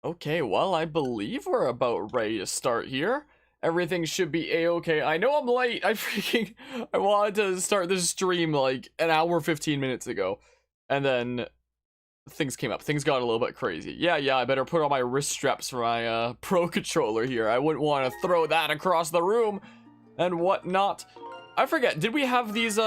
Okay, well, I believe we're about ready to start here. Everything should be a-okay. I know I'm late. I wanted to start this stream like an hour, 15 minutes ago. And then things came up. Things got a little bit crazy. Yeah, I better put on my wrist straps for my Pro Controller here. I wouldn't want to throw that across the room and whatnot. I forget, did we have these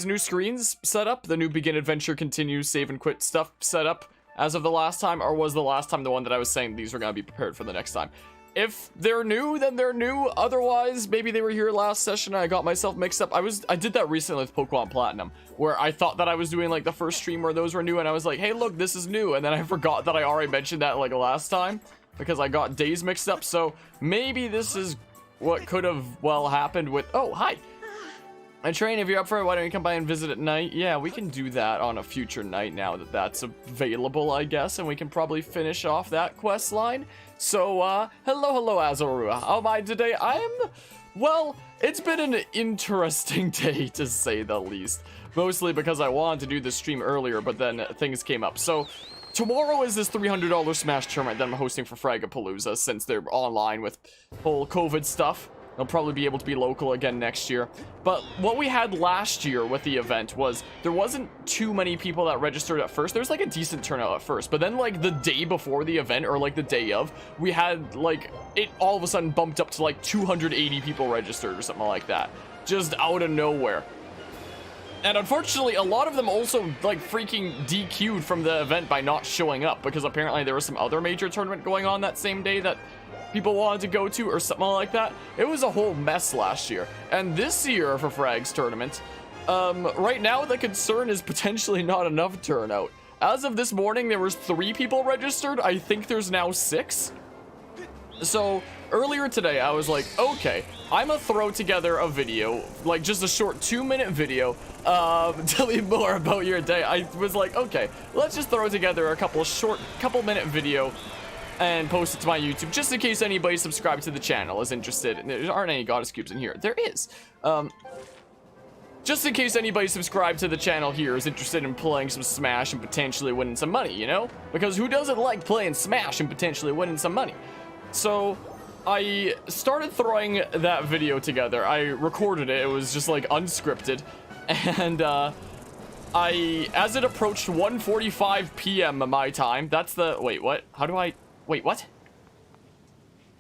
new screens set up? The new Begin Adventure Continue Save and Quit stuff set up as of the last time? Or was the last time the one that I was saying these were going to be prepared for the next time? If they're new, then they're new. Otherwise, maybe they were here last session and I got myself mixed up. I did that recently with Pokemon Platinum, where I thought that I was doing like the first stream where those were new, and I was like, hey, look, this is new. And then I forgot that I already mentioned that like last time because I got days mixed up. So maybe this is what could have, well, happened with... Oh, hi. And Train, if you're up for it, why don't you come by and visit at night? Yeah, we can do that on a future night now that that's available, I guess, and we can probably finish off that quest line. So, hello, Azorua. How am I today? Well, it's been an interesting day, to say the least. Mostly because I wanted to do this stream earlier, but then things came up. So, tomorrow is this $300 Smash tournament that I'm hosting for Fragapalooza, since they're online with whole COVID stuff. They'll probably be able to be local again next year. But what we had last year with the event was there wasn't too many people that registered at first. There was like a decent turnout at first, but then like the day before the event, or like the day of, we had like it all of a sudden bumped up to like 280 people registered or something like that, just out of nowhere. And unfortunately, a lot of them also like freaking DQ'd from the event by not showing up, because apparently there was some other major tournament going on that same day that people wanted to go to or something like that. It was a whole mess last year. And this year for Frag's tournament, right now the concern is potentially not enough turnout. As of this morning, there was 3 people registered. I think there's now 6. So earlier today, I was like, okay, I'm gonna throw together a video, like just a short 2-minute video, tell me more about your day. I was like, okay, let's just throw together a couple-minute video and post it to my YouTube, just in case anybody subscribed to the channel is interested. There aren't any goddess cubes in here. There is. Just in case anybody subscribed to the channel here is interested in playing some Smash and potentially winning some money, you know? Because who doesn't like playing Smash and potentially winning some money? So I started throwing that video together. I recorded it. It was just like unscripted. And as it approached 1:45 p.m. my time, that's the... Wait, what? How do I... Wait, what?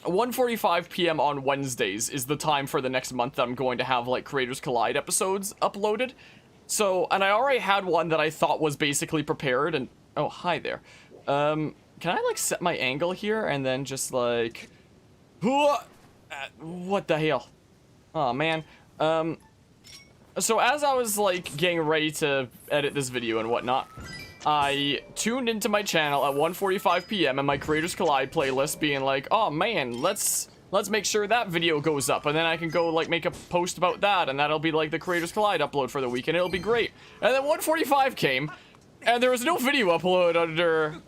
1:45 p.m. on Wednesdays is the time for the next month that I'm going to have, like, Creators Collide episodes uploaded. So, and I already had one that I thought was basically prepared, and... Oh, hi there. Can I, like, set my angle here, and then just, like... What the hell? Oh, man. So as I was, like, getting ready to edit this video and whatnot, I tuned into my channel at 1:45 p.m. and my Creators Collide playlist being like, oh man, let's make sure that video goes up, and then I can go like make a post about that, and that'll be like the Creators Collide upload for the week, and it'll be great. And then 1:45 came, and there was no video upload under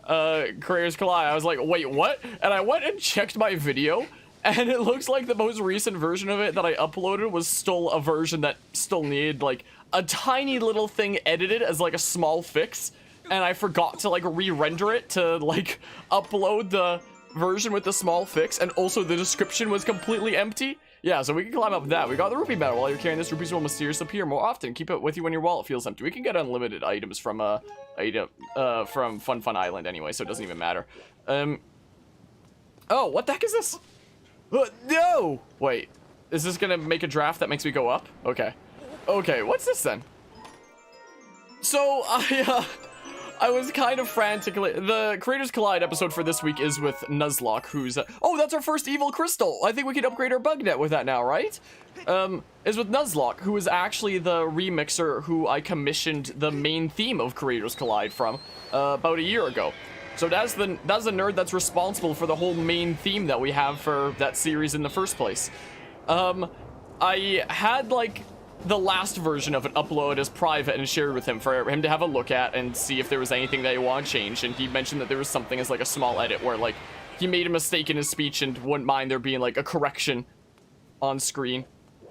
Creators Collide. I was like, wait, what? And I went and checked my video, and it looks like the most recent version of it that I uploaded was still a version that still needed like a tiny little thing edited as like a small fix. And I forgot to like re-render it to like upload the version with the small fix, and also the description was completely empty. Yeah, so we can climb up that. We got the rupee medal. While you're carrying this, rupees will mysteriously appear more often. Keep it with you when your wallet feels empty. We can get unlimited items from from Fun Island anyway, so it doesn't even matter. Oh, what the heck is this? No! Wait, is this gonna make a draft that makes me go up? Okay. Okay, what's this then? So, I was kind of frantically... The Creators Collide episode for this week is with Nuzlocke, who's... oh, that's our first evil crystal! I think we can upgrade our bug net with that now, right? Is with Nuzlocke, who is actually the remixer who I commissioned the main theme of Creators Collide from about a year ago. So that's the nerd that's responsible for the whole main theme that we have for that series in the first place. I had, like... the last version of it upload as private and shared with him for him to have a look at and see if there was anything that he wanted to change, and he mentioned that there was something as like a small edit where like he made a mistake in his speech and wouldn't mind there being like a correction on screen.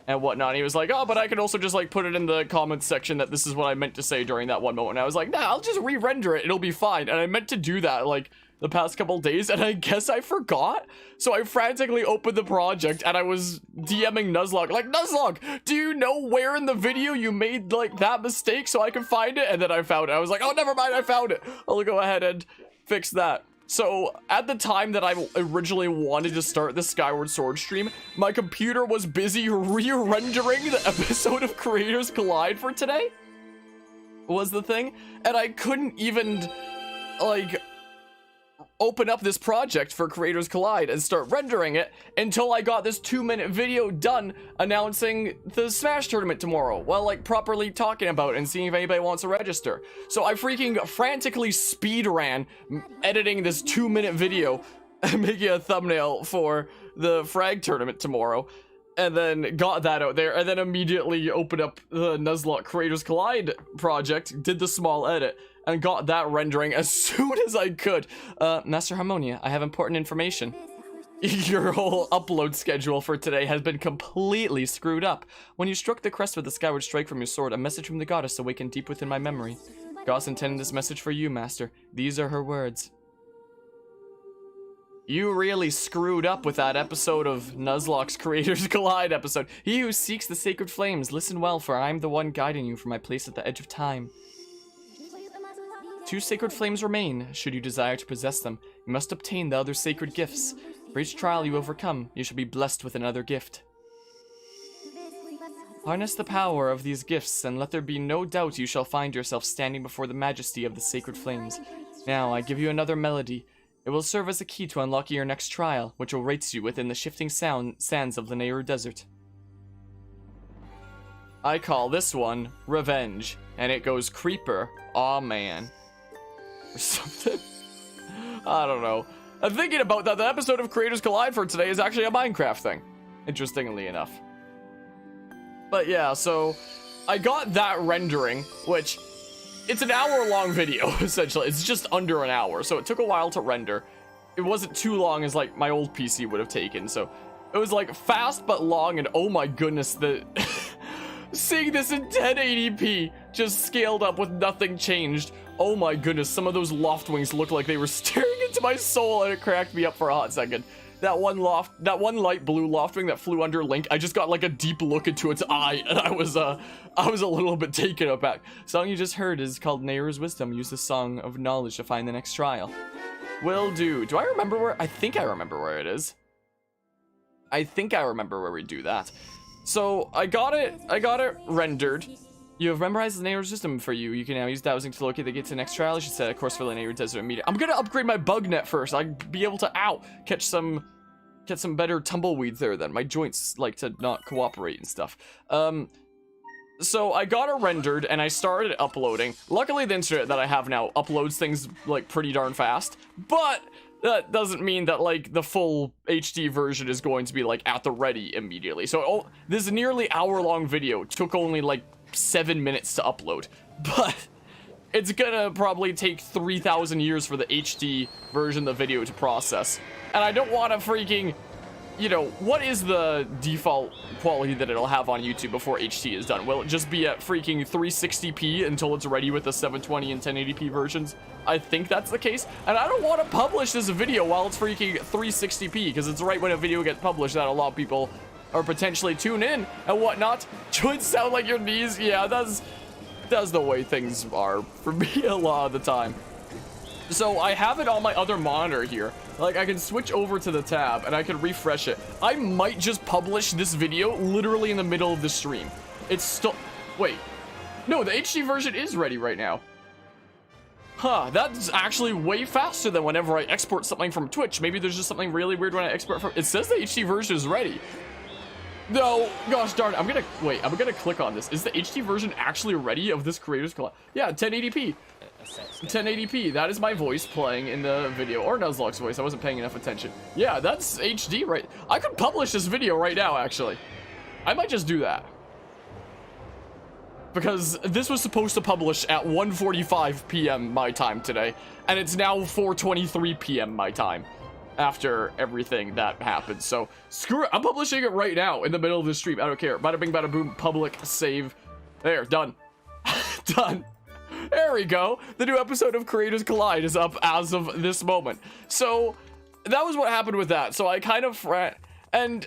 and whatnot. He was like, oh, but I could also just like put it in the comments section that this is what I meant to say during that one moment. And I was like, nah, I'll just re-render it, it'll be fine. And I meant to do that like the past couple days, and I guess I forgot. So I frantically opened the project, and I was DMing Nuzlocke, like, Nuzlocke, do you know where in the video you made like that mistake so I can find it? And then I found it. I was like, oh, never mind, I found it. I'll go ahead and fix that. So at the time that I originally wanted to start the Skyward Sword stream, my computer was busy re-rendering the episode of Creators Collide for today, was the thing. And I couldn't even like open up this project for Creators Collide and start rendering it until I got this 2-minute video done announcing the Smash tournament tomorrow, while like properly talking about it and seeing if anybody wants to register. So I freaking frantically speed ran editing this 2-minute video and making a thumbnail for the frag tournament tomorrow, and then got that out there, and then immediately opened up the Nuzlocke Creators Collide project, did the small edit, and got that rendering as soon as I could. Master Harmonia, I have important information. Your whole upload schedule for today has been completely screwed up. When you struck the crest with the Skyward Strike from your sword, a message from the goddess awakened deep within my memory. Goddess intended this message for you, Master. These are her words. You really screwed up with that episode of Nuzlocke's Creators Collide episode. He who seeks the sacred flames, listen well, for I am the one guiding you from my place at the edge of time. 2 sacred flames remain. Should you desire to possess them, you must obtain the other sacred gifts. For each trial you overcome, you shall be blessed with another gift. Harness the power of these gifts, and let there be no doubt you shall find yourself standing before the majesty of the sacred flames. Now, I give you another melody. It will serve as a key to unlocking your next trial, which will race you within the shifting sands of the Nehru Desert. I call this one Revenge, and it goes Creeper. Aw, man. Or something. I don't know. I'm thinking about that. The episode of Creators Collide for today is actually a Minecraft thing, interestingly enough. But yeah, so I got that rendering, which it's an hour-long video, essentially. It's just under an hour, so it took a while to render. It wasn't too long as like my old PC would have taken, so it was like fast but long, and oh my goodness, the seeing this in 1080p just scaled up with nothing changed. Oh my goodness, some of those loft wings looked like they were staring into my soul, and it cracked me up for a hot second. That one light blue loft wing that flew under Link, I just got like a deep look into its eye, and I was a little bit taken aback. The song you just heard is called Nehru's Wisdom. Use the song of knowledge to find the next trial. Will do. Do I remember where? I think I remember where it is. I think I remember where we do that. So I got it rendered. You have memorized the Nehru's system for you. You can now use dowsing to locate the gate to the next trial. You should set a course for the Nehru Desert immediately. I'm gonna upgrade my bug net first. I'd be able to get some better tumbleweeds there then. My joints like to not cooperate and stuff. So I got it rendered and I started uploading. Luckily the internet that I have now uploads things like pretty darn fast, but that doesn't mean that like the full HD version is going to be like at the ready immediately. So this nearly hour-long video took only like 7 minutes to upload, but it's gonna probably take 3,000 years for the HD version of the video to process. And I don't want to freaking, you know, what is the default quality that it'll have on YouTube before HD is done? Will it just be at freaking 360p until it's ready with the 720 and 1080p versions? I think that's the case, and I don't want to publish this video while it's freaking 360p, because it's right when a video gets published that a lot of people or potentially tune in and whatnot. Joints sound like your knees. Yeah, that's the way things are for me a lot of the time. So I have it on my other monitor here. Like, I can switch over to the tab and I can refresh it. I might just publish this video literally in the middle of the stream. It's still, wait, no, the HD version is ready right now. Huh, that's actually way faster than whenever I export something from Twitch. Maybe there's just something really weird when I export from, it says the HD version is ready. No, gosh darn it, I'm gonna click on this. Is the HD version actually ready of this Creators Collide? Yeah, 1080p. 1080p, that is my voice playing in the video, or Nuzlocke's voice. I wasn't paying enough attention. Yeah, that's HD, right? I could publish this video right now, actually. I might just do that. Because this was supposed to publish at 1:45 p.m. my time today, and it's now 4:23 p.m. my time. after everything that happened. So screw it, I'm publishing it right now in the middle of the stream. I don't care. Bada bing, bada boom, public save. There, done. Done. There we go. The new episode of Creators Collide is up as of this moment. So that was what happened with that. So I kind of and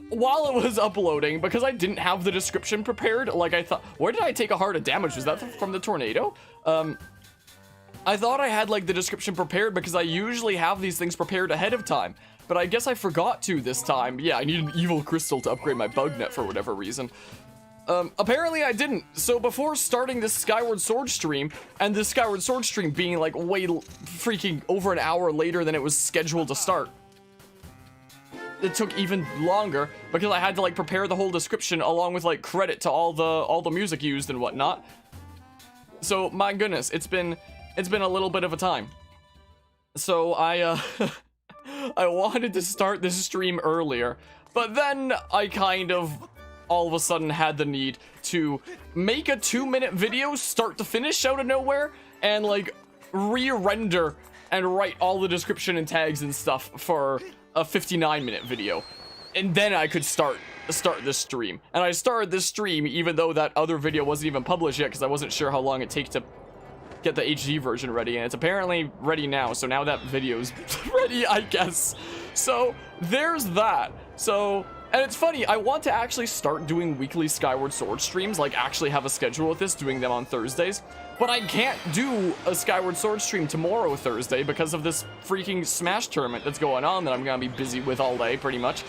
while it was uploading, because I didn't have the description prepared, like I thought, where did I take a heart of damage? Was that from the tornado? I thought I had like the description prepared because I usually have these things prepared ahead of time, but I guess I forgot to this time. Yeah, I need an evil crystal to upgrade my bug net for whatever reason. Apparently I didn't. So before starting this Skyward Sword stream, and this Skyward Sword stream being like way freaking over an hour later than it was scheduled to start, it took even longer because I had to like prepare the whole description along with like credit to all the music used and whatnot. So my goodness, it's been a little bit of a time. So I I wanted to start this stream earlier, but then I kind of all of a sudden had the need to make a 2-minute video start to finish out of nowhere and like re-render and write all the description and tags and stuff for a 59-minute video, and then I could start this stream. And I started this stream even though that other video wasn't even published yet because I wasn't sure how long it takes to get the HD version ready, and it's apparently ready now, so now that video's ready, I guess. So there's that. So, and it's funny, I want to actually start doing weekly Skyward Sword streams, like actually have a schedule with this, doing them on Thursdays, but I can't do a Skyward Sword stream tomorrow, Thursday, because of this freaking Smash tournament that's going on that I'm gonna be busy with all day, pretty much.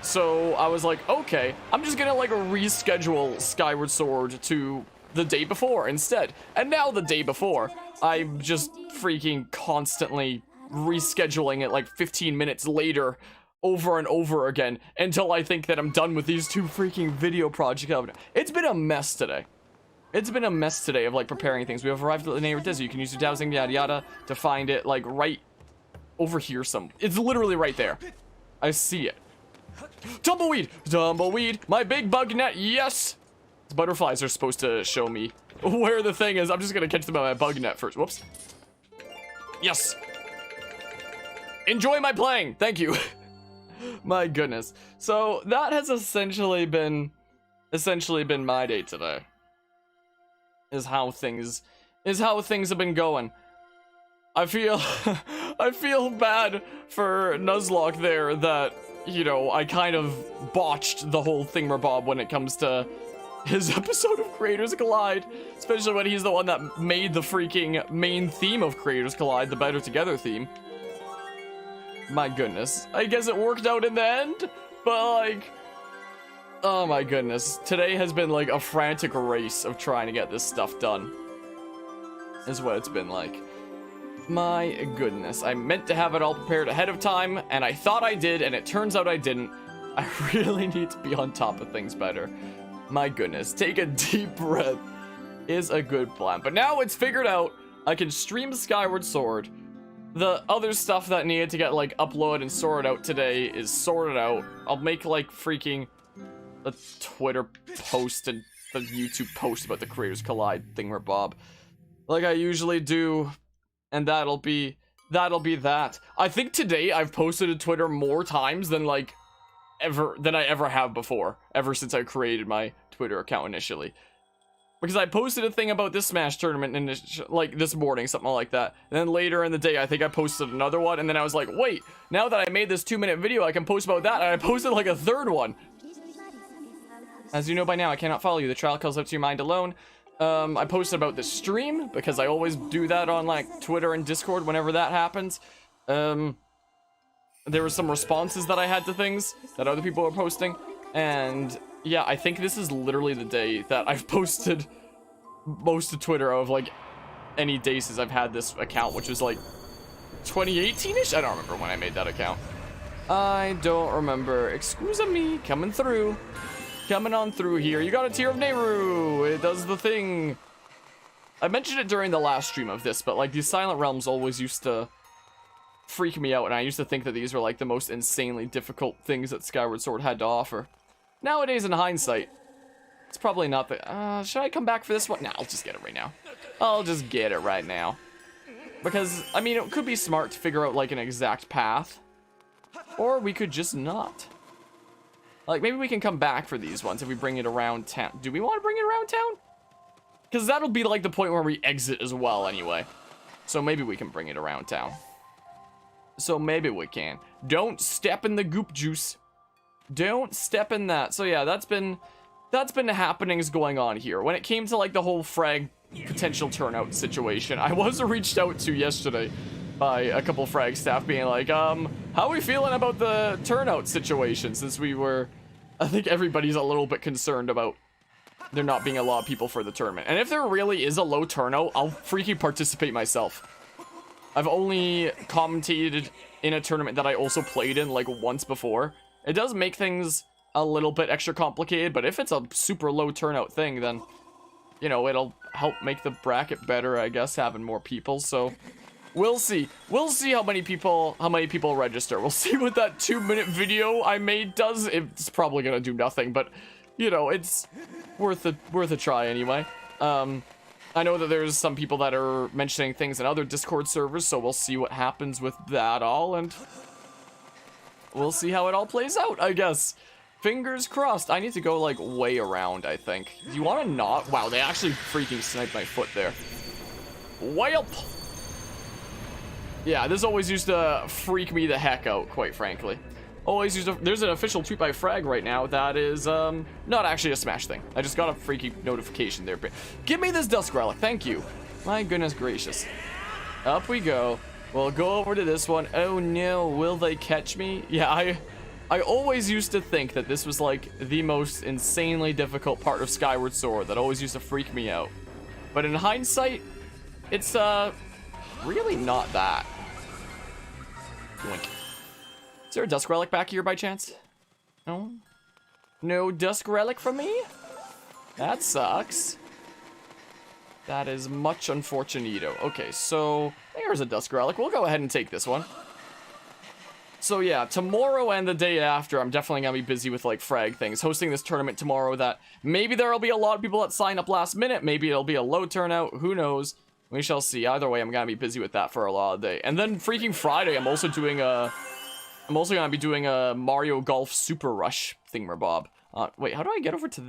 So I was like, okay, I'm just gonna like reschedule Skyward Sword to the day before instead. And now the day before, I'm just freaking constantly rescheduling it like 15 minutes later over and over again until I think that I'm done with these two freaking video projects. It's been a mess today. It's been a mess today of like preparing things. We have arrived at the neighborhood desert. You can use your dowsing yada yada to find it like right over here it's literally right there. I see it. Tumbleweed! Tumbleweed! My big bug net, yes! The butterflies are supposed to show me where the thing is. I'm just gonna catch them on my bug net first. Whoops. Yes! Enjoy my playing! Thank you! My goodness. So, that has essentially been my day today. Is how things have been going. I feel I feel bad for Nuzlocke there that, you know, I kind of botched the whole thingamabob when it comes to his episode of Creators Collide, especially when he's the one that made the freaking main theme of Creators Collide, the Better Together theme. My goodness. I guess it worked out in the end, but like, oh my goodness. Today has been like a frantic race of trying to get this stuff done, is what it's been like. My goodness. I meant to have it all prepared ahead of time, and I thought I did, and it turns out I didn't. I really need to be on top of things better. My goodness. Take a deep breath is a good plan. But now it's figured out. I can stream Skyward Sword. The other stuff that needed to get like uploaded and sorted out today is sorted out. I'll make like freaking a Twitter post and a YouTube post about the Creators Collide thingamabob, like I usually do, and that'll be that. I think today I've posted to Twitter more times than like I ever have before, ever since I created my Twitter account initially. Because I posted a thing about this Smash tournament like this morning, something like that. And then later in the day, I think I posted another one, and then I was like, wait, now that I made this 2-minute video, I can post about that, and I posted like a third one. As you know by now, I cannot follow you. The trial calls up to your mind alone. I posted about this stream, because I always do that on like Twitter and Discord whenever that happens. There were some responses that I had to things that other people were posting, and yeah, I think this is literally the day that I've posted most of Twitter of like any day since I've had this account, which was like 2018-ish? I don't remember when I made that account. I don't remember. Excuse me, coming through. Coming on through here. You got a Tear of Nehru. It does the thing. I mentioned it during the last stream of this, but like these Silent Realms always used to freak me out, and I used to think that these were like the most insanely difficult things that Skyward Sword had to offer. Nowadays, in hindsight, it's probably not the... should I come back for this one? Nah, I'll just get it right now. I'll just get it right now. Because, I mean, it could be smart to figure out, like, an exact path. Or we could just not. Like, maybe we can come back for these ones if we bring it around town. Do we want to bring it around town? Because that'll be, like, the point where we exit as well, anyway. So maybe we can bring it around town. So maybe we can. Don't step in the goop juice. Don't step in that. So yeah, that's been the happenings going on here. When it came to, like, the whole frag potential turnout situation, I was reached out to yesterday by a couple frag staff being like, how are we feeling about the turnout situation, since we were, I think everybody's a little bit concerned about there not being a lot of people for the tournament. And if there really is a low turnout, I'll freaking participate myself. I've only commentated in a tournament that I also played in, like, once before. It does make things a little bit extra complicated, but if it's a super low turnout thing, then, you know, it'll help make the bracket better, I guess, having more people. So we'll see. We'll see how many people register. We'll see what that 2-minute video I made does. It's probably gonna do nothing, but, you know, it's worth a try anyway. I know that there's some people that are mentioning things in other Discord servers, so we'll see what happens with that all, and we'll see how it all plays out, I guess. Fingers crossed. I need to go, like, way around, I think. Do you want to not? Wow, they actually freaking sniped my foot there. Whelp! Yeah, this always used to freak me the heck out, quite frankly. Always used to... There's an official tweet by Frag right now that is, not actually a Smash thing. I just got a freaky notification there. Give me this Dusk Relic, thank you. My goodness gracious. Up we go. We'll go over to this one. Oh no, will they catch me? Yeah, I always used to think that this was, like, the most insanely difficult part of Skyward Sword that always used to freak me out. But in hindsight, it's, really not that. Blink. Is there a Dusk Relic back here by chance? No? No Dusk Relic for me? That sucks. That is much unfortunito. Okay, so there's a Dusk Relic. We'll go ahead and take this one. So yeah, tomorrow and the day after, I'm definitely gonna be busy with, like, frag things. Hosting this tournament tomorrow that maybe there'll be a lot of people that sign up last minute. Maybe it'll be a low turnout. Who knows? We shall see. Either way, I'm gonna be busy with that for a lot of the day. And then freaking Friday, I'm also gonna be doing a Mario Golf Super Rush thingamabob. Wait, how do I get over to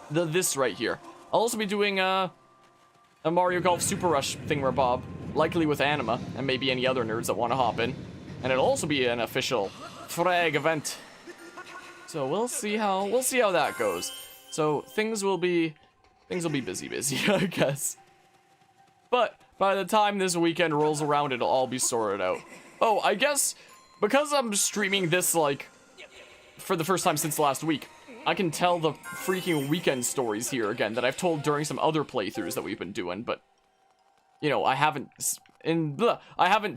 this right here? I'll also be doing a Mario Golf Super Rush thingamabob, likely with Anima and maybe any other nerds that want to hop in. And it'll also be an official frag event. So we'll see how that goes. So things will be busy, I guess. But by the time this weekend rolls around, it'll all be sorted out. Oh, I guess because I'm streaming this, like, for the first time since last week, I can tell the freaking weekend stories here again that I've told during some other playthroughs that we've been doing, but, you know, I haven't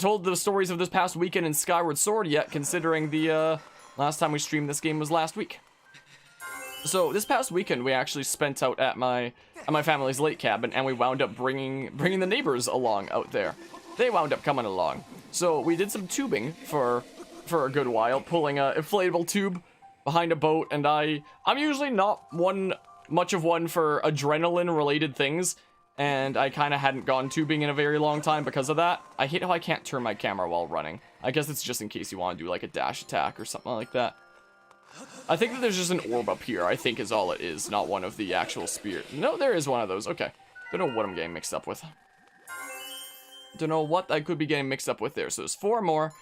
told the stories of this past weekend in Skyward Sword yet, considering the last time we streamed this game was last week. So this past weekend we actually spent out at my family's lake cabin, and we wound up bringing the neighbors along out there. They wound up coming along. So we did some tubing for a good while, pulling an inflatable tube behind a boat, and I'm usually not much of one for adrenaline related things, and I kind of hadn't gone tubing in a very long time because of that. I hate how I can't turn my camera while running. I guess it's just in case you want to do, like, a dash attack or something like that. I think that there's just an orb up here, I think is all it is, not one of the actual spears. No, there is one of those. Okay. Don't know what I'm getting mixed up with. Don't know what I could be getting mixed up with there. So there's 4 more.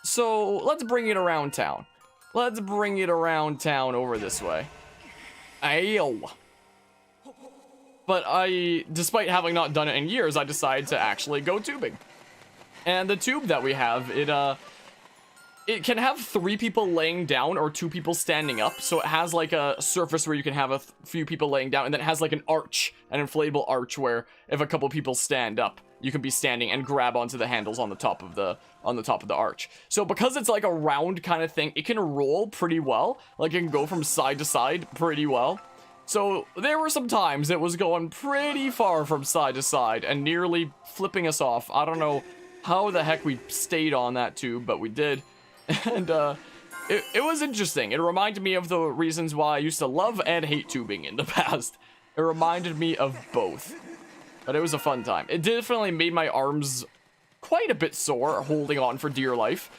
So let's bring it around town. Let's bring it around town over this way. Ayo. But despite having not done it in years, I decided to actually go tubing. And the tube that we have, it can have 3 people laying down or 2 people standing up. So it has, like, a surface where you can have a few people laying down, and then it has, like, an arch, an inflatable arch where if a couple people stand up, you can be standing and grab onto the handles on the top of the arch. So because it's like a round kind of thing, it can roll pretty well. Like, it can go from side to side pretty well. So there were some times it was going pretty far from side to side and nearly flipping us off. I don't know how the heck we stayed on that tube, but we did. And it was interesting. It reminded me of the reasons why I used to love and hate tubing in the past. It reminded me of both. But it was a fun time. It definitely made my arms quite a bit sore, holding on for dear life.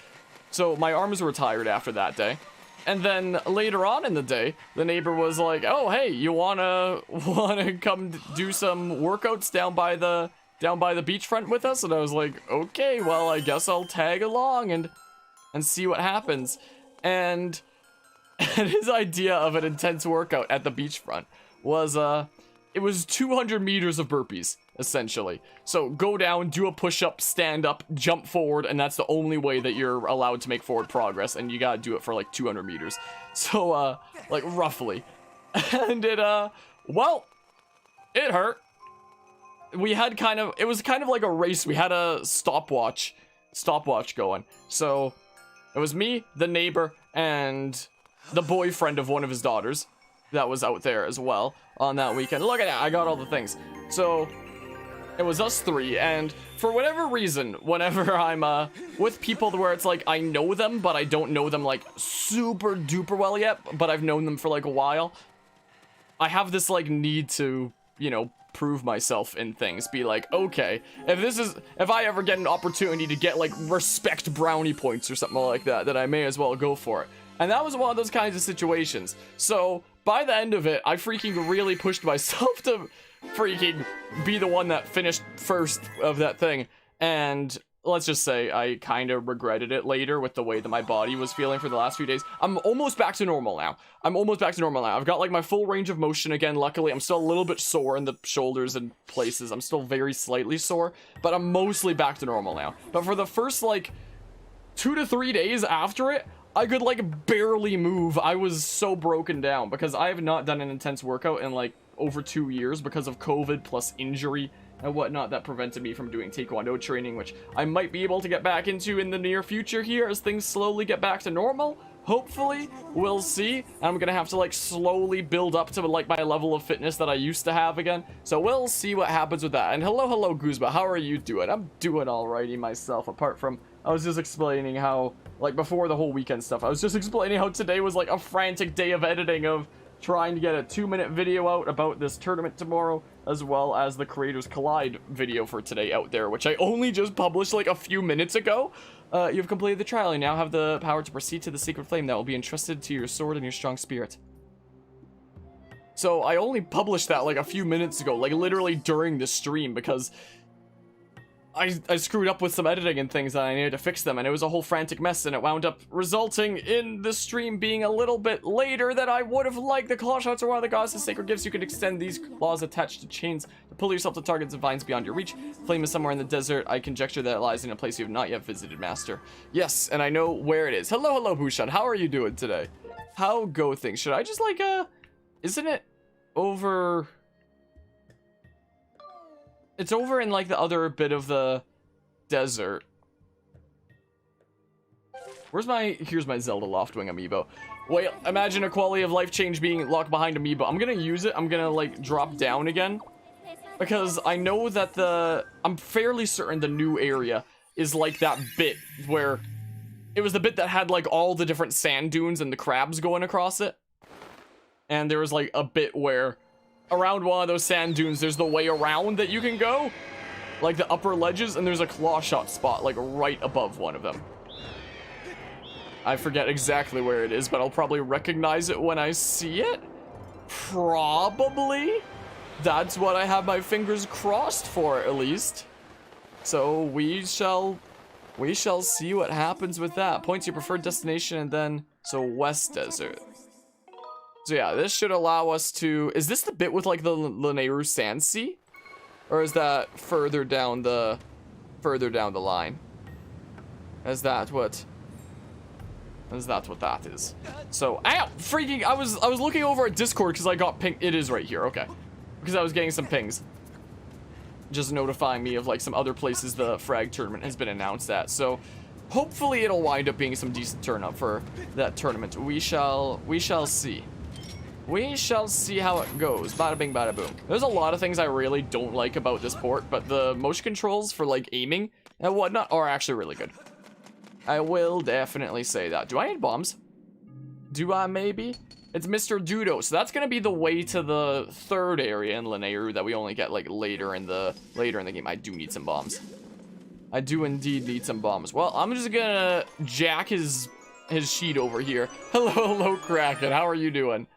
So my arms were tired after that day. And then later on in the day, the neighbor was like, "Oh, hey, you wanna come do some workouts down by the beachfront with us?" And I was like, "Okay, well, I guess I'll tag along and see what happens." And his idea of an intense workout at the beachfront was it was 200 meters of burpees, essentially. So go down, do a push-up, stand up, jump forward, and that's the only way that you're allowed to make forward progress, and you gotta do it for like 200 meters. So, like, roughly. And it, well, it hurt. We had it was kind of like a race. We had a stopwatch going. So, it was me, the neighbor, and the boyfriend of one of his daughters that was out there as well on that weekend. Look at that, I got all the things. So it was us three, and for whatever reason, whenever I'm with people where it's like I know them, but I don't know them like super duper well yet, but I've known them for like a while, I have this like need to, you know, prove myself in things. Be like, okay, if I ever get an opportunity to get like respect brownie points or something like that, then I may as well go for it. And that was one of those kinds of situations. So by the end of it, I freaking really pushed myself to freaking be the one that finished first of that thing. And let's just say I kind of regretted it later with the way that my body was feeling for the last few days. I'm almost back to normal now. I've got like my full range of motion again. Luckily, I'm still a little bit sore in the shoulders and places. I'm still very slightly sore, but I'm mostly back to normal now. But for the first like 2 to 3 days after it, I could like barely move. I was so broken down because I have not done an intense workout in like over 2 years because of COVID plus injury and whatnot that prevented me from doing taekwondo training, which I might be able to get back into in the near future here as things slowly get back to normal. Hopefully, we'll see. I'm gonna have to like slowly build up to like my level of fitness that I used to have again. So we'll see what happens with that. And hello Guzma, how are you doing? I'm doing alrighty myself, apart from I was just explaining how, like, before the whole weekend stuff, I was just explaining how today was, like, a frantic day of editing of trying to get a 2-minute video out about this tournament tomorrow, as well as the Creators Collide video for today out there, which I only just published, like, a few minutes ago. You've completed the trial. You now have the power to proceed to the Sacred Flame that will be entrusted to your sword and your strong spirit. So, I only published that, like, a few minutes ago, like, literally during the stream, because I screwed up with some editing and things and I needed to fix them, and it was a whole frantic mess, and it wound up resulting in the stream being a little bit later than I would have liked. The claw shots are one of the goddess' sacred gifts. You can extend these claws attached to chains to pull yourself to targets and vines beyond your reach. Flame is somewhere in the desert. I conjecture that it lies in a place you have not yet visited, Master. Yes, and I know where it is. Hello, Bushan. How are you doing today? How go things? Should I just, like, isn't it over... It's over in, like, the other bit of the desert. Here's my Zelda Loftwing amiibo. Wait, imagine a quality of life change being locked behind amiibo. I'm gonna use it. I'm gonna, like, drop down again. Because I know that I'm fairly certain the new area is, like, that bit where... It was the bit that had, like, all the different sand dunes and the crabs going across it. And there was, like, a bit where... Around one of those sand dunes, there's the way around that you can go. Like the upper ledges, and there's a claw shot spot, like right above one of them. I forget exactly where it is, but I'll probably recognize it when I see it. Probably. That's what I have my fingers crossed for, at least. So we shall see what happens with that. Point to your preferred destination, and then, so West Desert. So yeah, this should allow us to... Is this the bit with, like, the Lanayru Sand Sea? Or is that further down the line? Is that what that is? So, ow! Freaking... I was looking over at Discord because I got ping... It is right here, okay. Because I was getting some pings. Just notifying me of, like, some other places the frag tournament has been announced at. So, hopefully it'll wind up being some decent turnout for that tournament. We shall see. We shall see how it goes. Bada bing, bada boom. There's a lot of things I really don't like about this port, but the motion controls for, like, aiming and whatnot are actually really good. I will definitely say that. Do I need bombs? Do I maybe? It's Mr. Dudo. So that's gonna be the way to the third area in Lanayru that we only get like later in the game. I do need some bombs. I do indeed need some bombs. Well, I'm just gonna jack his sheet over here. Hello, Kraken. How are you doing?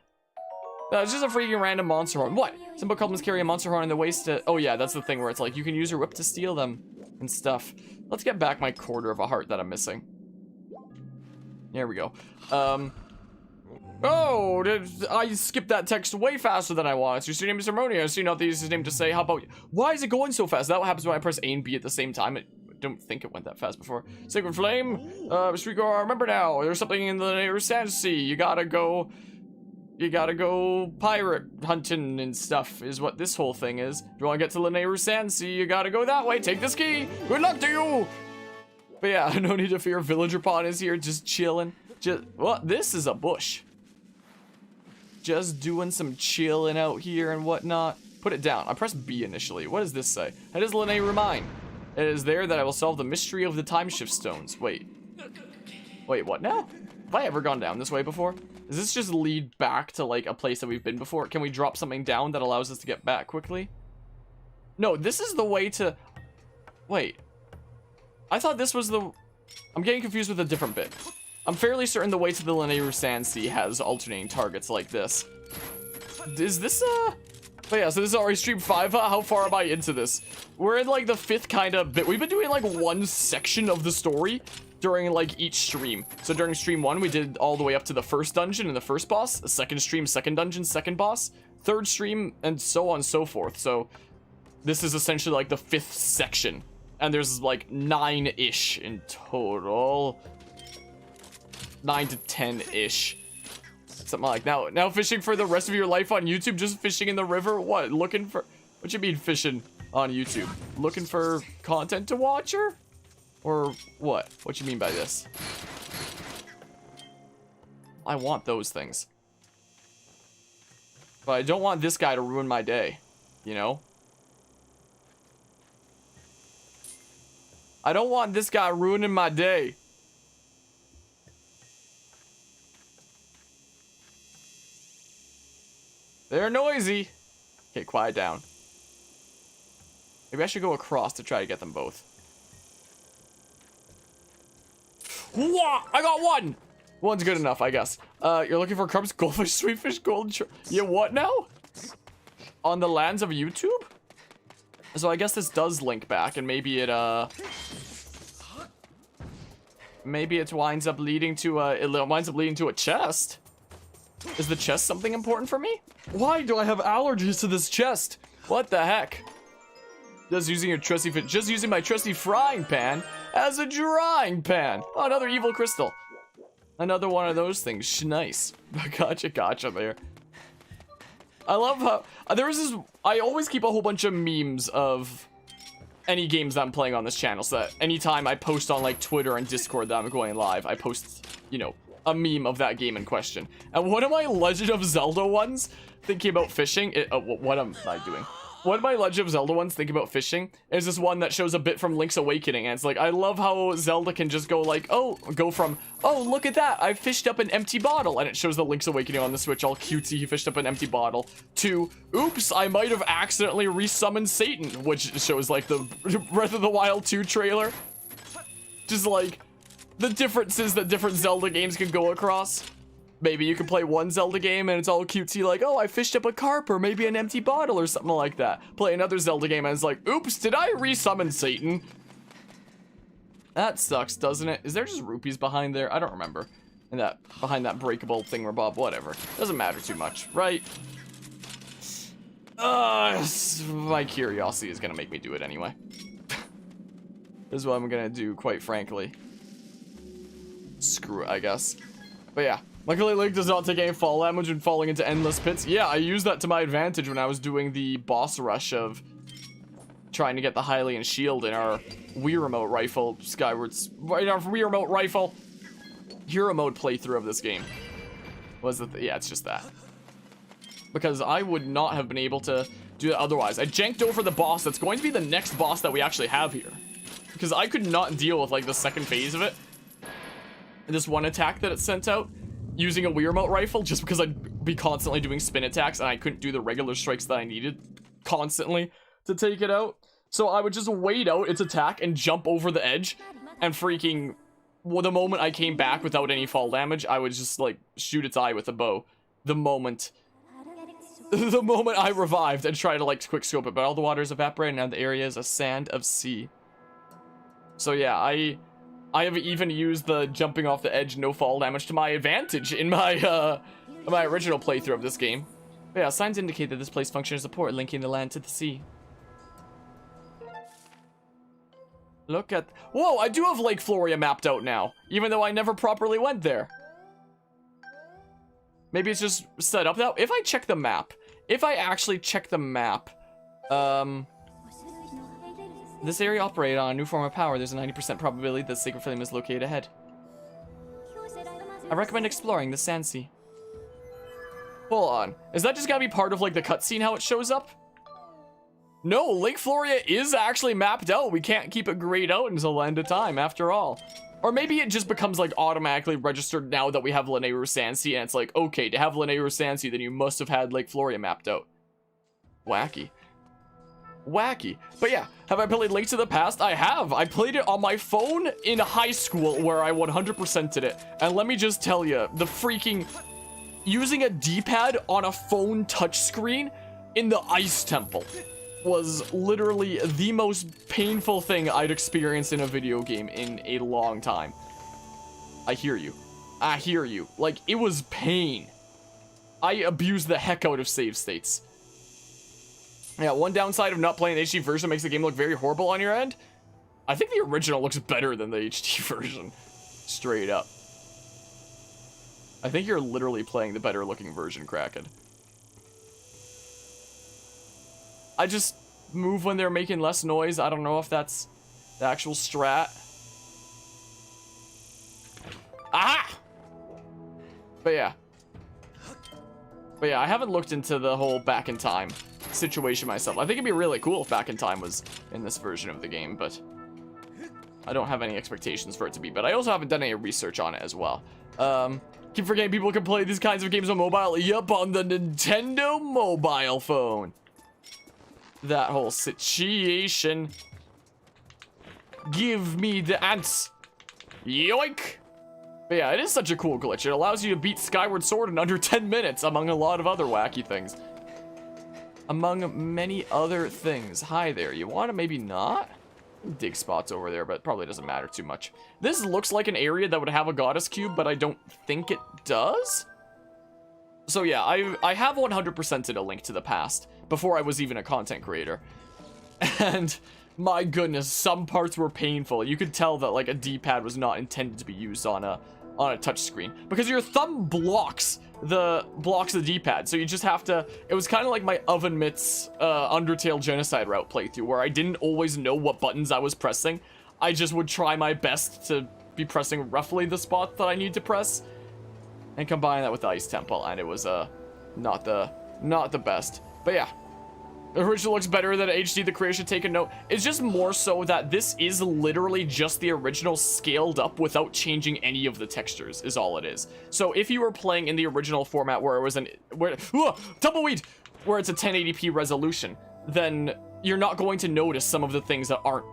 It's just a freaking random monster horn. What? Some goblins carry a monster horn in the waist to... Oh yeah, that's the thing where it's like you can use your whip to steal them and stuff. Let's get back my quarter of a heart that I'm missing. There we go. Oh, I skipped that text way faster than I wanted. So your name is Harmonia. I see not the easiest name to say. How about you? Why is it going so fast? That what happens when I press A and B at the same time. I don't think it went that fast before. Sacred Flame. Streetcar, remember now. There's something in the Sand Sea. You gotta go pirate hunting and stuff is what this whole thing is. If you want to get to Lanayru Sand Sea, you gotta go that way. Take this key. Good luck to you. But yeah, no need to fear. Villager Pawn is here, just chilling. Well, this is a bush. Just doing some chilling out here and whatnot. Put it down. I pressed B initially. What does this say? It is Lanayru Mine. It is there that I will solve the mystery of the time shift stones. Wait, what now? Have I ever gone down this way before? Does this just lead back to like a place that we've been before? Can we drop something down that allows us to get back quickly? No, this is the way to... Wait. I thought this was the... I'm getting confused with a different bit. I'm fairly certain the way to the Lanayru Sand Sea has alternating targets like this. Is this But yeah, so this is already stream 5. How far am I into this? We're in like the 5th kind of bit. We've been doing like one section of the story during like each stream. So during stream 1, we did all the way up to the first dungeon and the first boss. The second stream, second dungeon, second boss. Third stream, and so on and so forth. So this is essentially like the 5th section. And there's like 9-ish in total. 9 to 10-ish. Something like that. Now fishing for the rest of your life on YouTube? Just fishing in the river? What? Looking for... What you mean fishing on YouTube? Looking for content to watch or what? What you mean by this? I want those things. But I don't want this guy to ruin my day. You know? I don't want this guy ruining my day. They're noisy. Okay, quiet down. Maybe I should go across to try to get them both. Whoa! I got one! One's good enough, I guess. You're looking for crumbs, goldfish, sweetfish, golden... Yeah, what now? On the lands of YouTube? So I guess this does link back, and maybe it, maybe it winds up leading to a chest. Is the chest something important for me? Why do I have allergies to this chest? What the heck? Just using my trusty frying pan as a drying pan. Oh, another evil crystal. Another one of those things. Nice. Gotcha there. I love how I always keep a whole bunch of memes of any games that I'm playing on this channel, so that anytime I post on like Twitter and Discord that I'm going live, I post, you know, a meme of that game in question. And one of my Legend of Zelda ones thinking about fishing, what am I doing? One of my Legend of Zelda ones thinking about fishing is this one that shows a bit from Link's Awakening, and it's like, I love how Zelda can just go like, go from, oh, look at that, I fished up an empty bottle, and it shows the Link's Awakening on the Switch, all cutesy, he fished up an empty bottle, to, oops, I might have accidentally resummoned Satan, which shows like the Breath of the Wild 2 trailer. Just like, the differences that different Zelda games can go across. Maybe you can play one Zelda game and it's all cutesy like, oh, I fished up a carp or maybe an empty bottle or something like that. Play another Zelda game and it's like, oops, did I resummon Satan? That sucks, doesn't it? Is there just rupees behind there? I don't remember. And that behind that breakable thingamabob, whatever. Doesn't matter too much, right? My curiosity is gonna make me do it anyway. This is what I'm gonna do, quite frankly. Screw it, I guess. But yeah. Luckily, Link does not take any fall damage when falling into endless pits. Yeah, I used that to my advantage when I was doing the boss rush of trying to get the Hylian shield in our Wiimote rifle, Wii Remote rifle hero mode playthrough of this game. Yeah, it's just that. Because I would not have been able to do it otherwise. I janked over the boss that's going to be the next boss that we actually have here. Because I could not deal with like the second phase of it. This one attack that it sent out. using a Wiimote rifle just because I'd be constantly doing spin attacks and I couldn't do the regular strikes that I needed constantly to take it out. So I would just wait out its attack and jump over the edge, and freaking, well, the moment I came back without any fall damage, I would just like shoot its eye with a bow. The moment I revived and tried to like quick scope it, but all the water is evaporated and now the area is a sand of sea. So yeah, I have even used the jumping off the edge no fall damage to my advantage in my my original playthrough of this game. But yeah, signs indicate that this place functions as a port linking the land to the sea. Look at... Whoa, I do have Lake Floria mapped out now, even though I never properly went there. Maybe it's just set up now. If I check the map, if I actually check the map, this area operated on a new form of power. There's a 90% probability that Sacred Flame is located ahead. I recommend exploring the Sand Sea. Hold on. Is that just gotta be part of like the cutscene how it shows up? No, Lake Floria is actually mapped out. We can't keep it grayed out until the end of time after all. Or maybe it just becomes like automatically registered now that we have Lanayru Sandsea, and it's like, okay, to have Lanayru Sandsea, then you must have had Lake Floria mapped out. Wacky. Wacky. But yeah, have I played Link to the Past? I have. I played it on my phone in high school where I 100%'d it. And let me just tell you, the freaking... Using a D-pad on a phone touchscreen in the Ice Temple was literally the most painful thing I'd experienced in a video game in a long time. I hear you. I hear you. Like, it was pain. I abused the heck out of save states. Yeah, one downside of not playing the HD version makes the game look very horrible on your end. I think the original looks better than the HD version. Straight up. I think you're literally playing the better looking version, Kraken. I just move when they're making less noise. I don't know if that's the actual strat. Aha! But yeah, I haven't looked into the whole back in time situation myself. I think it'd be really cool if back in time was in this version of the game, but I don't have any expectations for it to be. But I also haven't done any research on it as well. Keep forgetting people can play these kinds of games on mobile. Yup, on the Nintendo mobile phone. That whole situation. Give me the ants. Yoink. But yeah, it is such a cool glitch. It allows you to beat Skyward Sword in under 10 minutes, among a lot of other wacky things. Among many other things. Hi there. You want to maybe not? Dig spots over there, but it probably doesn't matter too much. This looks like an area that would have a goddess cube, but I don't think it does. So yeah, I have 100%'d A Link to the Past before I was even a content creator. And my goodness, some parts were painful. You could tell that like a D-pad was not intended to be used on a touch screen because your thumb blocks the D-pad, so you just have to... It was kind of like my Oven Mitts Undertale Genocide route playthrough, where I didn't always know what buttons I was pressing. I just would try my best to be pressing roughly the spot that I need to press, and combine that with the Ice Temple, and it was not the best. But yeah, the original looks better than HD. The creator should take a note. It's just more so that this is literally just the original scaled up without changing any of the textures, is all it is. So if you were playing in the original format where it was tumbleweed, where it's a 1080p resolution, then you're not going to notice some of the things that aren't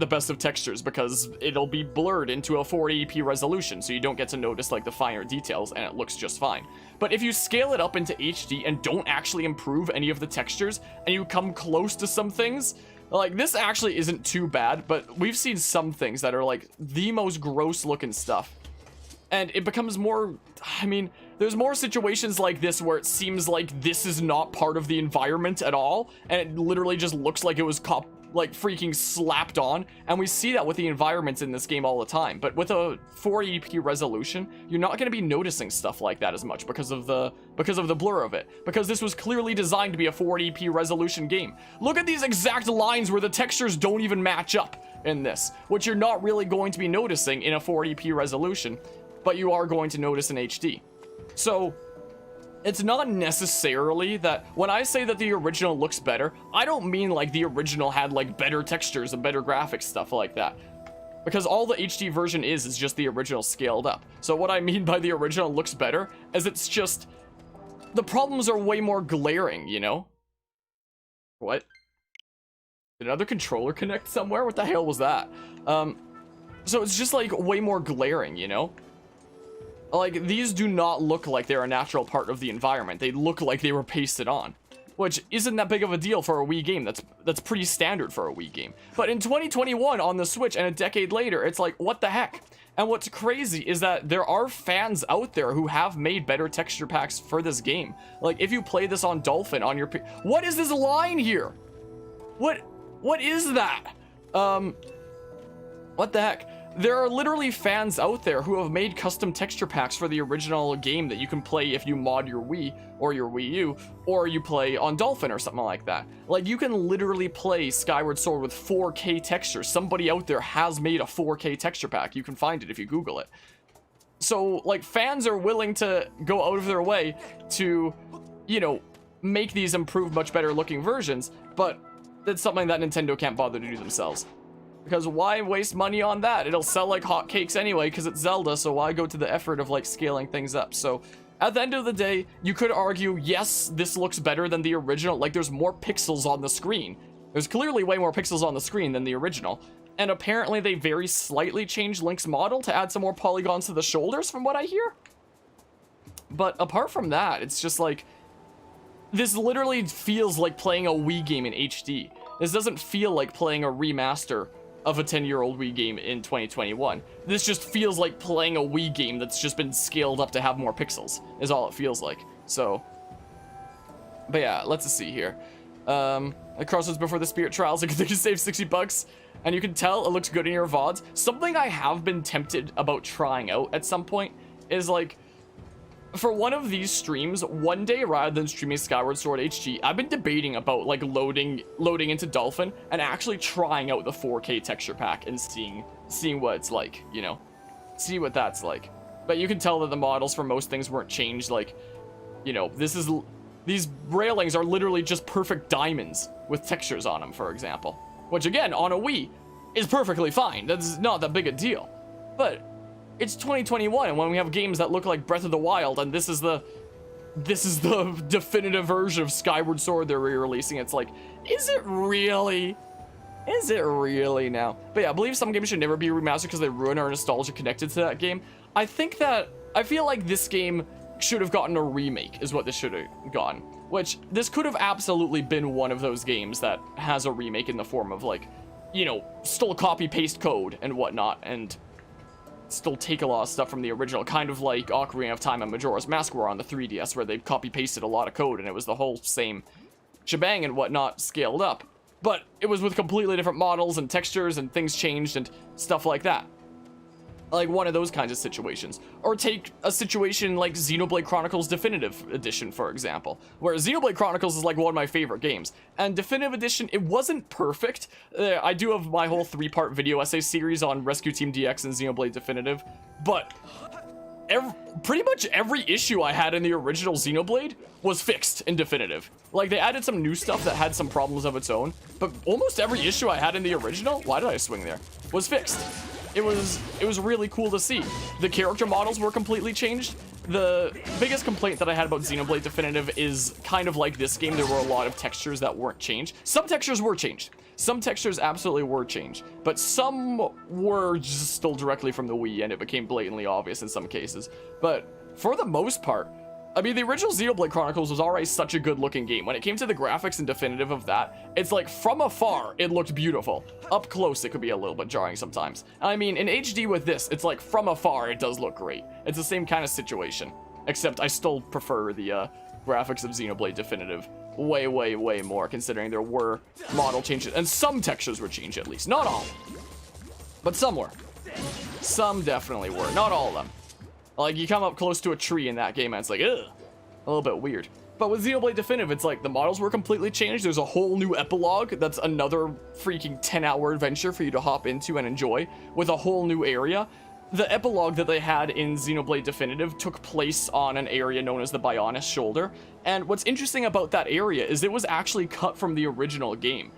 the best of textures because it'll be blurred into a 480p resolution, so you don't get to notice like the finer details and it looks just fine. But if you scale it up into HD and don't actually improve any of the textures and you come close to some things, like this actually isn't too bad, but we've seen some things that are like the most gross looking stuff. And it becomes more, I mean, there's more situations like this where it seems like this is not part of the environment at all, and it literally just looks like it was like freaking slapped on, and we see that with the environments in this game all the time. But with a 480p resolution, you're not going to be noticing stuff like that as much because of the blur of it, because this was clearly designed to be a 480p resolution game. Look at these exact lines where the textures don't even match up in this, which you're not really going to be noticing in a 480p resolution, but you are going to notice in HD. So it's not necessarily that when I say that the original looks better, I don't mean like the original had like better textures and better graphics, stuff like that. Because all the HD version is just the original scaled up. So what I mean by the original looks better is it's just... the problems are way more glaring, you know? What? Did another controller connect somewhere? What the hell was that? So it's just like way more glaring, you know? Like, these do not look like they're a natural part of the environment. They look like they were pasted on. Which isn't that big of a deal for a Wii game. That's pretty standard for a Wii game. But in 2021 on the Switch and a decade later, it's like, what the heck? And what's crazy is that there are fans out there who have made better texture packs for this game. Like, if you play this on Dolphin on your... What is this line here? What is that? What the heck? There are literally fans out there who have made custom texture packs for the original game that you can play if you mod your Wii or your Wii U, or you play on Dolphin or something like that. Like, you can literally play Skyward Sword with 4K textures. Somebody out there has made a 4K texture pack. You can find it if you Google it. So, like, fans are willing to go out of their way to, you know, make these improved, much better looking versions, but that's something that Nintendo can't bother to do themselves. Because why waste money on that? It'll sell like hotcakes anyway, because it's Zelda, so why go to the effort of like scaling things up? So at the end of the day, you could argue, yes, this looks better than the original. Like, there's more pixels on the screen. There's clearly way more pixels on the screen than the original. And apparently they very slightly changed Link's model to add some more polygons to the shoulders, from what I hear. But apart from that, it's just like, this literally feels like playing a Wii game in HD. This doesn't feel like playing a remaster of a 10-year-old Wii game in 2021. This just feels like playing a Wii game that's just been scaled up to have more pixels, is all it feels like. So, but yeah, let's see here. At Crossroads before the Spirit Trials, I think you save 60 bucks, and you can tell it looks good in your VODs. Something I have been tempted about trying out at some point is like, for one of these streams, one day rather than streaming Skyward Sword HD, I've been debating about like loading into Dolphin and actually trying out the 4K texture pack and seeing what it's like, you know, see what that's like. But you can tell that the models for most things weren't changed. Like, you know, these railings are literally just perfect diamonds with textures on them, for example, which again on a Wii is perfectly fine. That's not that big a deal. But it's 2021, and when we have games that look like Breath of the Wild, and this is the definitive version of Skyward Sword they're re-releasing, it's like, is it really? Is it really now? But yeah, I believe some games should never be remastered because they ruin our nostalgia connected to that game. I feel like this game should have gotten a remake, is what this should have gotten. Which, this could have absolutely been one of those games that has a remake in the form of, like, you know, still copy-paste code and whatnot, and still take a lot of stuff from the original, kind of like Ocarina of Time and Majora's Mask were on the 3DS, where they copy-pasted a lot of code, and it was the whole same shebang and whatnot scaled up. But it was with completely different models and textures, and things changed and stuff like that. Like one of those kinds of situations. Or take a situation like Xenoblade Chronicles Definitive Edition, for example, where Xenoblade Chronicles is like one of my favorite games. And Definitive Edition, it wasn't perfect. I do have my whole 3-part video essay series on Rescue Team DX and Xenoblade Definitive, but pretty much every issue I had in the original Xenoblade was fixed in Definitive. Like, they added some new stuff that had some problems of its own, but almost every issue I had in the original, why did I swing there, was fixed. It was really cool to see. The character models were completely changed. The biggest complaint that I had about Xenoblade Definitive is kind of like this game, there were a lot of textures that weren't changed. Some textures were changed. Some textures absolutely were changed, but some were just still directly from the Wii, and it became blatantly obvious in some cases. But for the most part, I mean, the original Xenoblade Chronicles was already such a good-looking game. When it came to the graphics and Definitive of that, it's like, from afar, it looked beautiful. Up close, it could be a little bit jarring sometimes. I mean, in HD with this, it's like, from afar, it does look great. It's the same kind of situation, except I still prefer the graphics of Xenoblade Definitive way, way, way more, considering there were model changes, and some textures were changed at least. Not all, but some were. Some definitely were, not all of them. Like, you come up close to a tree in that game, and it's like, ugh, a little bit weird. But with Xenoblade Definitive, it's like, the models were completely changed. There's a whole new epilogue that's another freaking 10-hour adventure for you to hop into and enjoy, with a whole new area. The epilogue that they had in Xenoblade Definitive took place on an area known as the Bionis Shoulder, and what's interesting about that area is it was actually cut from the original game.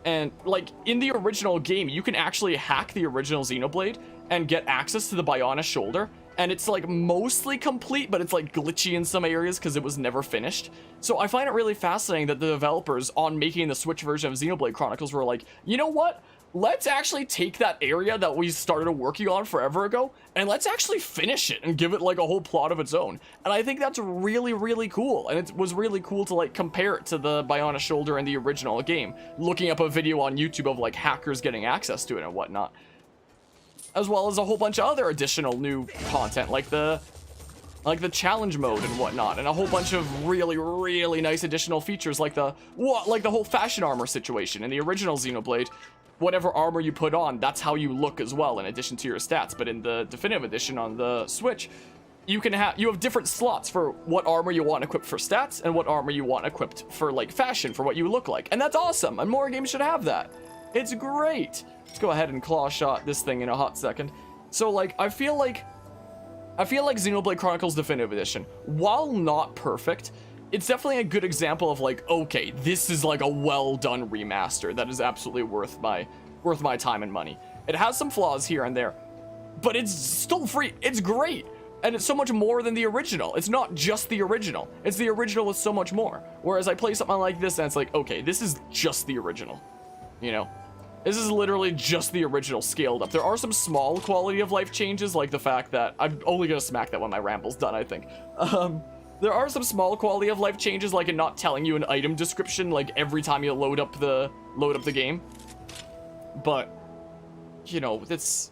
And like in the original game, you can actually hack the original Xenoblade and get access to the Bionic Shoulder. And it's like mostly complete, but it's like glitchy in some areas because it was never finished. So I find it really fascinating that the developers on making the Switch version of Xenoblade Chronicles were like, you know what? Let's actually take that area that we started working on forever ago, and let's actually finish it and give it like a whole plot of its own. And I think that's really, really cool. And it was really cool to like compare it to the Bionic Shoulder in the original game, looking up a video on YouTube of like hackers getting access to it and whatnot. As well as a whole bunch of other additional new content, like the challenge mode and whatnot, and a whole bunch of really, really nice additional features, like the whole fashion armor situation. In the original Xenoblade, whatever armor you put on, that's how you look as well, in addition to your stats. But in the definitive edition on the Switch, you have different slots for what armor you want equipped for stats and what armor you want equipped for like fashion, for what you look like. And that's awesome, and more games should have that. It's great. Let's go ahead and claw shot this thing in a hot second. So like I feel like Xenoblade Chronicles Definitive Edition, while not perfect, it's definitely a good example of like, okay, this is like a well done remaster that is absolutely worth my time and money. It has some flaws here and there, but it's still free. It's great. And it's so much more than the original. It's not just the original. It's the original with so much more. Whereas I play something like this and it's like, okay, this is just the original. You know? This is literally just the original scaled up. There are some small quality of life changes, like the fact that I'm only gonna smack that when my ramble's done, I think. There are some small quality of life changes, like in not telling you an item description, like every time you load up the game. But, you know, there's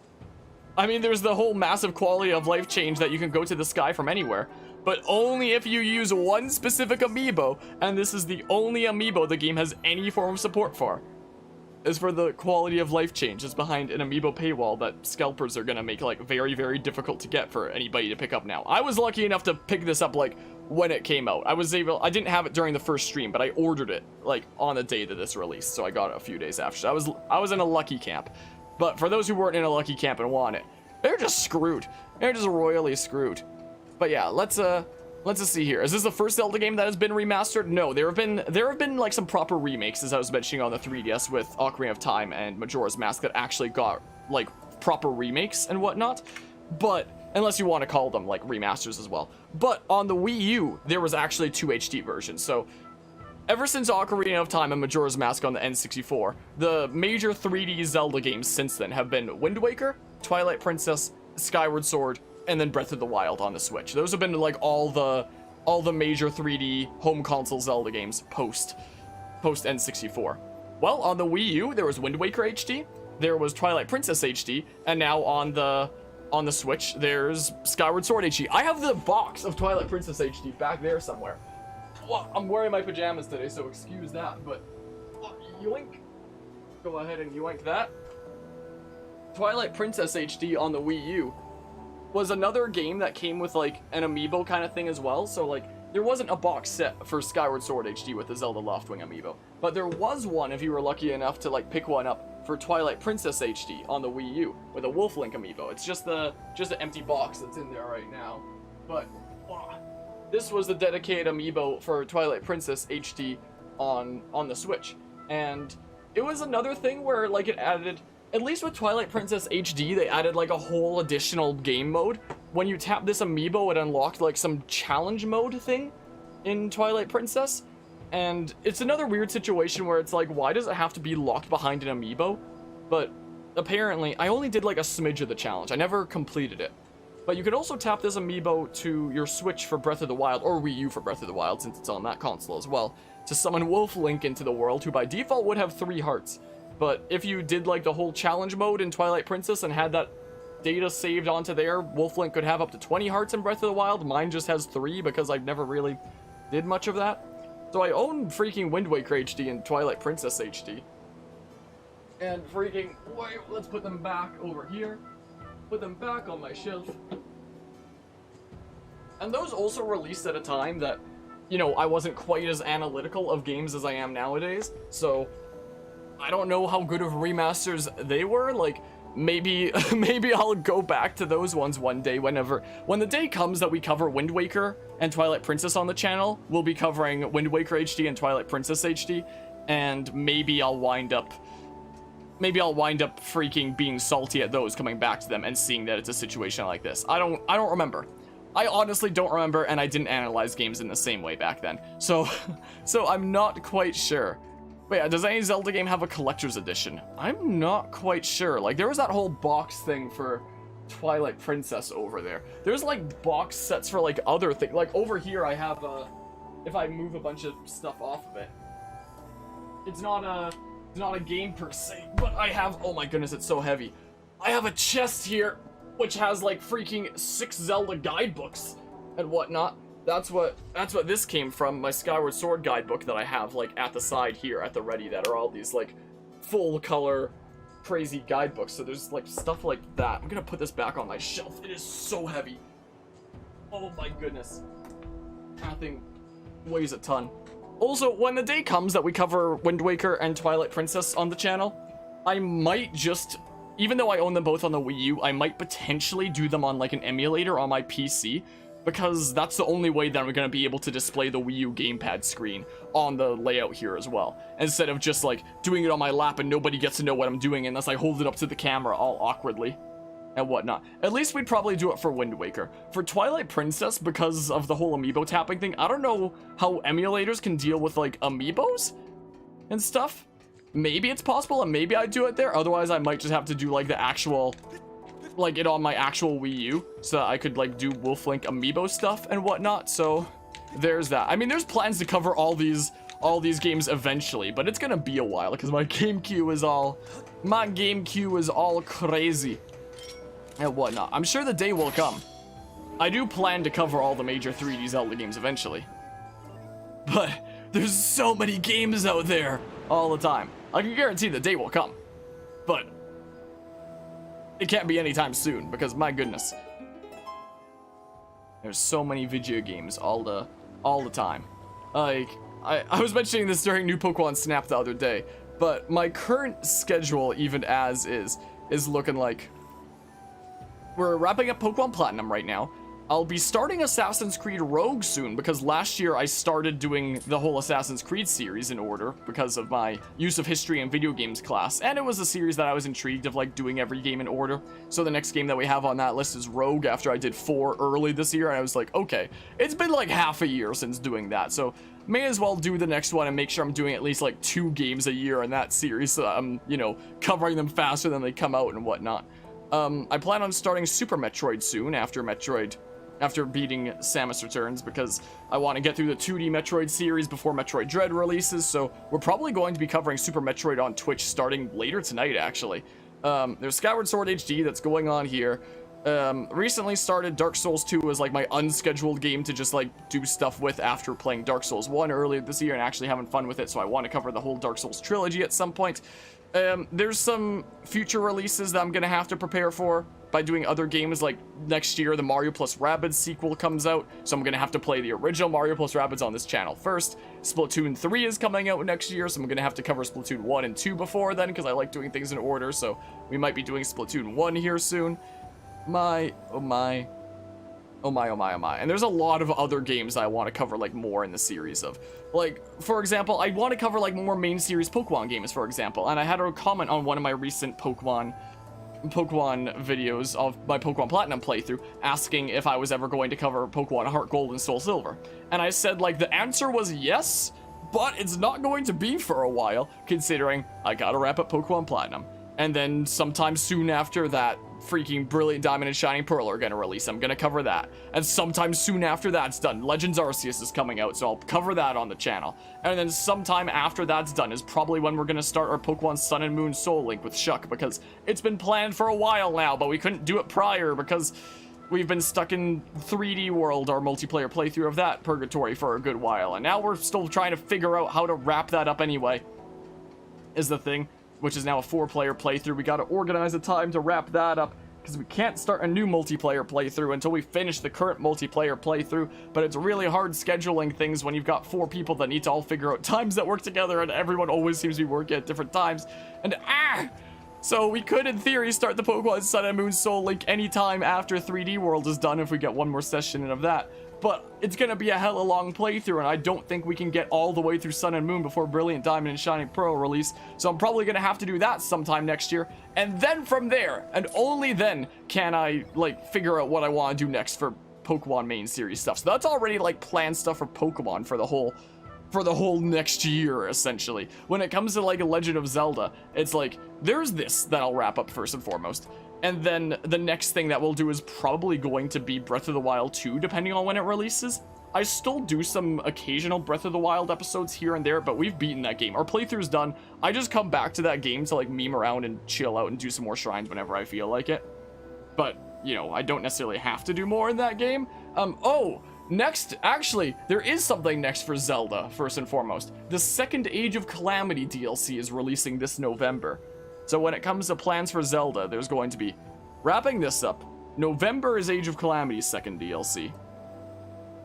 the whole massive quality of life change that you can go to the sky from anywhere, but only if you use one specific amiibo, and this is the only amiibo the game has any form of support for. Is for the quality of life changes behind an amiibo paywall that scalpers are gonna make like very, very difficult to get for anybody to pick up now. I was lucky enough to pick this up like when it came out. I didn't have it during the first stream, but I ordered it like on the day that this released, so I got it a few days after. So I was in a lucky camp. But for those who weren't in a lucky camp and want it, they're just screwed. They're just royally screwed. But yeah, let's just see here. Is this the first Zelda game that has been remastered? No, there have been like some proper remakes, as I was mentioning on the 3DS with Ocarina of Time and Majora's Mask, that actually got like proper remakes and whatnot. But unless you want to call them like remasters as well. But on the Wii U, there was actually 2 HD versions. So ever since Ocarina of Time and Majora's Mask on the N64, the major 3D Zelda games since then have been Wind Waker, Twilight Princess, Skyward Sword, and then Breath of the Wild on the Switch. Those have been like all the major 3D home console Zelda games post N64. Well, on the Wii U, there was Wind Waker HD, there was Twilight Princess HD, and now on the Switch, there's Skyward Sword HD. I have the box of Twilight Princess HD back there somewhere. Well, I'm wearing my pajamas today, so excuse that, but yoink. Go ahead and yoink that. Twilight Princess HD on the Wii U was another game that came with like an amiibo kind of thing as well. So like there wasn't a box set for Skyward Sword HD with the Zelda Loftwing amiibo, but there was one if you were lucky enough to like pick one up for Twilight Princess HD on the Wii U with a Wolf Link amiibo. It's just the empty box that's in there right now. But this was the dedicated amiibo for Twilight Princess HD on the Switch, and it was another thing where like it added. At least with Twilight Princess HD, they added like a whole additional game mode. When you tap this amiibo, it unlocked like some challenge mode thing in Twilight Princess. And it's another weird situation where it's like, why does it have to be locked behind an amiibo? But apparently, I only did like a smidge of the challenge. I never completed it. But you could also tap this amiibo to your Switch for Breath of the Wild, or Wii U for Breath of the Wild, since it's on that console as well, to summon Wolf Link into the world, who by default would have 3 hearts. But if you did like the whole challenge mode in Twilight Princess and had that data saved onto there, Wolf Link could have up to 20 hearts in Breath of the Wild. Mine just has 3 because I've never really did much of that. So I own freaking Wind Waker HD and Twilight Princess HD. And freaking, wait, let's put them back over here. Put them back on my shelf. And those also released at a time that, you know, I wasn't quite as analytical of games as I am nowadays. So I don't know how good of remasters they were. Like, maybe I'll go back to those ones one day when the day comes that we cover Wind Waker and Twilight Princess on the channel. We'll be covering Wind Waker HD and Twilight Princess HD. and maybe I'll wind up freaking being salty at those, coming back to them and seeing that it's a situation like this. I don't remember. I honestly don't remember, and I didn't analyze games in the same way back then. So I'm not quite sure. Wait, does any Zelda game have a collector's edition? I'm not quite sure. Like, there was that whole box thing for Twilight Princess over there. There's like box sets for like other things. Like over here I have if I move a bunch of stuff off of it, it's not a game per se, but I have, oh my goodness, it's so heavy. I have a chest here which has like freaking 6 Zelda guidebooks and whatnot. That's what this came from, my Skyward Sword guidebook that I have like at the side here at the ready, that are all these like full color crazy guidebooks. So there's like stuff like that. I'm gonna put this back on my shelf. It is so heavy. Oh my goodness. That thing weighs a ton. Also, when the day comes that we cover Wind Waker and Twilight Princess on the channel, I might just, even though I own them both on the Wii U, I might potentially do them on like an emulator on my PC, because that's the only way that I'm going to be able to display the Wii U gamepad screen on the layout here as well, instead of just like doing it on my lap and nobody gets to know what I'm doing unless I hold it up to the camera all awkwardly and whatnot. At least we'd probably do it for Wind Waker. For Twilight Princess, because of the whole amiibo tapping thing, I don't know how emulators can deal with like amiibos and stuff. Maybe it's possible and maybe I'd do it there. Otherwise I might just have to do like the actual, like it on my actual Wii U, so that I could like do Wolf Link amiibo stuff and whatnot. So there's that. I mean, there's plans to cover all these games eventually, but it's gonna be a while because my game queue is all crazy and whatnot. I'm sure the day will come. I do plan to cover all the major 3D Zelda games eventually, but there's so many games out there all the time. I can guarantee the day will come, but it can't be anytime soon, because my goodness, there's so many video games all the time. Like, I was mentioning this during New Pokemon Snap the other day, but my current schedule, even as is looking like we're wrapping up Pokemon Platinum right now. I'll be starting Assassin's Creed Rogue soon, because last year I started doing the whole Assassin's Creed series in order because of my use of history and video games class, and it was a series that I was intrigued of like doing every game in order. So the next game that we have on that list is Rogue, after I did 4 early this year, and I was like, okay, it's been like half a year since doing that, so may as well do the next one and make sure I'm doing at least like 2 games a year in that series, so that I'm, you know, covering them faster than they come out and whatnot. I plan on starting Super Metroid soon after beating Samus Returns, because I want to get through the 2D Metroid series before Metroid Dread releases, so we're probably going to be covering Super Metroid on Twitch starting later tonight, actually. There's Skyward Sword HD that's going on here. Recently started Dark Souls 2 as like my unscheduled game to just like do stuff with after playing Dark Souls 1 earlier this year and actually having fun with it, so I want to cover the whole Dark Souls trilogy at some point. There's some future releases that I'm gonna have to prepare for by doing other games. Like next year the Mario plus Rabbids sequel comes out, so I'm gonna have to play the original Mario plus Rabbids on this channel first. Splatoon 3 is coming out next year, so I'm gonna have to cover Splatoon 1 and 2 before then, because I like doing things in order, so we might be doing Splatoon 1 here soon. Oh my, and there's a lot of other games that I want to cover like more in the series of. Like, for example, I want to cover like more main series Pokemon games, for example, and I had a comment on one of my recent Pokemon videos of my Pokemon Platinum playthrough asking if I was ever going to cover Pokemon Heart Gold and Soul Silver, and I said like the answer was yes, but it's not going to be for a while, considering I gotta wrap up Pokemon Platinum, and then sometime soon after that freaking Brilliant Diamond and Shining Pearl are gonna release. I'm gonna cover that, and sometime soon after that's done, Legends Arceus is coming out, so I'll cover that on the channel, and then sometime after that's done is probably when we're gonna start our Pokemon Sun and Moon Soul Link with Shuck, because it's been planned for a while now, but we couldn't do it prior because we've been stuck in 3D World, our multiplayer playthrough of that purgatory, for a good while, and now we're still trying to figure out how to wrap that up anyway, is the thing, which is now a 4-player playthrough. We gotta organize a time to wrap that up, because we can't start a new multiplayer playthrough until we finish the current multiplayer playthrough, but it's really hard scheduling things when you've got 4 people that need to all figure out times that work together, and everyone always seems to be working at different times, and so we could, in theory, start the Pokemon Sun and Moon Soul Link anytime after 3D World is done if we get one more session in of that, but it's gonna be a hella long playthrough, and I don't think we can get all the way through Sun and Moon before Brilliant Diamond and Shining Pearl release, so I'm probably gonna have to do that sometime next year, and then from there, and only then, can I, like, figure out what I want to do next for Pokemon main series stuff. So that's already, like, planned stuff for Pokemon for the whole next year, essentially. When it comes to, like, a Legend of Zelda, it's like, there's this that I'll wrap up first and foremost. And then the next thing that we'll do is probably going to be Breath of the Wild 2, depending on when it releases. I still do some occasional Breath of the Wild episodes here and there, but we've beaten that game. Our playthrough's done. I just come back to that game to, like, meme around and chill out and do some more shrines whenever I feel like it. But, you know, I don't necessarily have to do more in that game. Next, actually, there is something next for Zelda, first and foremost. The second Age of Calamity DLC is releasing this November. So when it comes to plans for Zelda, there's going to be, wrapping this up, November is Age of Calamity's second DLC.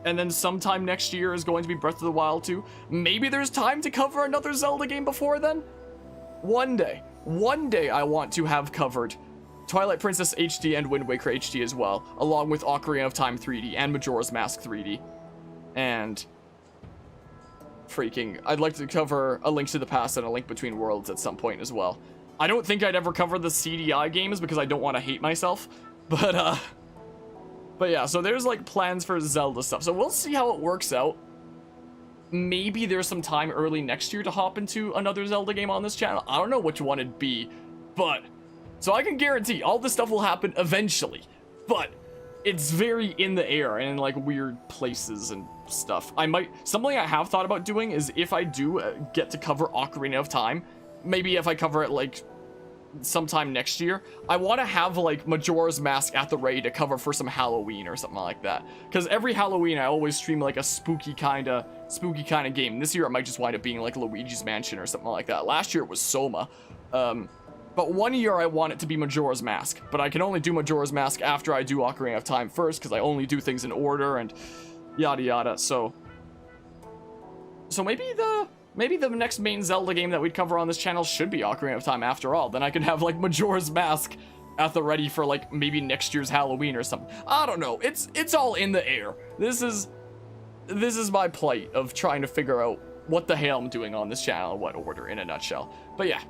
And then sometime next year is going to be Breath of the Wild 2. Maybe there's time to cover another Zelda game before then? One day I want to have covered Twilight Princess HD and Wind Waker HD as well, along with Ocarina of Time 3D and Majora's Mask 3D. And freaking, I'd like to cover A Link to the Past and A Link Between Worlds at some point as well. I don't think I'd ever cover the CDI games because I don't want to hate myself, but yeah, so there's like plans for Zelda stuff. So we'll see how it works out. Maybe there's some time early next year to hop into another Zelda game on this channel. I don't know which one it'd be, but so I can guarantee all this stuff will happen eventually, but it's very in the air and in like weird places and stuff. Something I have thought about doing is if I do get to cover Ocarina of Time, maybe if I cover it like sometime next year, I want to have like Majora's Mask at the ready to cover for some Halloween or something like that. Because every Halloween I always stream like a spooky kind of game. This year it might just wind up being like Luigi's Mansion or something like that. Last year it was Soma. But one year I want it to be Majora's Mask. But I can only do Majora's Mask after I do Ocarina of Time first, because I only do things in order and yada yada. So maybe the next main Zelda game that we'd cover on this channel should be Ocarina of Time after all. Then I could have like Majora's Mask at the ready for like maybe next year's Halloween or something. I don't know. It's all in the air. This is my plight of trying to figure out what the hell I'm doing on this channel, what order in a nutshell. But yeah.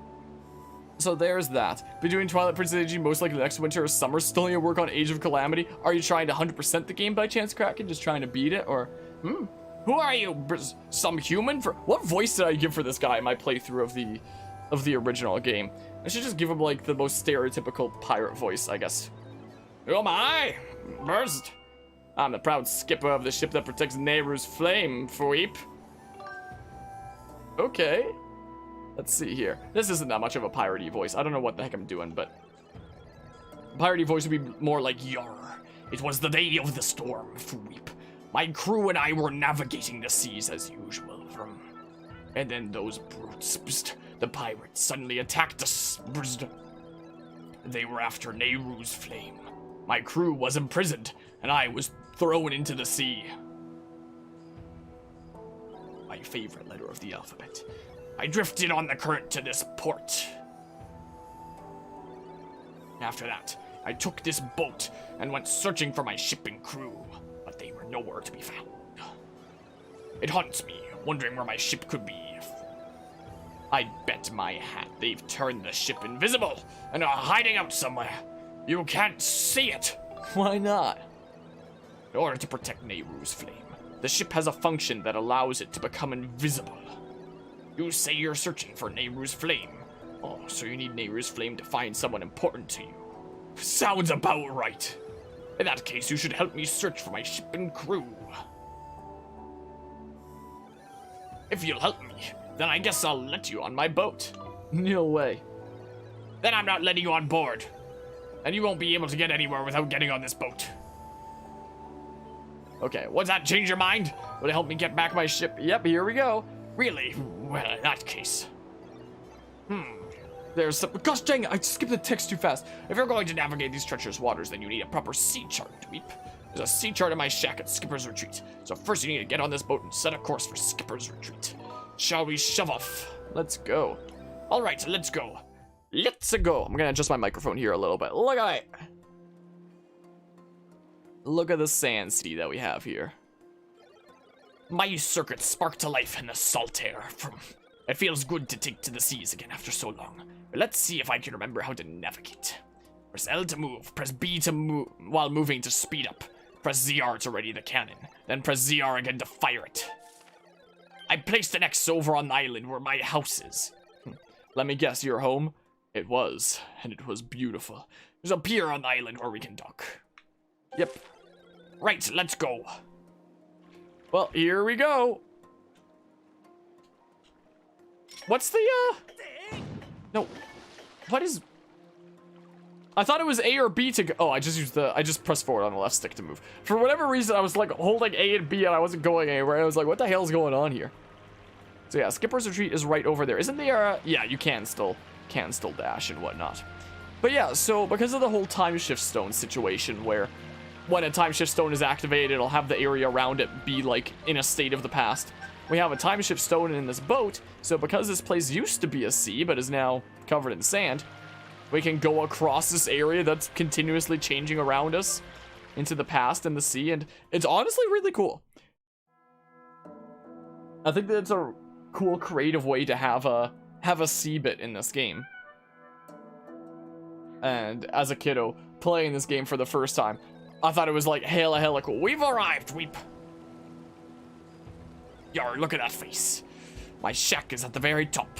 So there's that. Be doing Twilight Princess HD most likely next winter or summer. Still need to work on Age of Calamity. Are you trying to 100% the game by chance, Kraken? Just trying to beat it? Or, who are you? Some human? What voice did I give for this guy in my playthrough of the original game? I should just give him like the most stereotypical pirate voice, I guess. Who am I? Burst. I'm the proud skipper of the ship that protects Nehru's flame, Fweep. Okay. Let's see here. This isn't that much of a piratey voice. I don't know what the heck I'm doing, but piratey voice would be more like, Yar. It was the day of the storm, Fweep. My crew and I were navigating the seas as usual. And then those brutes, the pirates, suddenly attacked us. They were after Nehru's flame. My crew was imprisoned, and I was thrown into the sea. My favorite letter of the alphabet. I drifted on the current to this port. After that, I took this boat and went searching for my ship and crew, but they were nowhere to be found. It haunts me, wondering where my ship could be. I'd bet my hat they've turned the ship invisible and are hiding out somewhere. You can't see it. Why not? In order to protect Nehru's flame, the ship has a function that allows it to become invisible. You say you're searching for Nehru's flame. Oh, so you need Nehru's flame to find someone important to you. Sounds about right. In that case, you should help me search for my ship and crew. If you'll help me, then I guess I'll let you on my boat. No way. Then I'm not letting you on board. And you won't be able to get anywhere without getting on this boat. Okay, what's that? Change your mind? Will it help me get back my ship? Yep, here we go. Really? Well, in that case. There's some... Gosh dang it, I skipped the text too fast. If you're going to navigate these treacherous waters, then you need a proper sea chart, Dweep. There's a sea chart in my shack at Skipper's Retreat. So first you need to get on this boat and set a course for Skipper's Retreat. Shall we shove off? Let's go. Alright, let's go. Let's go. I'm gonna adjust my microphone here a little bit. Look at it. Look at the sand sea that we have here. My circuits spark to life in the salt air. It feels good to take to the seas again after so long. But let's see if I can remember how to navigate. Press L to move, press B to move while moving to speed up. Press ZR to ready the cannon, then press ZR again to fire it. I placed an X over on the island where my house is. Let me guess, your home? It was, and it was beautiful. There's a pier on the island where we can dock. Yep. Right, let's go. Well, here we go. What's the, No. What is... I thought it was A or B to go. Oh, I just pressed forward on the left stick to move. For whatever reason, I was like holding A and B and I wasn't going anywhere. I was like, what the hell's going on here? So yeah, Skipper's Retreat is right over there. Isn't there, yeah, you can still dash and whatnot. But yeah, so because of the whole time shift stone situation where when a time shift stone is activated, it'll have the area around it be like in a state of the past. We have a time shift stone in this boat, so because this place used to be a sea but is now covered in sand, we can go across this area that's continuously changing around us into the past and the sea, and it's honestly really cool. I think that it's a cool creative way to have a sea bit in this game. And as a kiddo playing this game for the first time, I thought it was like hella cool. We've arrived, Weep. Yar, look at that face. My shack is at the very top.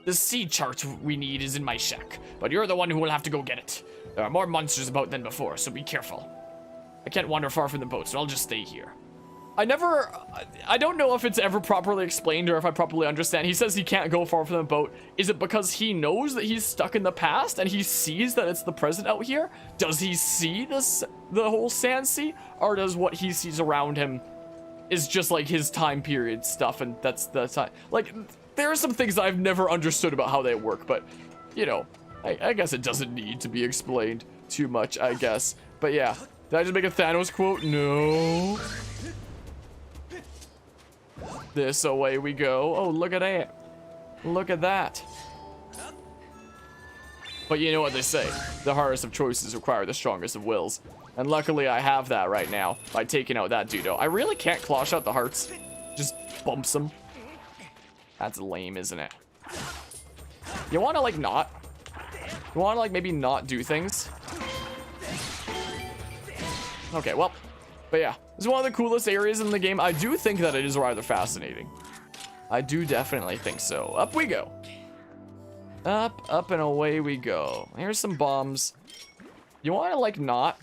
The sea chart we need is in my shack, but you're the one who will have to go get it. There are more monsters about than before, so be careful. I can't wander far from the boat, so I'll just stay here. I don't know if it's ever properly explained or if I properly understand. He says he can't go far from the boat. Is it because he knows that he's stuck in the past and he sees that it's the present out here? Does he see the whole sand sea? Or does what he sees around him is just like his time period stuff and that's the time? Like, there are some things that I've never understood about how they work, but, you know, I guess it doesn't need to be explained too much, I guess. But yeah, did I just make a Thanos quote? No. This away we go. Oh, look at that. Look at that. But you know what they say. The hardest of choices require the strongest of wills. And luckily I have that right now by taking out that dudo. I really can't claw shot the hearts. Just bumps them. That's lame, isn't it? You want to, like, not? You want to, like, maybe not do things? Okay, well. But yeah, this is one of the coolest areas in the game. I do think that it is rather fascinating. I do definitely think so. Up we go. Up, and away we go. Here's some bombs. You want to, like, not?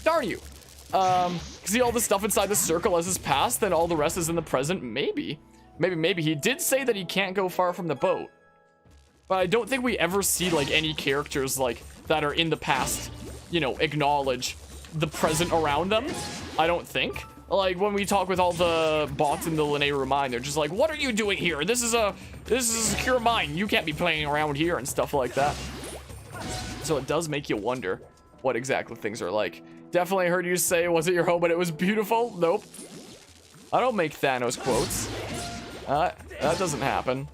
Darn you. See all the stuff inside the circle as his past, then all the rest is in the present? Maybe. Maybe. He did say that he can't go far from the boat. But I don't think we ever see, like, any characters, like, that are in the past, you know, acknowledge the present around them. I don't think. Like, when we talk with all the bots in the Linnaeus mine, they're just like, what are you doing here? This is a secure mine. You can't be playing around here and stuff like that. So it does make you wonder what exactly things are like. Definitely heard you say, was it your home but it was beautiful? Nope. I don't make Thanos quotes. That doesn't happen.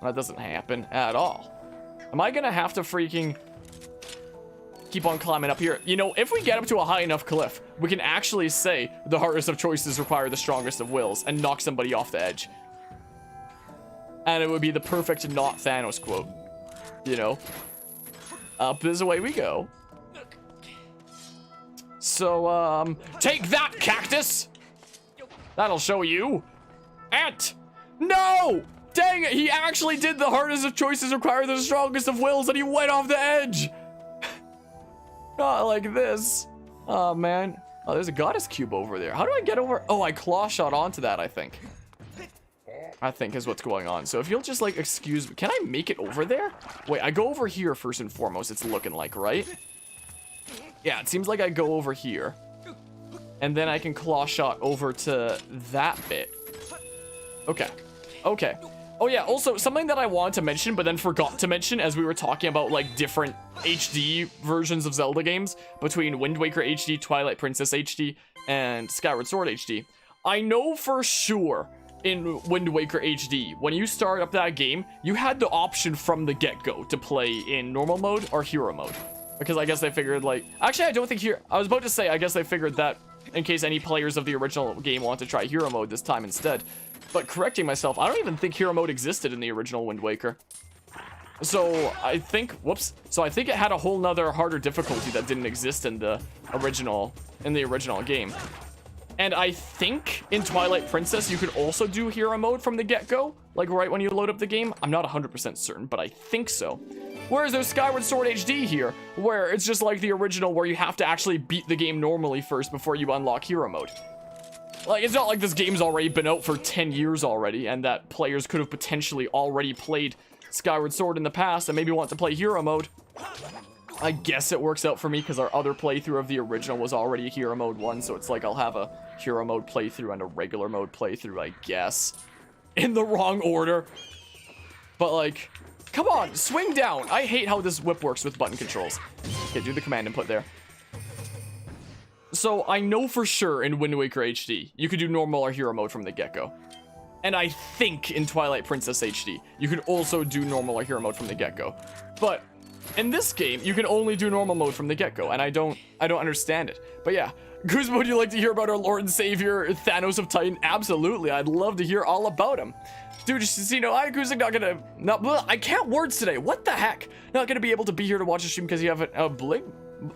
That doesn't happen at all. Am I gonna have to freaking keep on climbing up here? You know, if we get up to a high enough cliff, we can actually say the hardest of choices require the strongest of wills and knock somebody off the edge. And it would be the perfect not Thanos quote. You know? Up this way we go. So, take that, cactus! That'll show you. Ant! No! Dang it, he actually did the hardest of choices require the strongest of wills and he went off the edge! Not like this. Oh, man. Oh, there's a goddess cube over there. How do I get over? Oh, I claw shot onto that, I think. I think is what's going on. So if you'll just, like, excuse me. Can I make it over there? Wait, I go over here first and foremost, it's looking like, right? Yeah, it seems like I go over here. And then I can claw shot over to that bit. Okay. Okay. Oh yeah, also something that I wanted to mention but then forgot to mention as we were talking about like different HD versions of Zelda games between Wind Waker HD, Twilight Princess HD, and Skyward Sword HD. I know for sure in Wind Waker HD, when you start up that game, you had the option from the get-go to play in normal mode or hero mode. Because I guess they figured, like... Actually, I don't think here... I was about to say, I guess they figured that in case any players of the original game want to try Hero Mode this time instead. But correcting myself, I don't even think Hero Mode existed in the original Wind Waker. So, I think... Whoops. So, I think it had a whole nother harder difficulty that didn't exist in the original game. And I think in Twilight Princess, you could also do Hero Mode from the get-go. Like, right when you load up the game. I'm not 100% certain, but I think so. Whereas there's Skyward Sword HD here, where it's just like the original, where you have to actually beat the game normally first before you unlock Hero Mode. Like, it's not like this game's already been out for 10 years already, and that players could have potentially already played Skyward Sword in the past and maybe want to play Hero Mode. I guess it works out for me because our other playthrough of the original was already a Hero Mode one, so it's like I'll have a Hero Mode playthrough and a regular mode playthrough, I guess. In the wrong order. But like, come on, swing down. I hate how this whip works with button controls. Okay, do the command input there. So I know for sure in Wind Waker HD, you could do normal or Hero Mode from the get-go. And I think in Twilight Princess HD, you could also do normal or Hero Mode from the get-go. But in this game, you can only do normal mode from the get-go, and I don't understand it. But yeah, Guzmo, would you like to hear about our Lord and Savior, Thanos of Titan? Absolutely, I'd love to hear all about him. Dude, just, you know, I'm not gonna, I can't words today, what the heck? Not gonna be able to be here to watch the stream because you have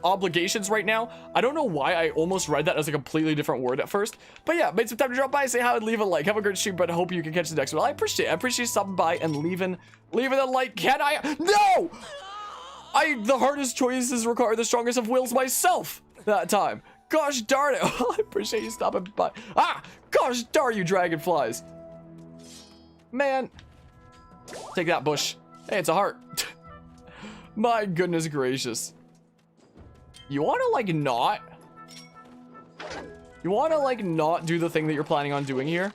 obligations right now. I don't know why I almost read that as a completely different word at first. But yeah, made some time to drop by, say hi, and leave a like. Have a great stream, but I hope you can catch the next one. I appreciate you stopping by and leaving a like. Can I? No! The hardest choices require the strongest of wills myself that time. Gosh darn it. I appreciate you stopping by. Ah! Gosh darn you, dragonflies. Man. Take that, bush. Hey, it's a heart. My goodness gracious. You want to, like, not? You want to, like, not do the thing that you're planning on doing here?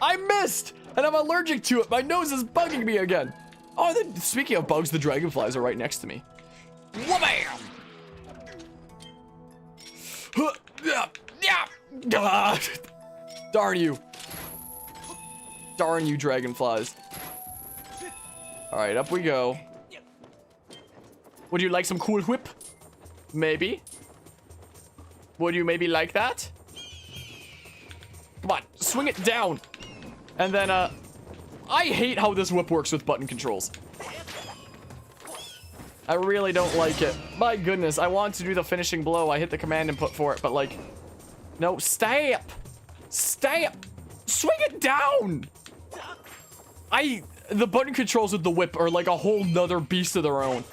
I missed! And I'm allergic to it. My nose is bugging me again. Oh, then, speaking of bugs, the dragonflies are right next to me. Wha-bam! God. Darn you. Darn you, dragonflies. Alright, up we go. Would you like some Cool Whip? Maybe. Would you maybe like that? Come on, swing it down. And then, I hate how this whip works with button controls. I really don't like it. My goodness, I want to do the finishing blow. I hit the command input for it, but like... No, stamp! Stamp! Swing it down! The button controls with the whip are like a whole nother beast of their own.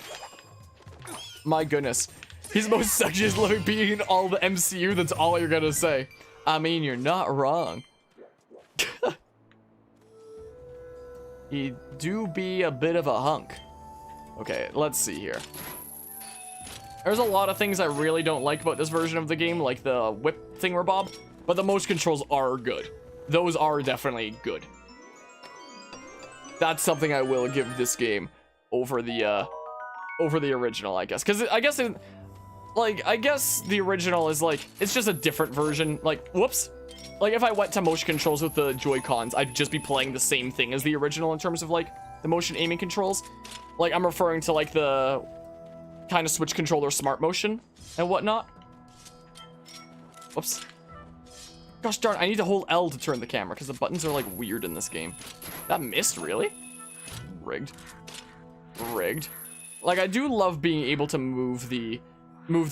My goodness. He's the most sexiest living being in all the MCU, that's all you're gonna say. I mean, you're not wrong. You do be a bit of a hunk. Okay, let's see here. There's a lot of things I really don't like about this version of the game, like the whip thingamabob, but the motion controls are good. Those are definitely good. That's something I will give this game over the original, I guess. Because I guess the original is like, it's just a different version. Like, whoops. Like, if I went to motion controls with the Joy-Cons, I'd just be playing the same thing as the original in terms of, like, the motion aiming controls. Like, I'm referring to, like, the kind of Switch controller smart motion and whatnot. Whoops. Gosh darn, I need to hold L to turn the camera because the buttons are, like, weird in this game. That missed, really? Rigged. Rigged. Like, I do love being able to move the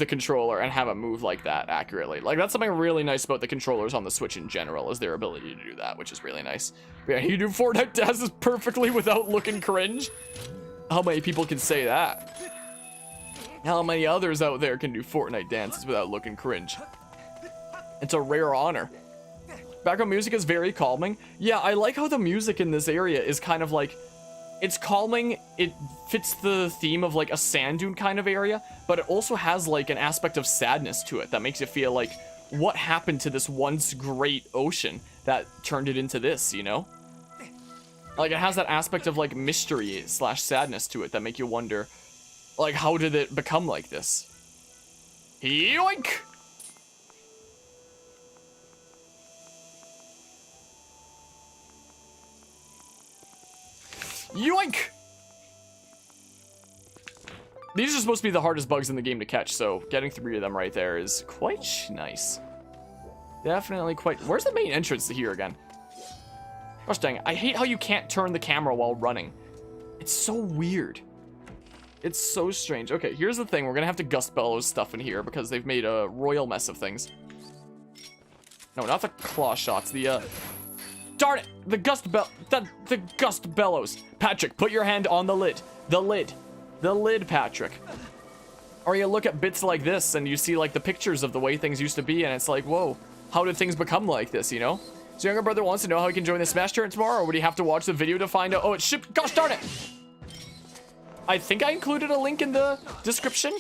controller and have it move like that accurately. Like, that's something really nice about the controllers on the Switch in general, is their ability to do that, which is really nice. But yeah, you do Fortnite dances perfectly without looking cringe. How many people can say that? How many others out there can do Fortnite dances without looking cringe? It's a rare honor. Background music is very calming. Yeah, I like how the music in this area is kind of like, it's calming, it fits the theme of like a sand dune kind of area, but it also has like an aspect of sadness to it that makes you feel like, what happened to this once great ocean that turned it into this, you know? Like, it has that aspect of like mystery / sadness to it that make you wonder, like, how did it become like this? Yoink! Yoink! These are supposed to be the hardest bugs in the game to catch, so getting 3 of them right there is quite nice. Definitely quite... Where's the main entrance to here again? Gosh dang it. I hate how you can't turn the camera while running. It's so weird. It's so strange. Okay, here's the thing. We're gonna have to gust bellows stuff in here because they've made a royal mess of things. No, not the claw shots. The, Darn it! The gust bellows. Patrick, put your hand on the lid. The lid. The lid, Patrick. Or you look at bits like this and you see, like, the pictures of the way things used to be, and it's like, whoa, how did things become like this, you know? So younger brother wants to know how he can join the Smash tournament tomorrow, or would he have to watch the video to find out? Oh, it's shipped. Gosh darn it! I think I included a link in the description.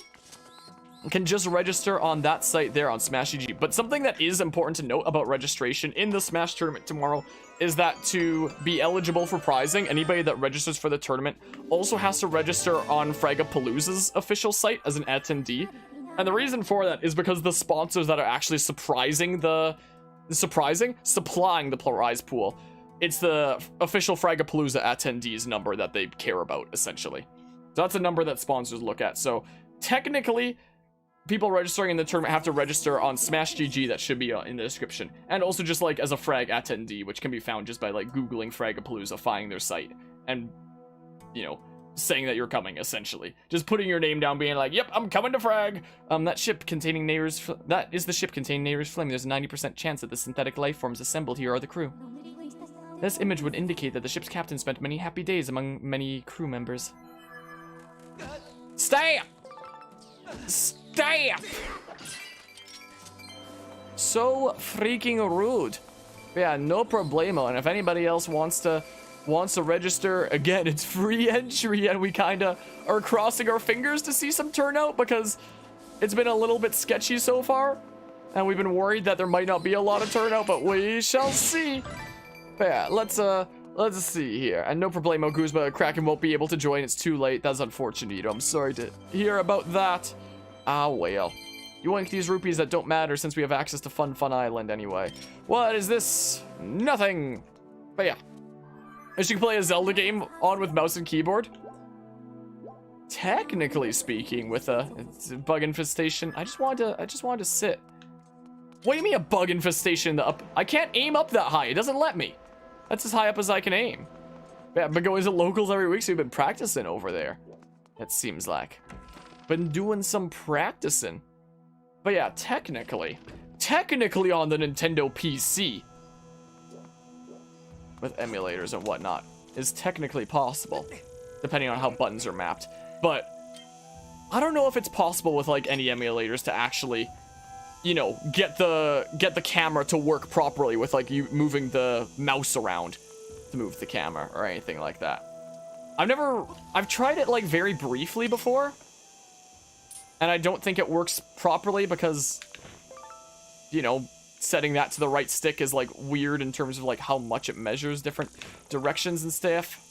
You can just register on that site there on Smash GG. But something that is important to note about registration in the Smash tournament tomorrow is that to be eligible for prizing, anybody that registers for the tournament also has to register on Fragapalooza's official site as an attendee. And the reason for that is because the sponsors that are actually supplying the prize pool, it's the official Fragapalooza attendees number that they care about, essentially. So that's a number that sponsors look at. So technically, people registering in the tournament have to register on Smash GG. That should be in the description. And also just like as a Frag attendee, which can be found just by like Googling Fragapalooza, finding their site, and, you know, saying that you're coming, essentially. Just putting your name down, being like, yep, I'm coming to Frag. That ship containing Nehru's... That is the ship containing Nehru's Flame. There's a 90% chance that the synthetic life forms assembled here are the crew. This image would indicate that the ship's captain spent many happy days among many crew members. Stay up! Stay up! So freaking rude. But yeah, no problemo. And if anybody else wants to register, again, it's free entry, and we kind of are crossing our fingers to see some turnout because it's been a little bit sketchy so far, and we've been worried that there might not be a lot of turnout, but we shall see. But yeah, let's see here. And no problemo, Guzma. Kraken won't be able to join. It's too late. That's unfortunate. I'm sorry to hear about that. Ah, well. You want these rupees that don't matter since we have access to Fun Island anyway. What is this? Nothing. But yeah. As you can play a Zelda game on with mouse and keyboard. Technically speaking, with a bug infestation, I just wanted to sit. What do you mean a bug infestation? I can't aim up that high. It doesn't let me. That's as high up as I can aim. Yeah, I've been going to locals every week, so we've been practicing over there. It seems like. Been doing some practicing. But yeah, technically on the Nintendo PC, with emulators and whatnot, is technically possible, depending on how buttons are mapped. But I don't know if it's possible with like any emulators to actually, you know, get the camera to work properly with like you moving the mouse around to move the camera or anything like that. I've tried it like very briefly before, and I don't think it works properly because, you know, setting that to the right stick is like weird in terms of like how much it measures different directions and stuff.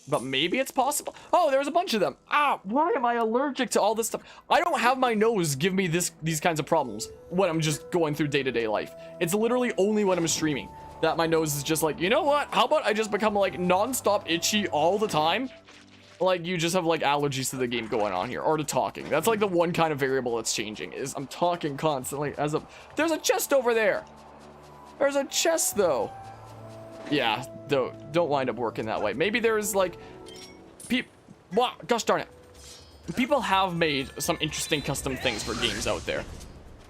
But maybe it's possible. Oh, there's a bunch of them. Ah, why am I allergic to all this stuff? I don't have my nose give me these kinds of problems when I'm just going through day-to-day life. It's literally only when I'm streaming that my nose is just like, you know what? How about I just become like non-stop itchy all the time? Like you just have like allergies to the game going on here, or to talking. That's like the one kind of variable that's changing, is I'm talking constantly there's a chest over there. There's a chest though. Yeah, don't wind up working that way. Maybe there's like wow, gosh darn it. People have made some interesting custom things for games out there.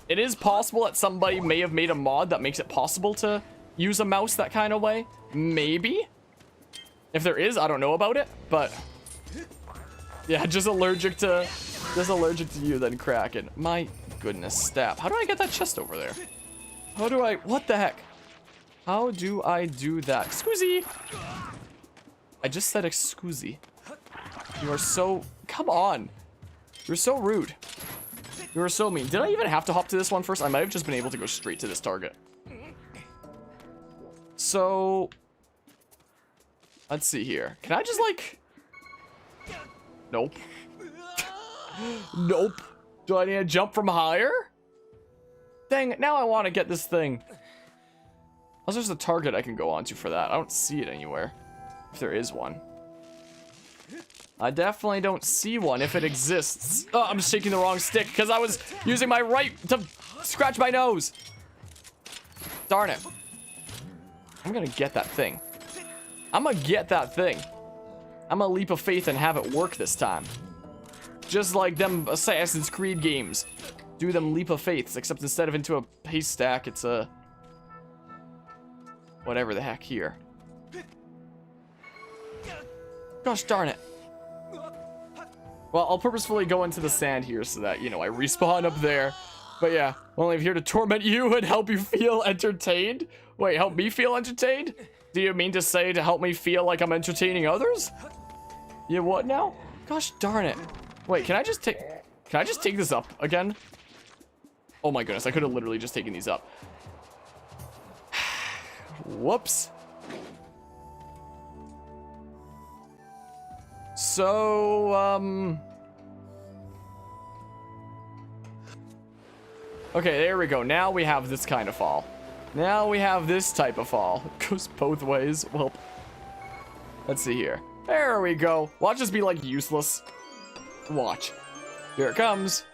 It is possible that somebody may have made a mod that makes it possible to use a mouse that kind of way. Maybe. If there is, I don't know about it, but yeah, just allergic to you then, Kraken. My goodness, stab. How do I get that chest over there? What the heck? How do I do that? Excusey. I just said excusey. You are so, come on. You're so rude. You are so mean. Did I even have to hop to this one first? I might have just been able to go straight to this target. So, let's see here. Can I just like, nope. Nope. Do I need to jump from higher? Dang it, now I want to get this thing. Unless there's a target I can go onto for that. I don't see it anywhere. If there is one. I definitely don't see one if it exists. Oh, I'm shaking the wrong stick because I was using my right to scratch my nose. Darn it. I'm gonna get that thing. I'm gonna get that thing. I'm gonna leap of faith and have it work this time. Just like them Assassin's Creed games. Do them leap of faiths, except instead of into a haystack, it's a... whatever the heck here. Gosh darn it. Well, I'll purposefully go into the sand here so that, you know, I respawn up there. But yeah, only here to torment you and help you feel entertained? Wait, help me feel entertained? Do you mean to say to help me feel like I'm entertaining others? Yeah, what now? Gosh darn it. Wait, can I just take this up again? Oh my goodness, I could have literally just taken these up. Whoops. So, okay, there we go. Now we have this kind of fall. Now we have this type of fall. It goes both ways. Well, let's see here. There we go. Watch us be, like, useless. Watch. Here it comes.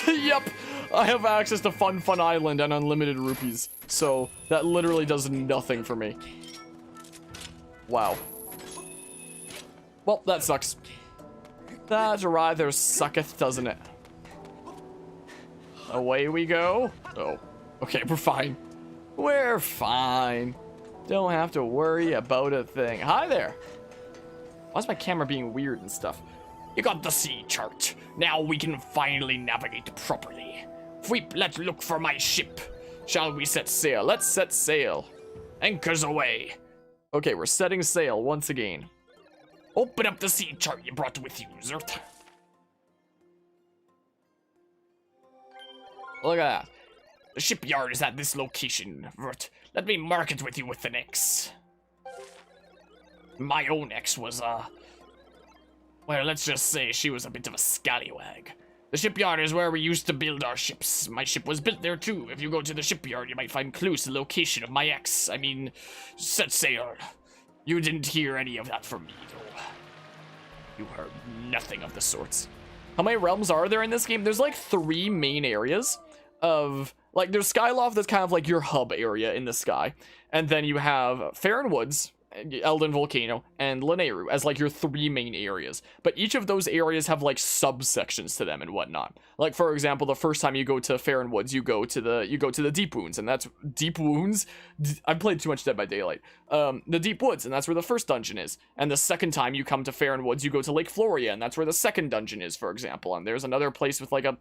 Yep. I have access to Fun Island and unlimited rupees. So, that literally does nothing for me. Wow. Well, that sucks. That rather sucketh, doesn't it? Away we go. Oh. Okay, we're fine. We're fine. Don't have to worry about a thing. Hi there. Why's my camera being weird and stuff? You got the sea chart. Now we can finally navigate properly. Fweep, let's look for my ship. Shall we set sail? Let's set sail. Anchors away. Okay, we're setting sail once again. Open up the sea chart you brought with you, Zert. Look at that. The shipyard is at this location, Vert. Let me mark it with you with an X. My own ex was, well, let's just say she was a bit of a scallywag. The shipyard is where we used to build our ships. My ship was built there too. If you go to the shipyard, you might find clues to the location of my ex. I mean, set sail. You didn't hear any of that from me, though. You heard nothing of the sorts. How many realms are there in this game? There's like 3 main areas of... Like, there's Skyloft that's kind of like your hub area in the sky. And then you have Faron Woods, Elden Volcano, and Lanayru as like your 3 main areas. But each of those areas have like subsections to them and whatnot. Like, for example, the first time you go to Faron Woods, you go to the Deep Wounds, and that's Deep Wounds. I've played too much Dead by Daylight. The Deep Woods, and that's where the first dungeon is. And the second time you come to Faron Woods, you go to Lake Floria, and that's where the second dungeon is, for example. And there's another place with like a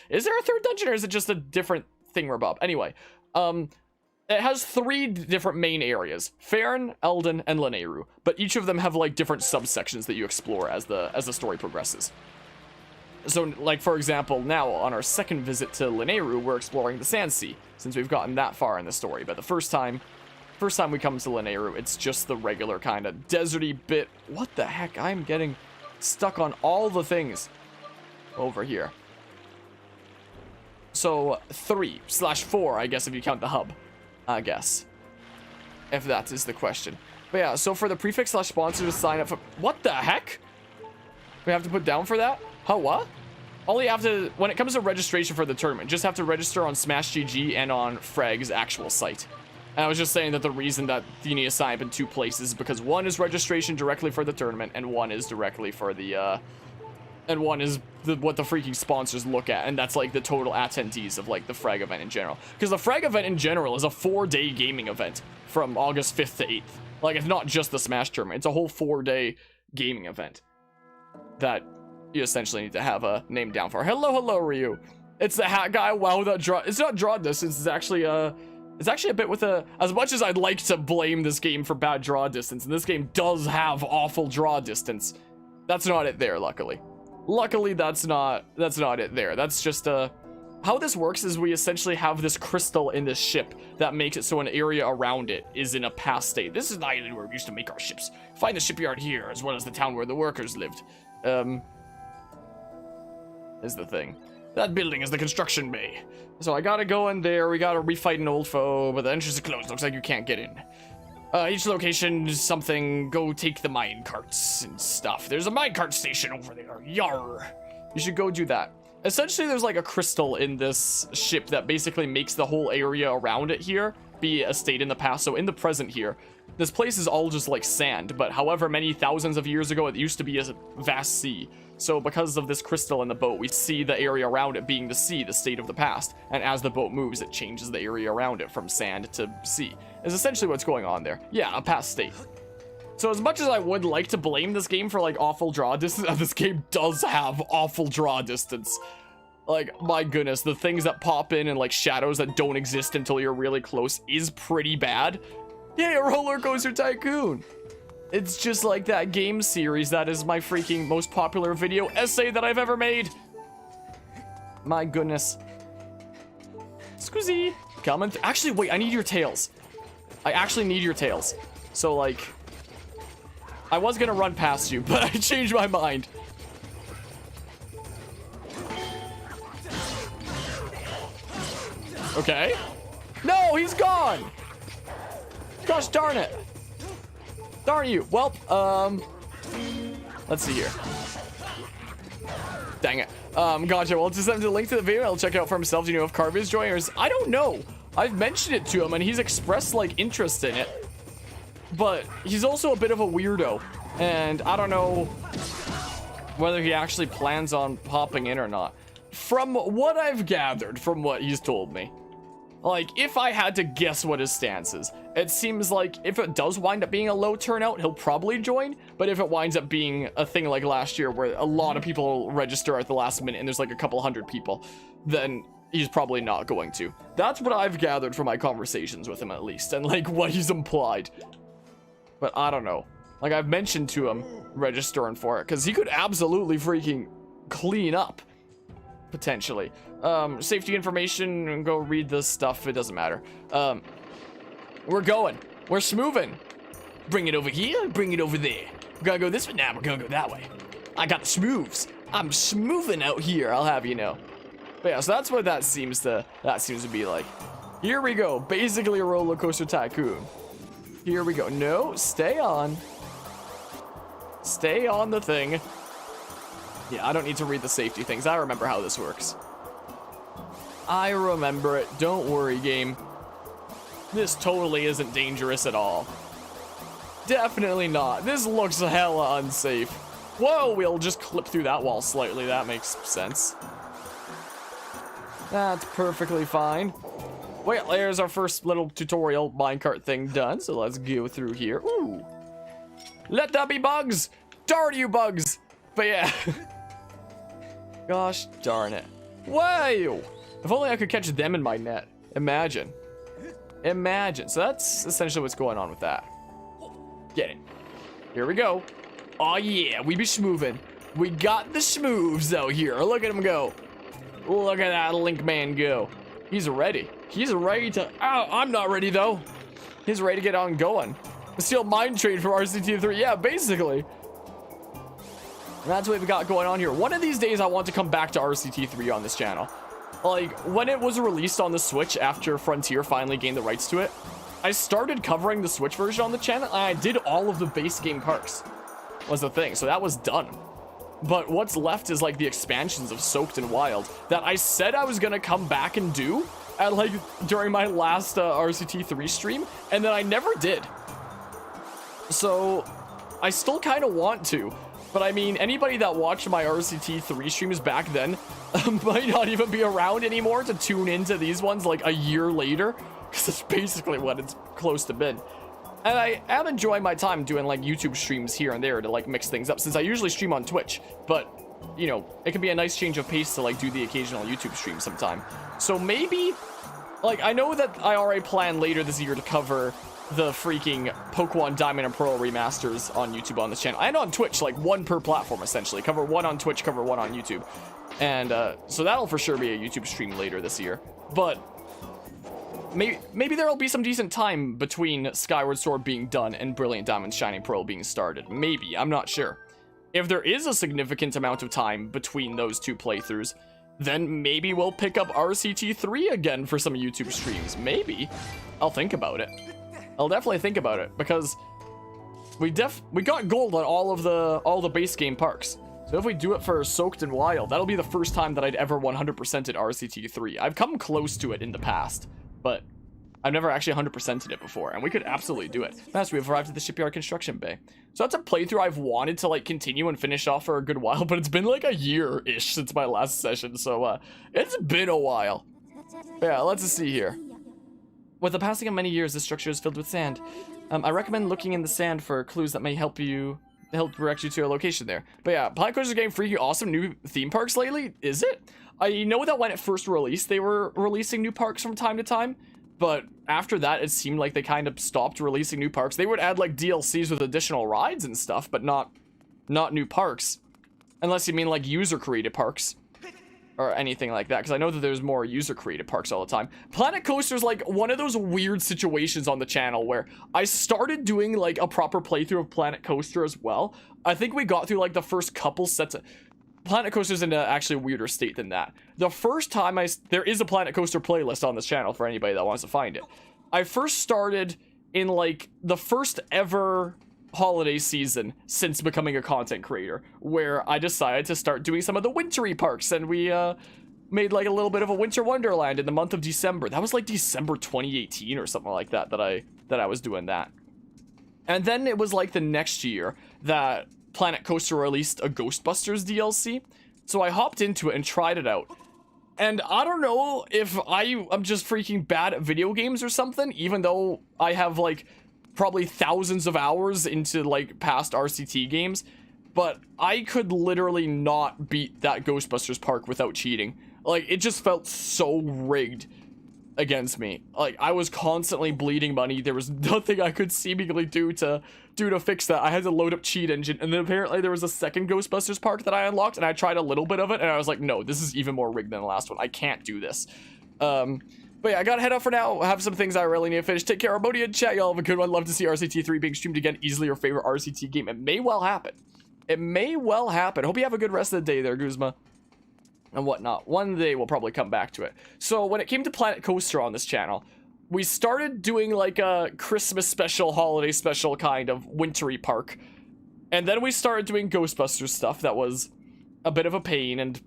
is there a third dungeon, or is it just a different thingamabob? Anyway, it has 3 different main areas: Faron, Elden, and Lanayru. But each of them have like different subsections that you explore as the story progresses. So, like, for example, now on our second visit to Lanayru, we're exploring the Sand Sea, since we've gotten that far in the story. But the first time we come to Lanayru, it's just the regular kind of deserty bit. What the heck? I'm getting stuck on all the things over here. So 3/4, I guess, if you count the hub. I guess, if that is the question. But yeah, so for the prefix/sponsor to sign up for... What the heck? We have to put down for that? Huh, what? All you have to... When it comes to registration for the tournament, just have to register on Smash GG and on Frag's actual site. And I was just saying that the reason that you need to sign up in 2 places is because one is registration directly for the tournament, and one is directly for the, and one is what the freaking sponsors look at, and that's like the total attendees of like the Frag event in general. Because the Frag event in general is a 4-day gaming event from August 5th to 8th. Like, it's not just the Smash tournament, it's a whole 4-day gaming event that you essentially need to have a name down for. Hello, Ryu. It's the hat guy. Wow, that draw. It's not draw distance. It's actually a bit with a. As much as I'd like to blame this game for bad draw distance, and this game does have awful draw distance, that's not it there. Luckily, that's not it there. That's just how this works is we essentially have this crystal in this ship that makes it so an area around it is in a past state. This is an island where we used to make our ships. Find the shipyard here, as well as the town where the workers lived. Is the thing. That building is the construction bay. So I gotta go in there. We gotta refight an old foe, but the entrance is closed. Looks like you can't get in. Each location is something. Go take the mine carts and stuff. There's a mine cart station over there. Yarr. You should go do that. Essentially, there's like a crystal in this ship that basically makes the whole area around it here be a state in the past. So in the present here, this place is all just like sand, but however many thousands of years ago, it used to be a vast sea. So because of this crystal in the boat, we see the area around it being the sea, the state of the past. And as the boat moves, it changes the area around it from sand to sea. Is essentially what's going on there. Yeah, a past state. So as much as I would like to blame this game for like awful draw distance, this game does have awful draw distance. Like, my goodness, the things that pop in and like shadows that don't exist until you're really close is pretty bad. Yay, a roller coaster tycoon. It's just like that game series that is my freaking most popular video essay that I've ever made. My goodness. Squeezy. Coming. Actually, wait, I need your tails. I actually need your tails. So, like, I was gonna run past you, but I changed my mind. Okay. No, he's gone. Gosh darn it. Darn you. Well, let's see here. Dang it. Gotcha. Well, to send the link to the video, I'll check it out for himself. Do you know if Carve is joining? I don't know. I've mentioned it to him and he's expressed like interest in it. But he's also a bit of a weirdo. And I don't know whether he actually plans on popping in or not. From what I've gathered from what he's told me, like, if I had to guess what his stance is, it seems like if it does wind up being a low turnout, he'll probably join. But if it winds up being a thing like last year where a lot of people register at the last minute and there's like a couple hundred people, then he's probably not going to. That's what I've gathered from my conversations with him, at least, and like what he's implied. But I don't know. Like, I've mentioned to him registering for it because he could absolutely freaking clean up. Potentially. Safety information, go read this stuff, it doesn't matter. We're going. We're smoothing. Bring it over here, bring it over there. We're gonna go this way now, we're gonna go that way. I got the smooths. I'm smoothing out here, I'll have you know. But yeah, so that's what that seems to be like. Here we go. Basically a roller coaster tycoon. Here we go. No, stay on. Stay on the thing. Yeah, I don't need to read the safety things. I remember how this works. I remember it. Don't worry, game. This totally isn't dangerous at all. Definitely not. This looks hella unsafe. Whoa, we'll just clip through that wall slightly. That makes sense. That's perfectly fine. Wait, there's our first little tutorial minecart thing done. So let's go through here. Ooh. Let that be bugs. Darn you, bugs. But yeah. Gosh darn it. Whoa! If only I could catch them in my net. Imagine. Imagine. So that's essentially what's going on with that. Get it. Here we go. Oh yeah, we be smoothing. We got the smooths out here. Look at him go. Look at that Link man go. He's ready. He's ready to... Oh, I'm not ready though. He's ready to get on going. Steal mine trade from RCT3. Yeah, basically. That's what we've got going on here. One of these days, I want to come back to RCT3 on this channel. Like, when it was released on the Switch after Frontier finally gained the rights to it, I started covering the Switch version on the channel, and I did all of the base game parks, was the thing. So that was done. But what's left is, like, the expansions of Soaked and Wild that I said I was going to come back and do at, like, during my last RCT3 stream, and then I never did. So, I still kind of want to. But I mean, anybody that watched my RCT3 streams back then might not even be around anymore to tune into these ones like a year later. Because it's basically what it's close to been. And I am enjoying my time doing like YouTube streams here and there to like mix things up. Since I usually stream on Twitch. But, you know, it can be a nice change of pace to like do the occasional YouTube stream sometime. So maybe, like, I know that I already plan later this year to cover the freaking Pokemon Diamond and Pearl remasters on YouTube on this channel and on Twitch, like one per platform essentially. Cover one on Twitch, cover one on YouTube, and so that'll for sure be a YouTube stream later this year. But maybe there'll be some decent time between Skyward Sword being done and Brilliant Diamond Shining Pearl being started. Maybe, I'm not sure. If there is a significant amount of time between those two playthroughs, then maybe we'll pick up RCT3 again for some YouTube streams. Maybe. I'll think about it. I'll definitely think about it, because we got gold on all the base game parks. So if we do it for Soaked and Wild, that'll be the first time that I'd ever 100%ed RCT3. I've come close to it in the past, but I've never actually 100%ed it before, and we could absolutely do it. Yes, we've arrived at the Shipyard Construction Bay. So that's a playthrough I've wanted to like continue and finish off for a good while, but it's been like a year-ish since my last session, so it's been a while. Yeah, let's see here. With the passing of many years, this structure is filled with sand. I recommend looking in the sand for clues that may help direct you to a location there. But yeah, Planet Coaster's getting freaking awesome new theme parks lately. Is it? I know that when it first released, they were releasing new parks from time to time, but after that, it seemed like they kind of stopped releasing new parks. They would add like DLCs with additional rides and stuff, but not new parks. Unless you mean like user-created parks. Or anything like that, because I know that there's more user-created parks all the time. Planet Coaster's like one of those weird situations on the channel where I started doing like a proper playthrough of Planet Coaster as well. I think we got through like the first couple sets of... Planet Coaster's in an actually weirder state than that. The first time there is a Planet Coaster playlist on this channel for anybody that wants to find it. I first started in like the first ever holiday season since becoming a content creator, where I decided to start doing some of the wintry parks, and we made like a little bit of a winter wonderland in the month of December. That was like December 2018 or something like that that I was doing that. And then it was like the next year that Planet Coaster released a Ghostbusters DLC, so I hopped into it and tried it out. And I don't know if I'm just freaking bad at video games or something, even though I have like probably thousands of hours into like past RCT games, but I could literally not beat that Ghostbusters park without cheating. Like, it just felt so rigged against me. Like, I was constantly bleeding money. There was nothing I could seemingly do to fix that. I had to load up Cheat Engine, and then apparently there was a second Ghostbusters park that I unlocked, and I tried a little bit of it, and I was like, no, this is even more rigged than the last one. I can't do this. But yeah, I gotta head out for now. I have some things I really need to finish. Take care, everybody, and chat. Y'all have a good one. Love to see RCT3 being streamed again. Easily your favorite RCT game. It may well happen. It may well happen. Hope you have a good rest of the day there, Guzma. And whatnot. One day we'll probably come back to it. So when it came to Planet Coaster on this channel, we started doing like a Christmas special, holiday special kind of wintry park. And then we started doing Ghostbusters stuff that was a bit of a pain and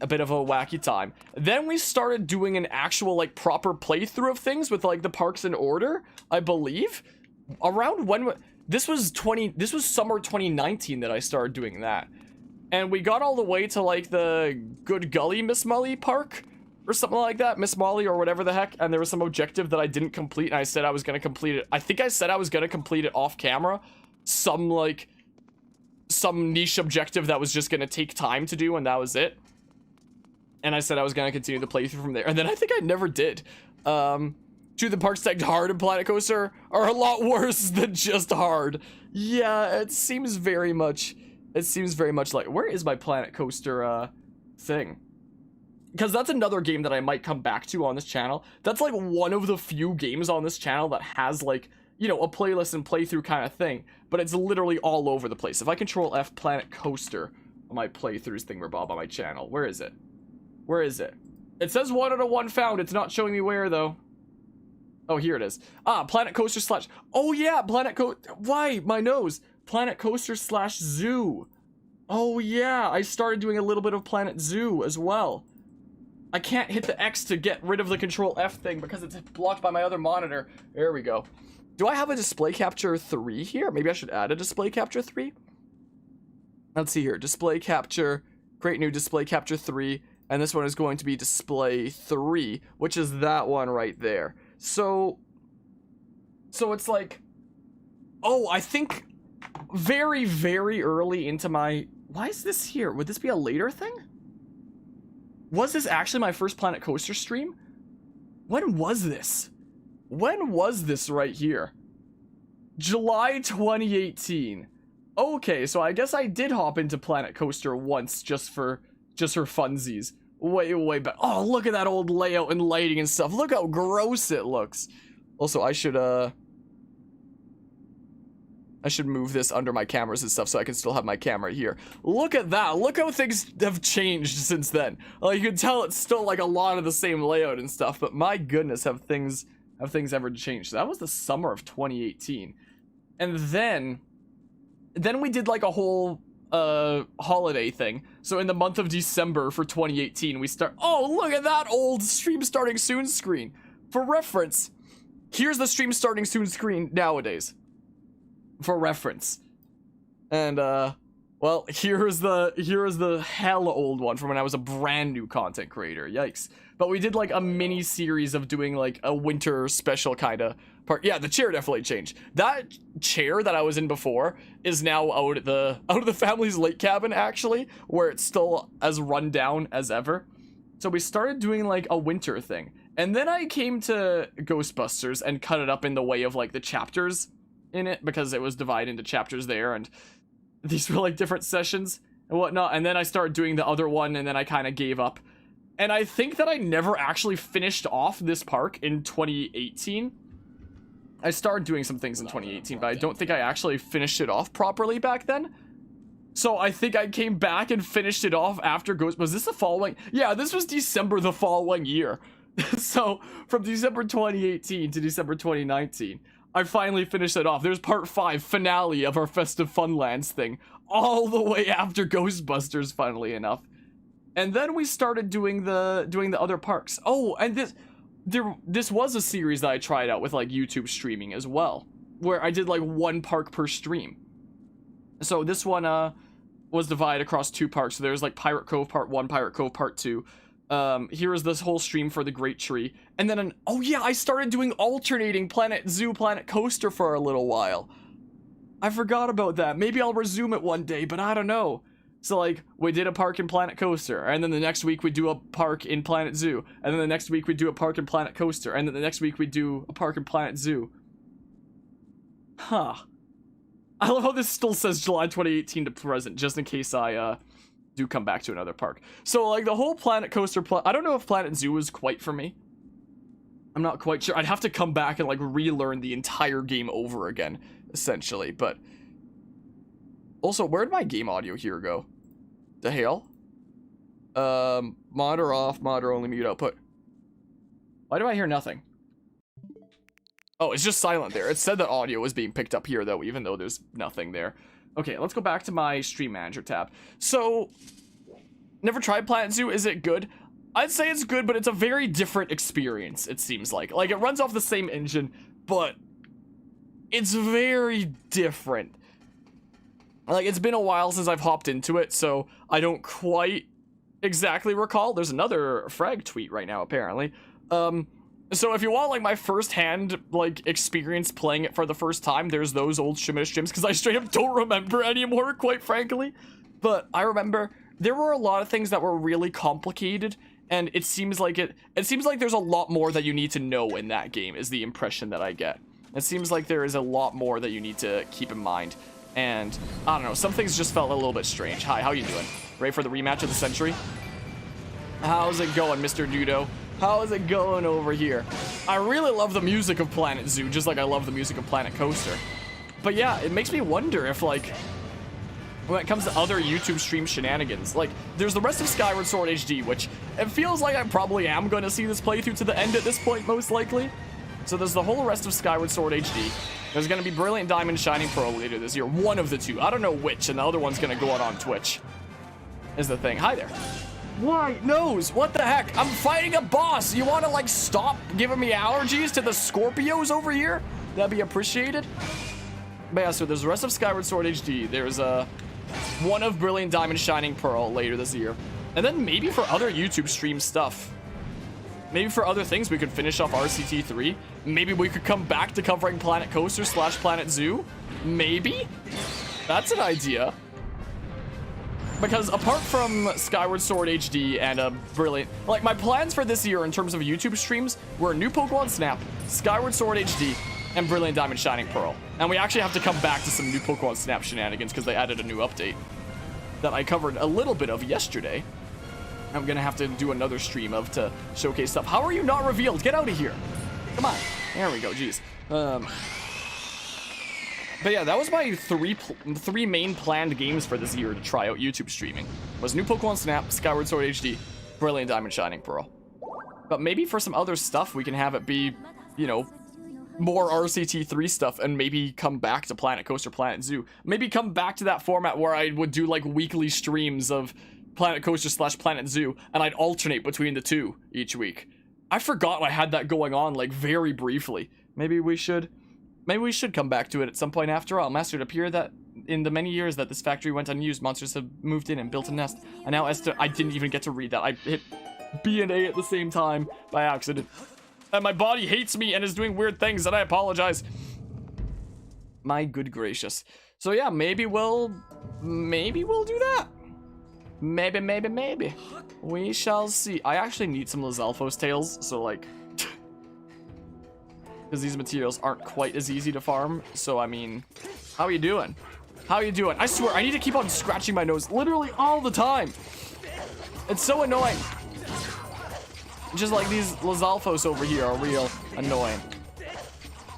a bit of a wacky time. Then we started doing an actual like proper playthrough of things with like the parks in order, I believe. Around when this was summer 2019 that I started doing that. And we got all the way to like the Good Gully Miss Molly park or something like that, Miss Molly or whatever the heck, and there was some objective that I didn't complete, and I said I was going to complete it. I think I said I was going to complete it off camera. Some niche objective that was just going to take time to do, and that was it. And I said I was going to continue the playthrough from there. And then I think I never did. The parks tagged hard in Planet Coaster are a lot worse than just hard. Yeah, it seems very much like... Where is my Planet Coaster, thing? Because that's another game that I might come back to on this channel. That's like one of the few games on this channel that has like, you know, a playlist and playthrough kind of thing. But it's literally all over the place. If I control F Planet Coaster on my playthroughs thingamabob on my channel, where is it? Where is it? It says 1 out of 1 found. It's not showing me where, though. Oh, here it is. Ah, Planet Coaster slash... Oh, yeah, Why? My nose. Planet Coaster slash Zoo. Oh, yeah. I started doing a little bit of Planet Zoo as well. I can't hit the X to get rid of the Control F thing because it's blocked by my other monitor. There we go. Do I have a Display Capture 3 here? Maybe I should add a Display Capture 3? Let's see here. Display Capture. Create new Display Capture 3. And this one is going to be Display 3, which is that one right there. So it's like... Oh, I think very, very early into my... Why is this here? Would this be a later thing? Was this actually my first Planet Coaster stream? When was this? When was this right here? July 2018. Okay, so I guess I did hop into Planet Coaster once just for funsies. Way back. Oh, look at that old layout and lighting and stuff. Look how gross it looks. Also, I should move this under my cameras and stuff so I can still have my camera here. Look at that. Look how things have changed since then. Like, you can tell it's still like a lot of the same layout and stuff, but my goodness, have things Have things ever changed? So that was the summer of 2018. And then we did like a whole holiday thing. So in the month of December for 2018, we start. Oh, look at that old stream starting soon screen. For reference, here's the stream starting soon screen nowadays. For reference. And well, here's the hell old one from when I was a brand new content creator. Yikes. But we did like a mini series of doing like a winter special kind of part. Yeah, the chair definitely changed. That chair that I was in before is now out of the family's lake cabin, actually, where it's still as run down as ever. So we started doing like a winter thing. And then I came to Ghostbusters and cut it up in the way of like the chapters in it, because it was divided into chapters there, and these were like different sessions and whatnot. And then I started doing the other one, and then I kind of gave up. And I think that I never actually finished off this park in 2018. I started doing some things in 2018, but I don't think I actually finished it off properly back then. So I think I came back and finished it off after Ghost. Was this the following? Yeah, this was December the following year. So from December 2018 to December 2019, I finally finished it off. There's part 5, finale of our Festive Funlands thing, all the way after Ghostbusters, funnily enough. And then we started doing the other parks. Oh, and this was a series that I tried out with like YouTube streaming as well, where I did like 1 park per stream. So this one was divided across 2 parks. So there's like Pirate Cove Part 1, Pirate Cove Part 2. Here is this whole stream for the Great Tree. And then oh yeah, I started doing alternating Planet Zoo, Planet Coaster for a little while. I forgot about that. Maybe I'll resume it one day, but I don't know. So like, we did a park in Planet Coaster, and then the next week we do a park in Planet Zoo, and then the next week we do a park in Planet Coaster, and then the next week we do a park in Planet Zoo. Huh. I love how this still says July 2018 to present, just in case I do come back to another park. So like the whole Planet Coaster, I don't know if Planet Zoo is quite for me. I'm not quite sure. I'd have to come back and like relearn the entire game over again, essentially, but... Also, where'd my game audio here go? The hell? Monitor off, monitor only, mute output. Why do I hear nothing? Oh, it's just silent there. It said that audio was being picked up here, though, even though there's nothing there. Okay, let's go back to my Stream Manager tab. So, never tried Planet Zoo. Is it good? I'd say it's good, but it's a very different experience, it seems like. Like, it runs off the same engine, but it's very different. Like, it's been a while since I've hopped into it, so I don't quite exactly recall. There's another frag tweet right now, apparently. So if you want, like, my first-hand, like, experience playing it for the first time, there's those old Shimmish streams, because I straight up don't remember anymore, quite frankly. But I remember there were a lot of things that were really complicated, and it seems like there's a lot more that you need to know in that game, is the impression that I get. It seems like there is a lot more that you need to keep in mind. And, I don't know, some things just felt a little bit strange. Hi, how you doing? Ready for the rematch of the century? How's it going, Mr. Dudo? How is it going over here? I really love the music of Planet Zoo, just like I love the music of Planet Coaster. But yeah, it makes me wonder if, like, when it comes to other YouTube stream shenanigans, like, there's the rest of Skyward Sword HD, which it feels like I probably am going to see this playthrough to the end at this point, most likely. So there's the whole rest of Skyward Sword HD. There's going to be Brilliant Diamond Shining Pearl later this year. One of the two. I don't know which, and the other one's going to go out on Twitch. Is the thing. Hi there. Why? Nose, what the heck? I'm fighting a boss. You want to, like, stop giving me allergies to the Scorpios over here? That'd be appreciated. But yeah, so there's the rest of Skyward Sword HD. There's one of Brilliant Diamond Shining Pearl later this year. And then maybe for other YouTube stream stuff. Maybe for other things we could finish off RCT3. Maybe we could come back to covering Planet Coaster / Planet Zoo. Maybe? That's an idea. Because apart from Skyward Sword HD and a brilliant... Like, my plans for this year in terms of YouTube streams were New Pokemon Snap, Skyward Sword HD, and Brilliant Diamond Shining Pearl. And we actually have to come back to some New Pokemon Snap shenanigans because they added a new update that I covered a little bit of yesterday. I'm gonna have to do another stream of to showcase stuff. How are you not revealed? Get out of here. Come on. There we go. Jeez. But yeah, that was my three main planned games for this year to try out YouTube streaming. Was New Pokemon Snap, Skyward Sword HD, Brilliant Diamond Shining Pearl. But maybe for some other stuff, we can have it be you know, more RCT3 stuff and maybe come back to Planet Coaster, Planet Zoo. Maybe come back to that format where I would do like weekly streams of Planet Coaster / Planet Zoo, and I'd alternate between the two each week. I forgot I had that going on like very briefly. Maybe we should come back to it at some point after all. Master, it appeared that in the many years that this factory went unused, monsters have moved in and built a nest. And now I didn't even get to read that. I hit B and A at the same time by accident. And my body hates me and is doing weird things, and I apologize. My good gracious. So yeah, maybe we'll do that. Maybe. We shall see. I actually need some Lizalfos tails, so like, because these materials aren't quite as easy to farm. So I mean, how are you doing? How are you doing? I swear, I need to keep on scratching my nose literally all the time. It's so annoying. Just like these Lizalfos over here are real annoying.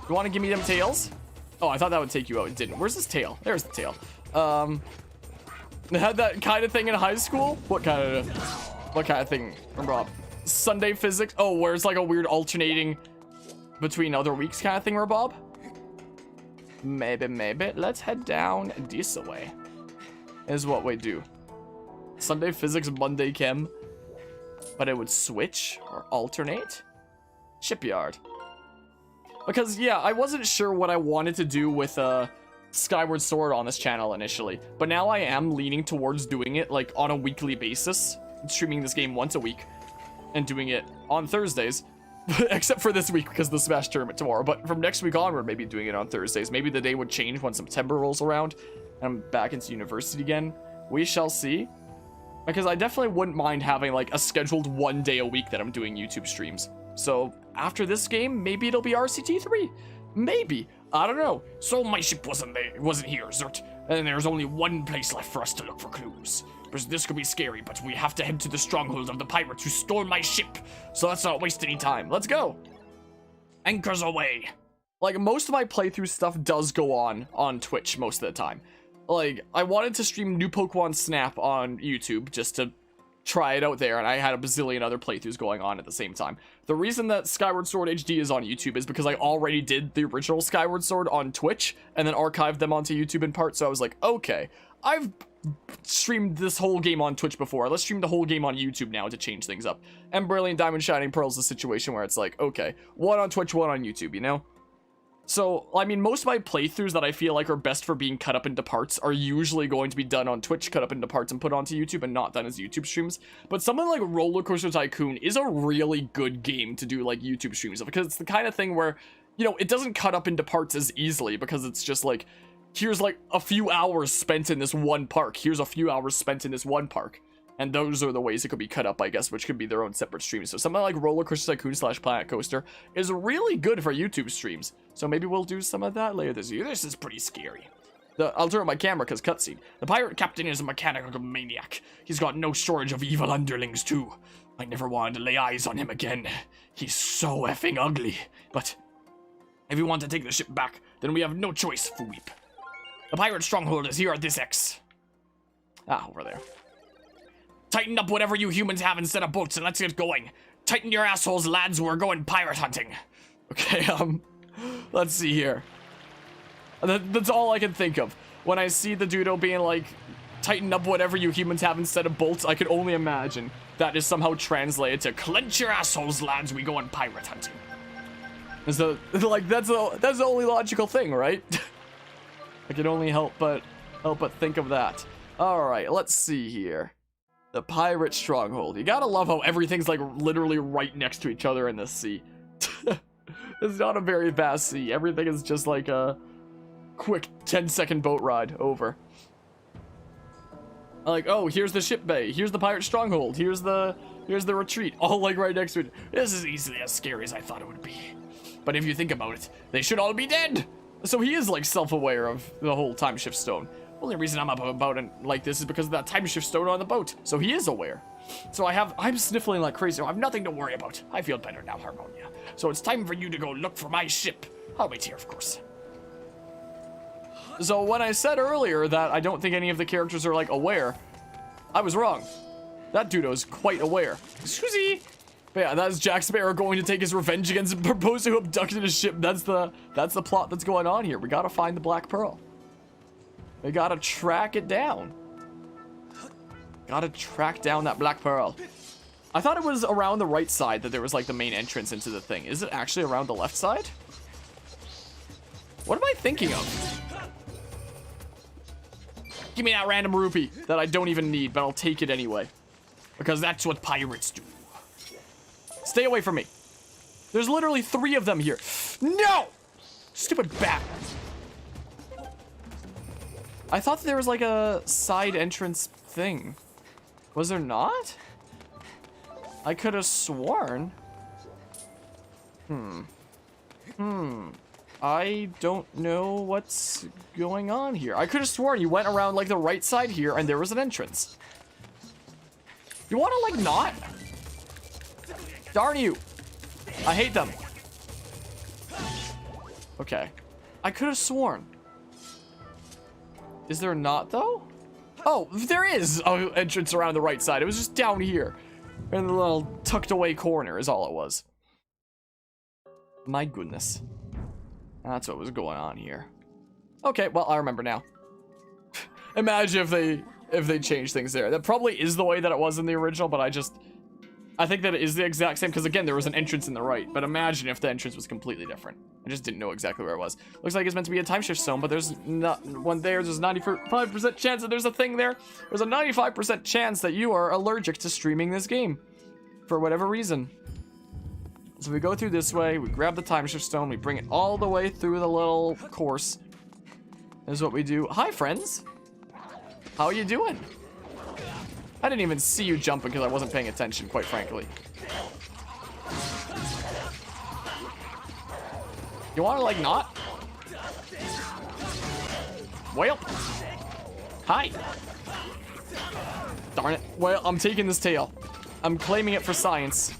You want to give me them tails? Oh, I thought that would take you out. It didn't. Where's this tail? There's the tail. They had that kind of thing in high school? What kind of thing, Rob? Sunday physics? Oh, where it's like a weird alternating between other weeks kind of thing, Bob? Maybe. Let's head down this way. Is what we do. Sunday physics, Monday chem. But it would switch or alternate. Shipyard. Because, yeah, I wasn't sure what I wanted to do with Skyward Sword on this channel initially. But now I am leaning towards doing it, like, on a weekly basis. Streaming this game once a week. And doing it on Thursdays. Except for this week, because of the Smash tournament tomorrow. But from next week onward, maybe doing it on Thursdays. Maybe the day would change when September rolls around. And I'm back into university again. We shall see. Because I definitely wouldn't mind having, like, a scheduled one day a week that I'm doing YouTube streams. So, after this game, maybe it'll be RCT3. Maybe. I don't know. So my ship wasn't here, Zert. And there's only one place left for us to look for clues. Because this could be scary, but we have to head to the stronghold of the pirates who stole my ship. So let's not waste any time. Let's go. Anchors away. Like, most of my playthrough stuff does go on Twitch most of the time. Like, I wanted to stream New Pokemon Snap on YouTube just to try it out there, and I had a bazillion other playthroughs going on at the same time. The reason that Skyward Sword HD is on YouTube is because I already did the original Skyward Sword on Twitch, and then archived them onto YouTube in part, so I was like, okay, I've streamed this whole game on Twitch before, let's stream the whole game on YouTube now to change things up. And Brilliant Diamond Shining Pearl is a situation where it's like, okay, one on Twitch, one on YouTube, you know? So, I mean, most of my playthroughs that I feel like are best for being cut up into parts are usually going to be done on Twitch, cut up into parts, and put onto YouTube, and not done as YouTube streams. But something like Roller Coaster Tycoon is a really good game to do, like, YouTube streams of, because it's the kind of thing where, you know, it doesn't cut up into parts as easily, because it's just like, here's, like, a few hours spent in this one park, here's a few hours spent in this one park. And those are the ways it could be cut up, I guess, which could be their own separate streams. So something like Roller Coaster Tycoon / Planet Coaster is really good for YouTube streams. So maybe we'll do some of that later this year. This is pretty scary. I'll turn on my camera because cutscene. The pirate captain is a mechanical maniac. He's got no shortage of evil underlings too. I never wanted to lay eyes on him again. He's so effing ugly. But if we want to take the ship back, then we have no choice, Fuweep. The pirate stronghold is here at this X. Ah, over there. Tighten up whatever you humans have instead of boats and let's get going. Tighten your assholes, lads, we're going pirate hunting. Okay, let's see here. That's all I can think of. When I see the Dudo being like, tighten up whatever you humans have instead of bolts, I can only imagine that is somehow translated to clench your assholes, lads, we going pirate hunting. So, like, that's the only logical thing, right? I can only help but think of that. Alright, let's see here. The pirate stronghold. You gotta love how everything's like literally right next to each other in this sea. It's not a very vast sea. Everything is just like a quick 10-second boat ride over. Like, oh, here's the ship bay. Here's the pirate stronghold. Here's the retreat. All like right next to it. This is easily as scary as I thought it would be. But if you think about it, they should all be dead. So he is like self-aware of the whole time shift stone. Only reason I'm up about it like this is because of that time shift stone on the boat. So he is aware. So I'm sniffling like crazy. So I have nothing to worry about. I feel better now, Harmonia. So it's time for you to go look for my ship. I'll wait here, of course. So when I said earlier that I don't think any of the characters are like aware, I was wrong. That Dudo's quite aware. Susie! But yeah, that's Jack Sparrow going to take his revenge against the proposal who abducted his ship. That's the plot that's going on here. We gotta find the Black Pearl. We gotta track it down. Gotta track down that Black Pearl. I thought it was around the right side that there was like the main entrance into the thing. Is it actually around the left side? What am I thinking of? Give me that random rupee that I don't even need, but I'll take it anyway. Because that's what pirates do. Stay away from me. There's literally 3 of them here. No! Stupid bat. I thought there was like a side entrance thing. Was there not? I could have sworn. I don't know what's going on here. I could have sworn you went around like the right side here and there was an entrance. You want to like not? Darn you. I hate them. Okay. I could have sworn. Is there not though? Oh, there is an entrance around the right side. It was just down here. In the little tucked away corner is all it was. My goodness. That's what was going on here. Okay, well, I remember now. Imagine if they changed things there. That probably is the way that it was in the original, but I think that it is the exact same, because again, there was an entrance in the right, but imagine if the entrance was completely different. I just didn't know exactly where it was. Looks like it's meant to be a time shift zone, but there's not one there. There's a 95% chance that there's a thing there. There's a 95% chance that you are allergic to streaming this game for whatever reason. So we go through this way, we grab the time shift stone, we bring it all the way through the little course. This is what we do. Hi, friends. How are you doing? I didn't even see you jumping because I wasn't paying attention, quite frankly. You want to, like, not? Well. Hi. Darn it. Well, I'm taking this tail. I'm claiming it for science.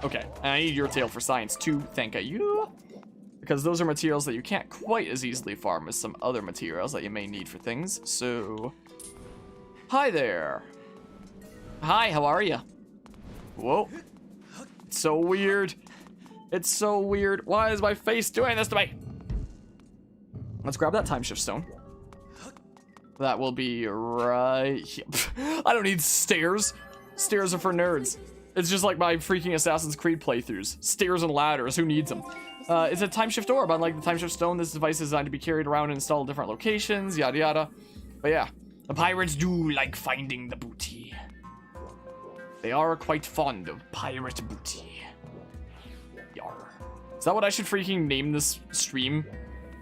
Okay, and I need your tail for science too, thank you. Because those are materials that you can't quite as easily farm as some other materials that you may need for things, so... Hi there. Hi, how are you? Whoa. It's so weird. It's so weird. Why is my face doing this to me? Let's grab that time shift stone. That will be right here. I don't need stairs. Stairs are for nerds. It's just like my freaking Assassin's Creed playthroughs. Stairs and ladders, who needs them? It's a time shift orb. Unlike the time shift stone, this device is designed to be carried around and installed at different locations, yada yada. But yeah, The pirates do like finding the booty. They are quite fond of pirate booty. Yar. Is that what I should freaking name this stream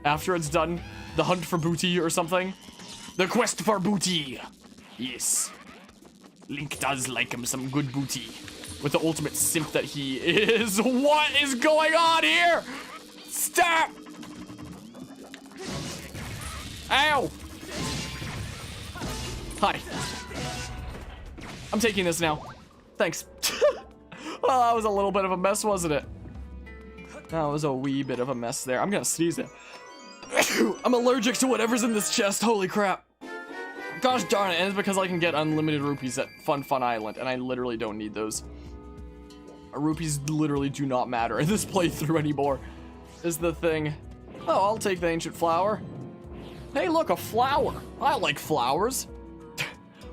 after it's done? The hunt for booty or something? The quest for booty. Yes. Link does like him some good booty. With the ultimate simp that he is. What is going on here? Stop! Ow! Hi. I'm taking this now. Thanks. Well, that was a little bit of a mess, wasn't it? That was a wee bit of a mess there. I'm gonna sneeze it. I'm allergic to whatever's in this chest. Holy crap. Gosh darn it. And it's because I can get unlimited rupees at Fun Island, and I literally don't need those. Rupees literally do not matter in this playthrough anymore, is the thing. Oh, I'll take the ancient flower. Hey, look, a flower. I like flowers.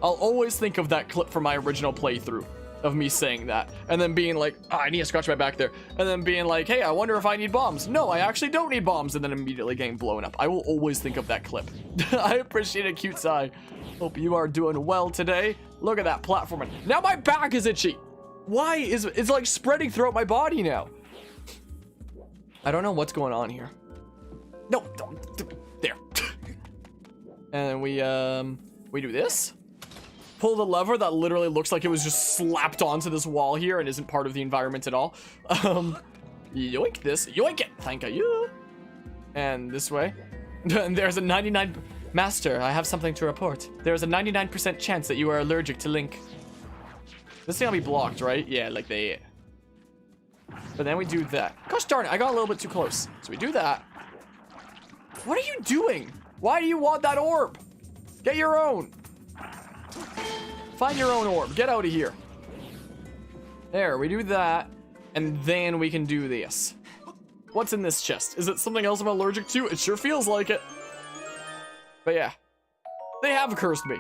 I'll always think of that clip from my original playthrough of me saying that, and then being like, oh, I need to scratch my back there, and then being like, hey, I wonder if I need bombs. No, I actually don't need bombs, and then immediately getting blown up. I will always think of that clip. I appreciate it, cute Sai. Hope you are doing well today. Look at that platforming. Now my back is itchy. Why is it's like spreading throughout my body now? I don't know what's going on here. No, there. And we do this. Pull the lever that literally looks like it was just slapped onto this wall here and isn't part of the environment at all. Yoink this, yoink it, thank you. And this way. And there's a 99, Master, I have something to report. There's a 99% chance that you are allergic to Link. This thing will be blocked, right? Yeah, like they... But then we do that. Gosh darn it, I got a little bit too close. So we do that. What are you doing? Why do you want that orb? Get your own. Find your own orb. Get out of here. There, we do that, and then we can do this. What's in this chest? Is it something else I'm allergic to? It sure feels like it. But yeah, they have cursed me.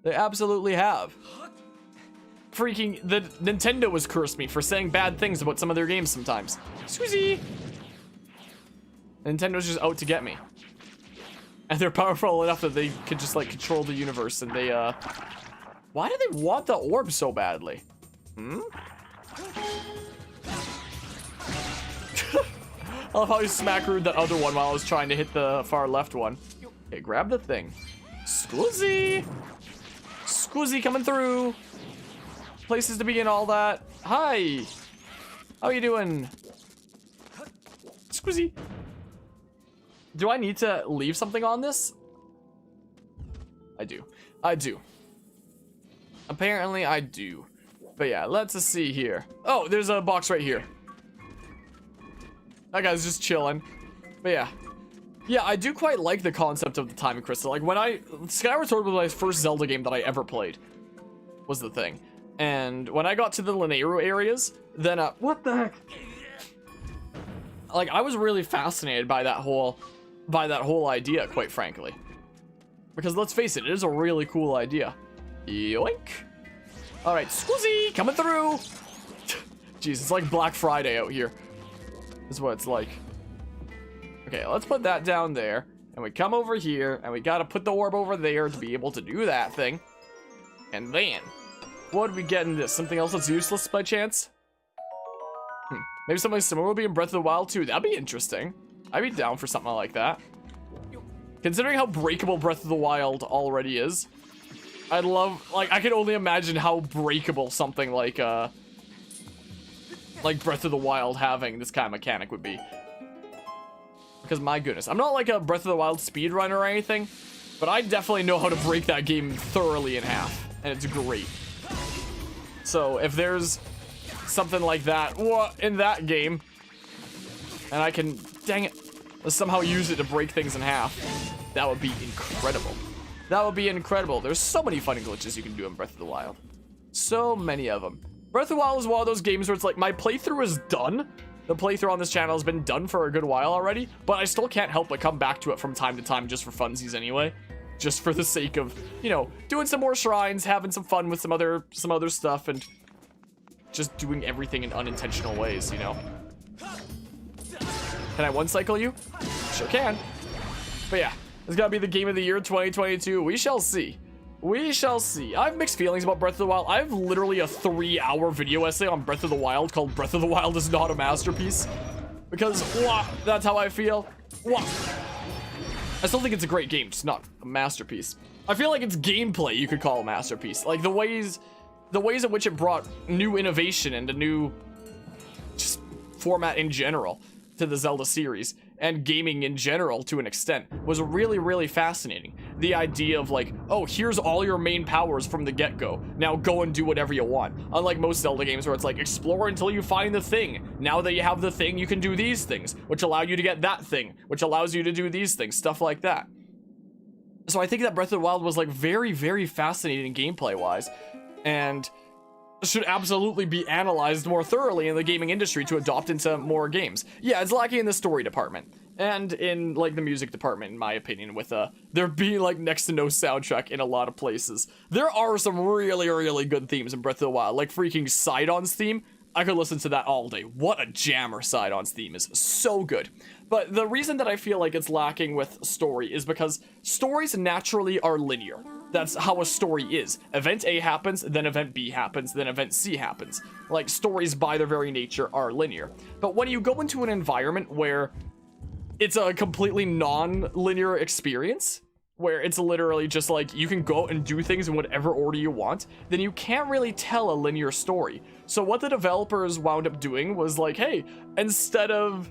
They absolutely have. Freaking, the Nintendo has cursed me for saying bad things about some of their games sometimes. Squeezy! Nintendo's just out to get me. And they're powerful enough that they could just, like, control the universe, and they, why do they want the orb so badly? Hmm? I love how he smack-rooed that other one while I was trying to hit the far left one. Okay, grab the thing. Squeezy! Squeezy coming through! Places to be and all that. Hi! How you doing? Squeezy! Do I need to leave something on this? I do. I do. Apparently I do. But yeah, let's see here. Oh, there's a box right here. That guy's just chilling. But yeah. Yeah, I do quite like the concept of the time crystal. Like Skyward Sword was my first Zelda game that I ever played. Was the thing. And when I got to the Lineiro areas, then what the heck? Like I was really fascinated by that whole idea, quite frankly. Because let's face it is a really cool idea. Yoink. Alright, Squeezy coming through. Jeez, it's like Black Friday out here. Is what it's like. Okay, let's put that down there. And we come over here, and we gotta put the orb over there to be able to do that thing. And then, what do we get in this? Something else that's useless by chance? Maybe something similar will be in Breath of the Wild too. That'd be interesting. I'd be down for something like that. Considering how breakable Breath of the Wild already is, I'd love, like, I can only imagine how breakable something like Breath of the Wild having this kind of mechanic would be. Because my goodness, I'm not like a Breath of the Wild speedrunner or anything, but I definitely know how to break that game thoroughly in half, and it's great. So if there's something like that in that game, and I can, dang it, somehow use it to break things in half, that would be incredible. That would be incredible. There's so many funny glitches you can do in Breath of the Wild. So many of them. Breath of the Wild is one of those games where it's like, my playthrough is done. The playthrough on this channel has been done for a good while already, but I still can't help but come back to it from time to time just for funsies anyway. Just for the sake of, you know, doing some more shrines, having some fun with some other stuff, and just doing everything in unintentional ways, you know? Can I one-cycle you? Sure can. But yeah, it's gotta be the game of the year 2022. We shall see. We shall see. I have mixed feelings about Breath of the Wild. I have literally a 3-hour video essay on Breath of the Wild called Breath of the Wild is not a masterpiece. Because, that's how I feel. I still think it's a great game, just not a masterpiece. I feel like its gameplay you could call a masterpiece. Like the ways in which it brought new innovation and a new just format in general to the Zelda series and gaming in general to an extent was really, really fascinating. The idea of like, oh, here's all your main powers from the get-go. Now go and do whatever you want. Unlike most Zelda games where it's like, explore until you find the thing. Now that you have the thing, you can do these things, which allow you to get that thing, which allows you to do these things, stuff like that. So I think that Breath of the Wild was like very, very fascinating gameplay-wise, and should absolutely be analyzed more thoroughly in the gaming industry to adopt into more games. Yeah, it's lacking in the story department and in like the music department, in my opinion, with there being like next to no soundtrack in a lot of places. There are some really, really good themes in Breath of the Wild, like freaking Sidon's theme. I could listen to that all day. What a jammer Sidon's theme is. So good. But the reason that I feel like it's lacking with story is because stories naturally are linear. That's how a story is. Event A happens, then event B happens, then event C happens. Like, stories by their very nature are linear. But when you go into an environment where it's a completely non-linear experience, where it's literally just like, you can go and do things in whatever order you want, then you can't really tell a linear story. So what the developers wound up doing was like, hey, instead of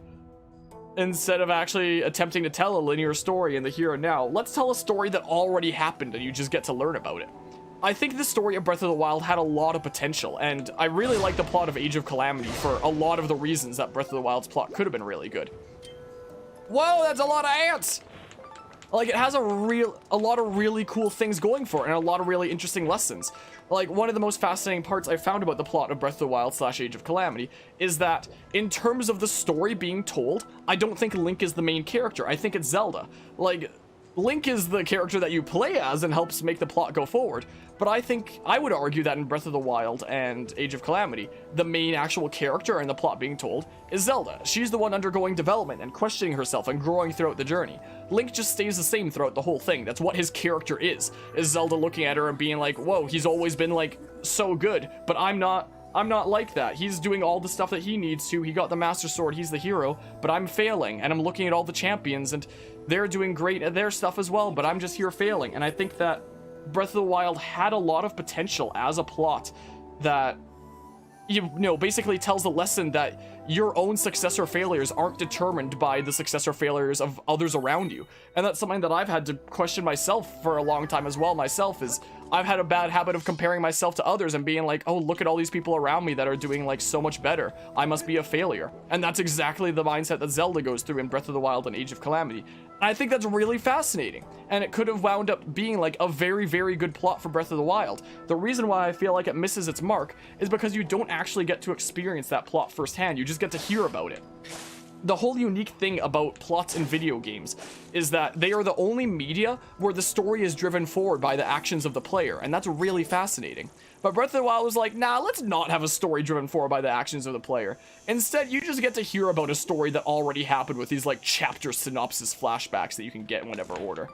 actually attempting to tell a linear story in the here and now, let's tell a story that already happened and you just get to learn about it. I think the story of Breath of the Wild had a lot of potential, and I really like the plot of Age of Calamity for a lot of the reasons that Breath of the Wild's plot could have been really good. Whoa, that's a lot of ants! Like, it has a lot of really cool things going for it, and a lot of really interesting lessons. Like, one of the most fascinating parts I found about the plot of Breath of the Wild / Age of Calamity is that, in terms of the story being told, I don't think Link is the main character. I think it's Zelda. Like, Link is the character that you play as and helps make the plot go forward. But I would argue that in Breath of the Wild and Age of Calamity, the main actual character and the plot being told is Zelda. She's the one undergoing development and questioning herself and growing throughout the journey. Link just stays the same throughout the whole thing. That's what his character is Zelda looking at her and being like, whoa, he's always been like so good, but I'm not like that. He's doing all the stuff that he needs to. He got the Master Sword, he's the hero, but I'm failing, and I'm looking at all the champions, and they're doing great at their stuff as well, but I'm just here failing. And I think that Breath of the Wild had a lot of potential as a plot that, you know, basically tells the lesson that your own success or failures aren't determined by the success or failures of others around you. And that's something that I've had to question myself for a long time as well. Is I've had a bad habit of comparing myself to others and being like, oh, look at all these people around me that are doing like so much better. I must be a failure. And that's exactly the mindset that Zelda goes through in Breath of the Wild and Age of Calamity. And I think that's really fascinating. And it could have wound up being like a very, very good plot for Breath of the Wild. The reason why I feel like it misses its mark is because you don't actually get to experience that plot firsthand. You just get to hear about it. The whole unique thing about plots in video games is that they are the only media where the story is driven forward by the actions of the player, and that's really fascinating. But Breath of the Wild was like, nah, let's not have a story driven forward by the actions of the player. Instead, you just get to hear about a story that already happened with these like chapter synopsis flashbacks that you can get in whatever order.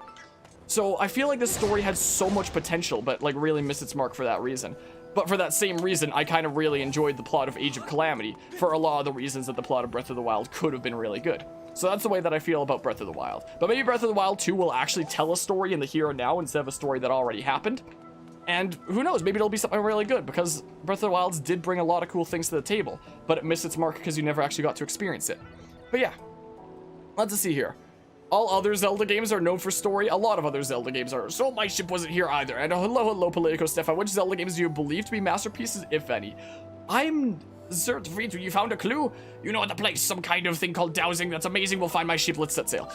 So I feel like this story had so much potential, but like really missed its mark for that reason. But for that same reason, I kind of really enjoyed the plot of Age of Calamity for a lot of the reasons that the plot of Breath of the Wild could have been really good. So that's the way that I feel about Breath of the Wild. But maybe Breath of the Wild 2 will actually tell a story in the here and now instead of a story that already happened. And who knows, maybe it'll be something really good, because Breath of the Wild did bring a lot of cool things to the table, but it missed its mark because you never actually got to experience it. But yeah, let's see here. All other Zelda games are known for story. A lot of other Zelda games are. So my ship wasn't here either. And hello, Politico Stefan. Which Zelda games do you believe to be masterpieces, if any? I'm certain you found a clue. You know the place, some kind of thing called dowsing. That's amazing. We'll find my ship. Let's set sail.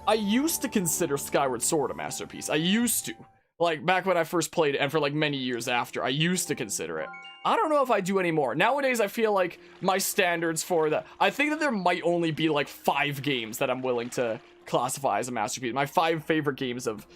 I used to consider Skyward Sword a masterpiece. I used to. Like, back when I first played it, and for like many years after, I used to consider it. I don't know if I do anymore. Nowadays, I feel like my standards for that, I think that there might only be like 5 games that I'm willing to classify as a masterpiece. My 5 favorite games of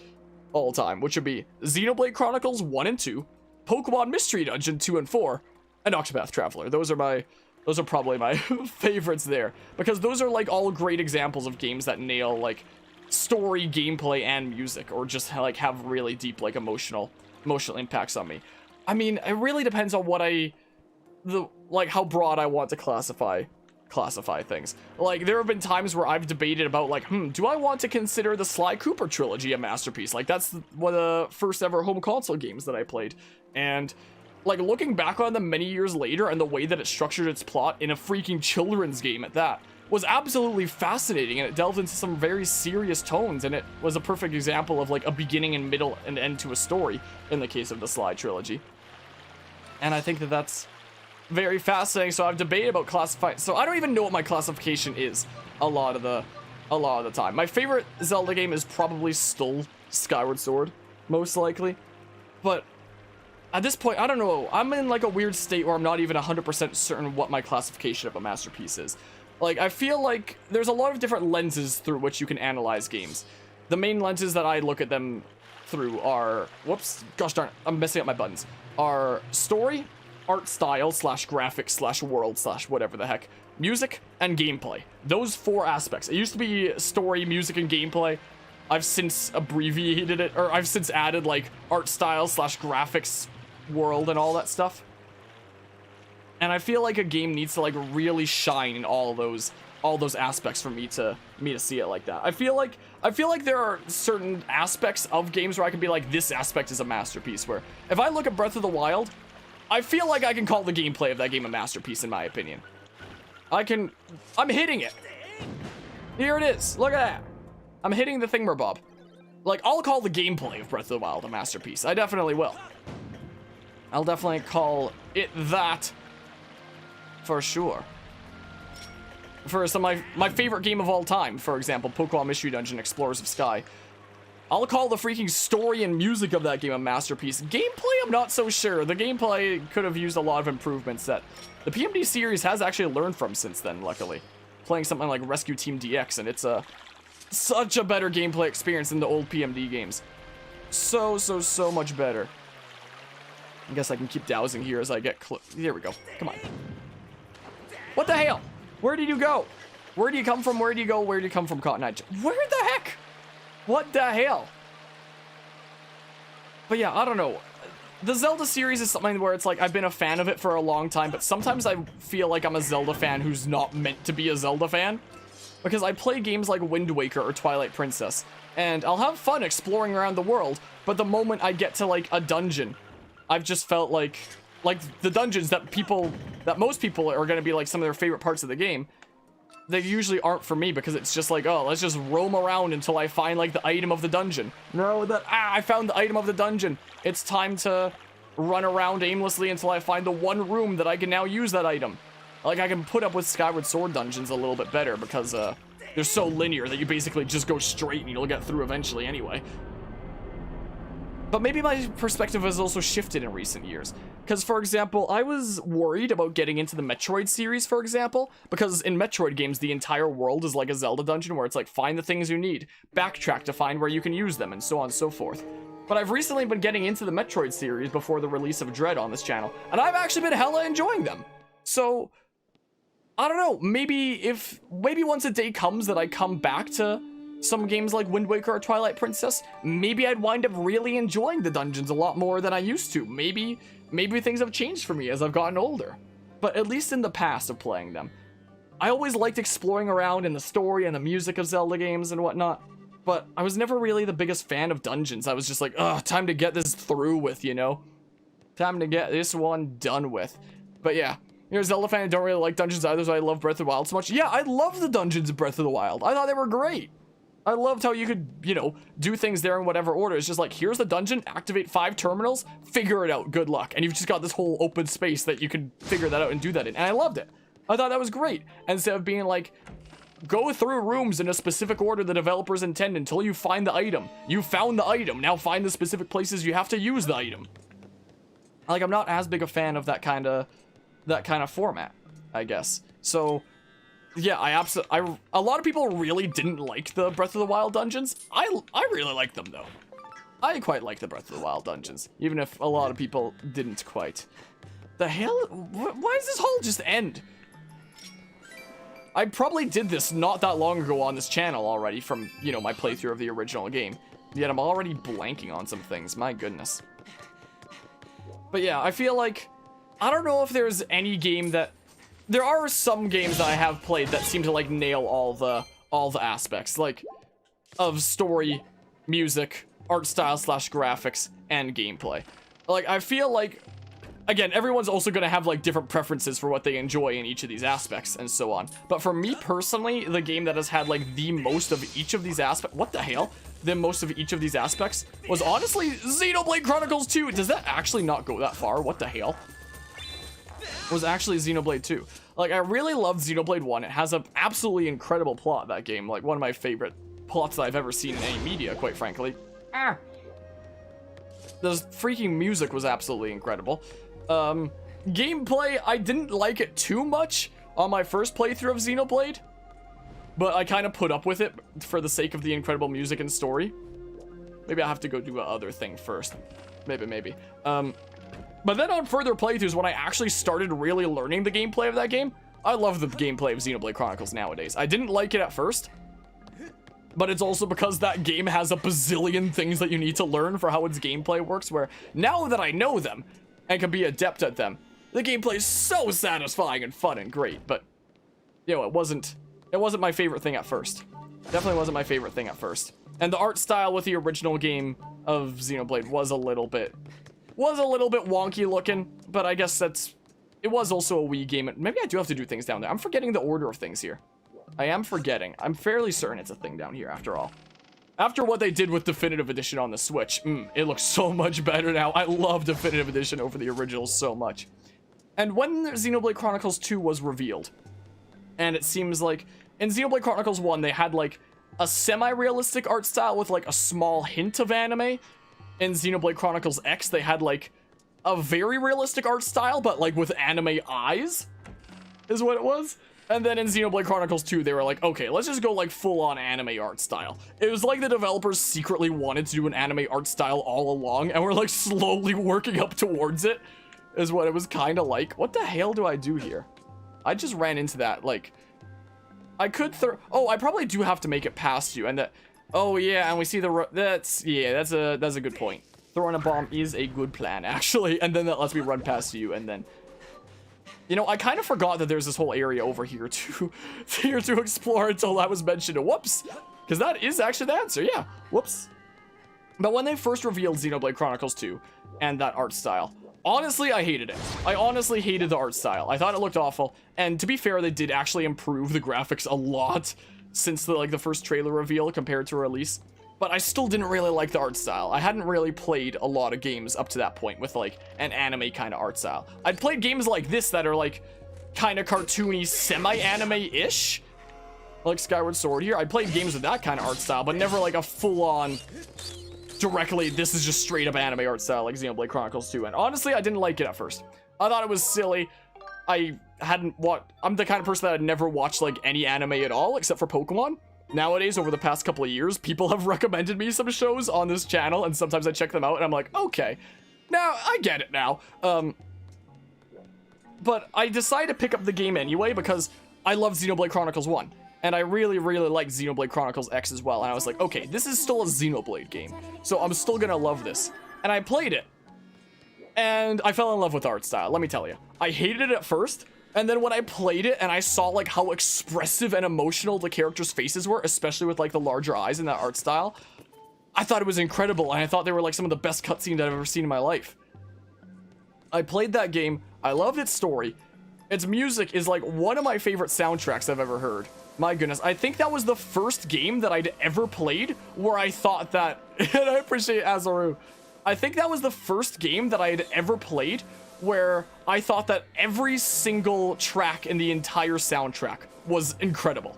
all time, which would be Xenoblade Chronicles 1 and 2, Pokemon Mystery Dungeon 2 and 4, and Octopath Traveler. Those are probably my favorites there, because those are like all great examples of games that nail like story, gameplay, and music, or just like have really deep like emotional impacts on me. I mean, it really depends on what how broad I want to classify things. Like, there have been times where I've debated about like, do I want to consider the Sly Cooper trilogy a masterpiece? Like, that's one of the first ever home console games that I played. And like, looking back on them many years later and the way that it structured its plot in a freaking children's game at that was absolutely fascinating, and it delved into some very serious tones, and it was a perfect example of like a beginning and middle and end to a story in the case of the Sly trilogy. And I think that that's very fascinating. So I've debated about classifying. So I don't even know what my classification is a lot of the time. My favorite Zelda game is probably still Skyward Sword, most likely. But at this point, I don't know. I'm in like a weird state where I'm not even 100% certain what my classification of a masterpiece is. Like, I feel like there's a lot of different lenses through which you can analyze games. The main lenses that I look at them through are, whoops, gosh darn it, I'm messing up my buttons, are story, art style / graphics / world / whatever the heck, music, and gameplay. Those 4 aspects. It used to be story, music, and gameplay. I've since abbreviated it, or I've since added like art style / graphics, world, and all that stuff. And I feel like a game needs to like really shine in all those aspects for me to see it like that. I feel like there are certain aspects of games where I can be like, this aspect is a masterpiece, where if I look at Breath of the Wild, I feel like I can call the gameplay of that game a masterpiece in my opinion. I'm hitting it. Here it is. Look at that. I'm hitting the thingamabob. Like, I'll call the gameplay of Breath of the Wild a masterpiece. I definitely will. I'll definitely call it that for sure. for some of my favorite game of all time, for example, Pokemon Mystery Dungeon Explorers of Sky. I'll call the freaking story and music of that game a masterpiece. Gameplay, I'm not so sure. The gameplay could have used a lot of improvements that the PMD series has actually learned from since then, luckily. Playing something like Rescue Team DX, and it's such a better gameplay experience than the old PMD games. So much better. I guess I can keep dowsing here as I get close. Here we go. Come on. What the hell? Where did you go? Where do you come from? Where do you go? Where do you come from, Cotton Eye? Where the heck? What the hell? But yeah, I don't know. The Zelda series is something where it's like, I've been a fan of it for a long time, but sometimes I feel like I'm a Zelda fan who's not meant to be a Zelda fan. Because I play games like Wind Waker or Twilight Princess, and I'll have fun exploring around the world, but the moment I get to like a dungeon, I've just felt like the dungeons that most people are going to be like some of their favorite parts of the game, they usually aren't for me because it's just like, oh, let's just roam around until I find like the item of the dungeon. No, I found the item of the dungeon. It's time to run around aimlessly until I find the one room that I can now use that item. Like, I can put up with Skyward Sword dungeons a little bit better because they're so linear that you basically just go straight and you'll get through eventually anyway. But maybe my perspective has also shifted in recent years. Because, for example, I was worried about getting into the Metroid series, for example, because in Metroid games, the entire world is like a Zelda dungeon where it's like, find the things you need, backtrack to find where you can use them, and so on and so forth. But I've recently been getting into the Metroid series before the release of Dread on this channel, and I've actually been hella enjoying them. So, I don't know, maybe once a day comes that I come back to some games like Wind Waker or Twilight Princess, maybe I'd wind up really enjoying the dungeons a lot more than I used to. Maybe things have changed for me as I've gotten older. But at least in the past of playing them, I always liked exploring around in the story and the music of Zelda games and whatnot, but I was never really the biggest fan of dungeons. I was just like, ugh, time to get this through with, you know? Time to get this one done with. But yeah, you're a Zelda fan and don't really like dungeons either, so I love Breath of the Wild so much. Yeah, I love the dungeons of Breath of the Wild. I thought they were great. I loved how you could, you know, do things there in whatever order. It's just like, here's the dungeon, activate 5 terminals, figure it out, good luck. And you've just got this whole open space that you can figure that out and do that in. And I loved it. I thought that was great. Instead of being like, go through rooms in a specific order the developers intend until you find the item. You found the item, now find the specific places you have to use the item. Like, I'm not as big a fan of that kind of format, I guess. So, yeah, a lot of people really didn't like the Breath of the Wild dungeons. I really like them, though. I quite like the Breath of the Wild dungeons, even if a lot of people didn't quite. The hell? Why does this hole just end? I probably did this not that long ago on this channel already from, you know, my playthrough of the original game. Yet I'm already blanking on some things, my goodness. But yeah, I feel like, I don't know if there's any game that, there are some games that I have played that seem to like nail all the aspects, like, of story, music, art style / graphics, and gameplay. Like, I feel like, again, everyone's also gonna have like different preferences for what they enjoy in each of these aspects and so on. But for me personally, the game that has had like the most of each of these aspects, what the hell? The most of each of these aspects was honestly Xenoblade Chronicles 2. Does that actually not go that far? What the hell? Was actually Xenoblade 2. Like, I really loved Xenoblade 1. It has an absolutely incredible plot, that game. Like, one of my favorite plots that I've ever seen in any media, quite frankly. The freaking music was absolutely incredible. Gameplay, I didn't like it too much on my first playthrough of Xenoblade, but I kind of put up with it for the sake of the incredible music and story. Maybe I have to go do a other thing first. Maybe. But then on further playthroughs, when I actually started really learning the gameplay of that game, I love the gameplay of Xenoblade Chronicles nowadays. I didn't like it at first, but it's also because that game has a bazillion things that you need to learn for how its gameplay works, where now that I know them and can be adept at them, the gameplay is so satisfying and fun and great. But, you know, it wasn't my favorite thing at first. Definitely wasn't my favorite thing at first. And the art style with the original game of Xenoblade was a little bit wonky looking, but I guess it was also a Wii game. Maybe I do have to do things down there. I'm forgetting the order of things here. I am forgetting. I'm fairly certain it's a thing down here after all. After what they did with Definitive Edition on the Switch, it looks so much better now. I love Definitive Edition over the original so much. And when Xenoblade Chronicles 2 was revealed, And it seems like in Xenoblade Chronicles 1, they had like a semi-realistic art style with like a small hint of anime. In Xenoblade Chronicles X, they had like a very realistic art style, but like with anime eyes, is what it was. And then in Xenoblade Chronicles 2, they were like, okay, let's just go like full-on anime art style. It was like the developers secretly wanted to do an anime art style all along, and we're like slowly working up towards it, is what it was kind of like. What the hell do I do here? I just ran into that, like, I could oh, I probably do have to make it past you, and that, oh yeah, and we see that's a good point. Throwing a bomb is a good plan, actually, and then that lets me run past you, and then, you know, I kind of forgot that there's this whole area over here to explore until that was mentioned. Whoops, because that is actually the answer, yeah, whoops. But when they first revealed Xenoblade Chronicles 2 and that art style, honestly, I hated it. I honestly hated the art style. I thought it looked awful. And to be fair, they did actually improve the graphics a lot since the first trailer reveal compared to release. But I still didn't really like the art style. I hadn't really played a lot of games up to that point with like an anime kind of art style. I'd played games like this that are like kind of cartoony, semi-anime-ish. Like Skyward Sword here. I played games with that kind of art style, but never like a full-on directly, this is just straight up anime art style like Xenoblade Chronicles 2. And honestly, I didn't like it at first. I thought it was silly. I'm the kind of person that had never watched like any anime at all except for Pokemon. Nowadays, over the past couple of years, people have recommended me some shows on this channel, and sometimes I check them out and I'm like, okay, now I get it now. But I decided to pick up the game anyway because I love Xenoblade Chronicles 1. And I really, really like Xenoblade Chronicles X as well. And I was like, okay, this is still a Xenoblade game, so I'm still gonna love this. And I played it. And I fell in love with the art style, let me tell you. I hated it at first, and then when I played it and I saw like how expressive and emotional the characters' faces were, especially with like the larger eyes in that art style, I thought it was incredible, and I thought they were like some of the best cutscenes I've ever seen in my life. I played that game, I loved its story. Its music is like one of my favorite soundtracks I've ever heard. My goodness, I think that was the first game that I'd ever played where I thought that, and I appreciate Azaru, I think that was the first game that I had ever played where I thought that every single track in the entire soundtrack was incredible.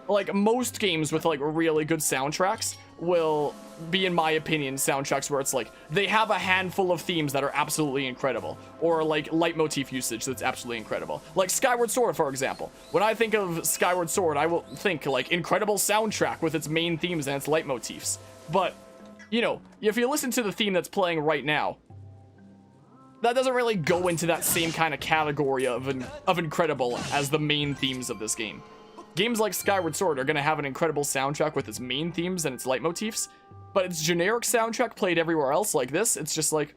Like, most games with, like, really good soundtracks will be, in my opinion, soundtracks where it's like, they have a handful of themes that are absolutely incredible, or, like, leitmotif usage that's absolutely incredible. Like Skyward Sword, for example. When I think of Skyward Sword, I will think, like, incredible soundtrack with its main themes and its leitmotifs. But, you know, if you listen to the theme that's playing right now, that doesn't really go into that same kind of category of incredible as the main themes of this game. Games like Skyward Sword are going to have an incredible soundtrack with its main themes and its leitmotifs, but its generic soundtrack played everywhere else like this, it's just like,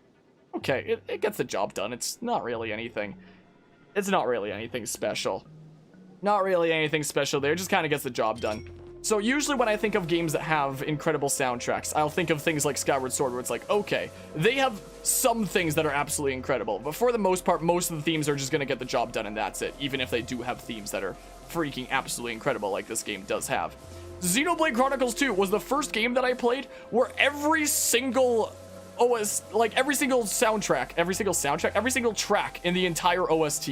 okay, it gets the job done. It's not really anything special. Not really anything special there, it just kind of gets the job done. So usually when I think of games that have incredible soundtracks, I'll think of things like Skyward Sword, where it's like, okay, they have some things that are absolutely incredible, but for the most part, most of the themes are just going to get the job done, and that's it, even if they do have themes that are freaking absolutely incredible like this game does have. Xenoblade Chronicles 2 was the first game that I played where every single every single track in the entire OST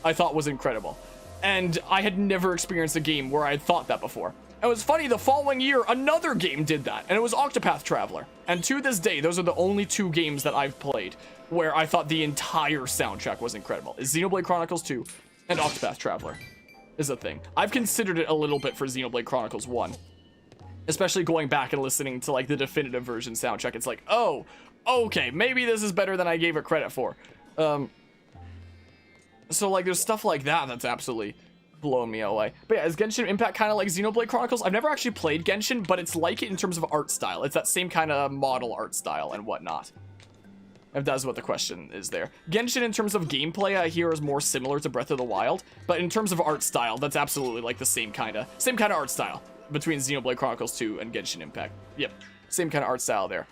I thought was incredible. And I had never experienced a game where I had thought that before. It was funny, the following year, another game did that, and it was Octopath Traveler. And to this day, those are the only two games that I've played where I thought the entire soundtrack was incredible. Is Xenoblade Chronicles 2 and Octopath Traveler is a thing. I've considered it a little bit for Xenoblade Chronicles 1. Especially going back and listening to, like, the definitive version soundtrack. It's like, oh, okay, maybe this is better than I gave it credit for. So, like, there's stuff like that that's absolutely blown me away. But yeah, is Genshin Impact kind of like Xenoblade Chronicles? I've never actually played Genshin, but it's like it in terms of art style. It's that same kind of model art style and whatnot. If that's what the question is there. Genshin, in terms of gameplay, I hear is more similar to Breath of the Wild, but in terms of art style, that's absolutely like the same kind of art style between Xenoblade Chronicles 2 and Genshin Impact. Yep, same kind of art style there.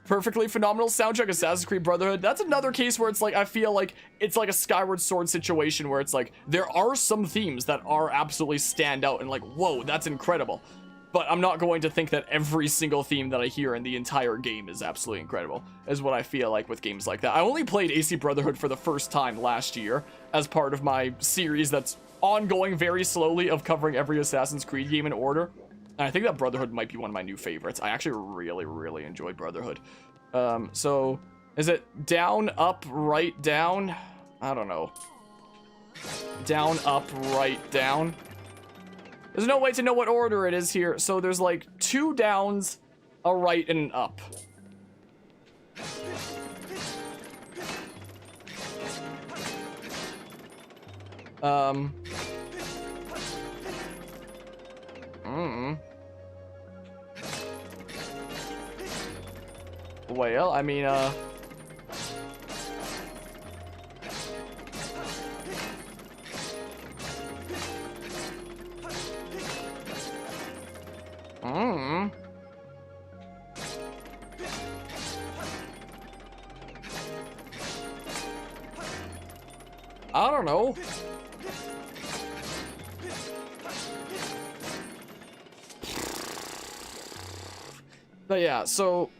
Perfectly phenomenal soundtrack, Assassin's Creed Brotherhood. That's another case where it's like, I feel like it's like a Skyward Sword situation where it's like, there are some themes that are absolutely stand out and like, whoa, that's incredible. But I'm not going to think that every single theme that I hear in the entire game is absolutely incredible, is what I feel like with games like that. I only played AC Brotherhood for the first time last year as part of my series that's ongoing very slowly of covering every Assassin's Creed game in order. And I think that Brotherhood might be one of my new favorites. I actually really, really enjoyed Brotherhood. So is it down, up, right, down? I don't know. Down, up, right, down. There's no way to know what order it is here. So there's like 2 downs, a right, and an up. Well, I mean, I don't know. But yeah, so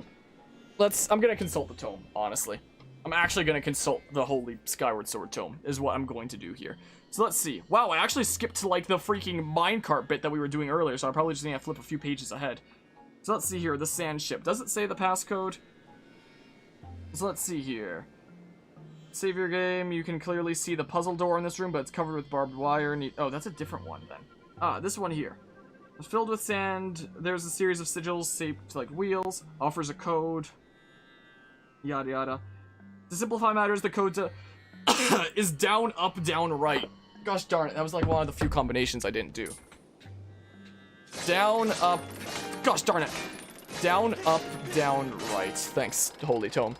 I'm gonna consult the tome, honestly. I'm actually gonna consult the Holy Skyward Sword tome, is what I'm going to do here. So let's see. Wow, I actually skipped to like the freaking minecart bit that we were doing earlier, so I'm probably just gonna flip a few pages ahead. So let's see here, the sand ship. Does it say the passcode? So let's see here. Save your game. You can clearly see the puzzle door in this room, but it's covered with barbed wire. Oh, that's a different one then. Ah, this one here. It's filled with sand. There's a series of sigils shaped like wheels. Offers a code. Yada yada. To simplify matters, the code to is down, up, down, right. Gosh darn it, that was like one of the few combinations I didn't do. Down, up. Gosh darn it. Down, up, down, right. Thanks, Holy Tome.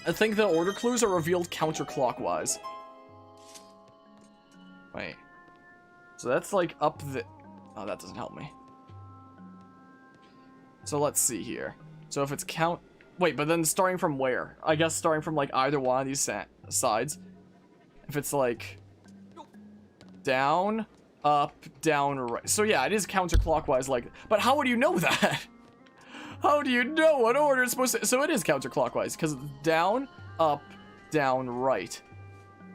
I think the order clues are revealed counterclockwise. Wait. So that's like up the... Oh, that doesn't help me. So let's see here. So if it's count... Wait, but then starting from where? I guess starting from like either one of these sides. If it's like... Down, up, down, right. So yeah, it is counterclockwise like... But how would you know that? How do you know what order it's supposed to... So it is counterclockwise, because it's down, up, down, right.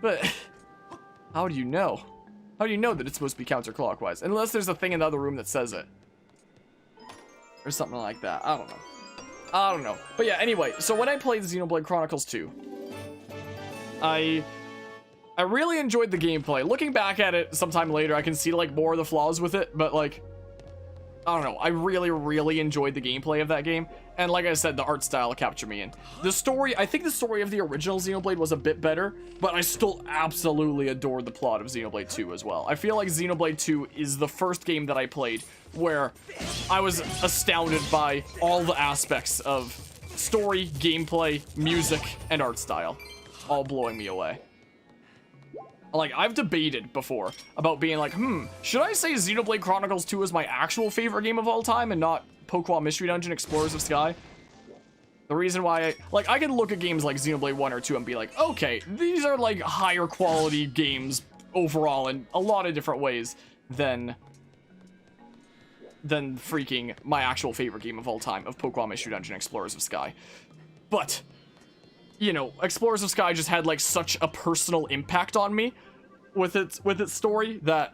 But how do you know? How do you know that it's supposed to be counterclockwise? Unless there's a thing in the other room that says it. Or something like that. I don't know. I don't know. But yeah, anyway. So when I played Xenoblade Chronicles 2, I really enjoyed the gameplay. Looking back at it sometime later, I can see like more of the flaws with it. But like... I don't know, I really, really enjoyed the gameplay of that game, and like I said, the art style captured me in. The story, I think the story of the original Xenoblade was a bit better, but I still absolutely adored the plot of Xenoblade 2 as well. I feel like Xenoblade 2 is the first game that I played where I was astounded by all the aspects of story, gameplay, music, and art style, all blowing me away. Like, I've debated before about being like, should I say Xenoblade Chronicles 2 is my actual favorite game of all time and not Pokémon Mystery Dungeon Explorers of Sky? The reason why I can look at games like Xenoblade 1 or 2 and be like, okay, these are like higher quality games overall in a lot of different ways than freaking my actual favorite game of all time of Pokémon Mystery Dungeon Explorers of Sky. But, you know, Explorers of Sky just had like such a personal impact on me with its story that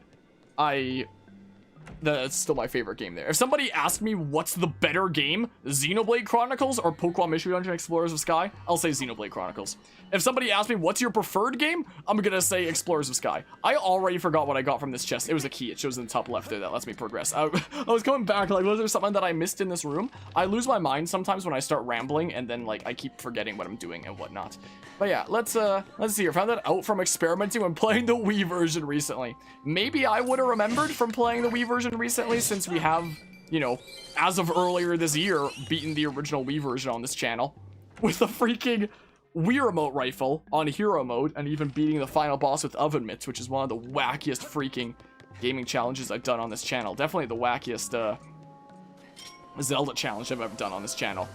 it's still my favorite game there. If somebody asked me what's the better game, Xenoblade Chronicles or Pokémon Mystery Dungeon Explorers of Sky, I'll say Xenoblade Chronicles. If somebody asked me what's your preferred game, I'm gonna say Explorers of Sky. I already forgot what I got from this chest. It was a key. It shows in the top left there that lets me progress. I was coming back like, was there something that I missed in this room? I lose my mind sometimes when I start rambling and then like I keep forgetting what I'm doing and whatnot. But yeah, let's see here. Found that out from experimenting when playing the Wii version recently. Maybe I would have remembered from playing the Wii version recently since we have, you know, as of earlier this year, beaten the original Wii version on this channel with a freaking Wii remote rifle on hero mode and even beating the final boss with oven mitts, which is one of the wackiest freaking gaming challenges I've done on this channel. Definitely the wackiest Zelda challenge I've ever done on this channel.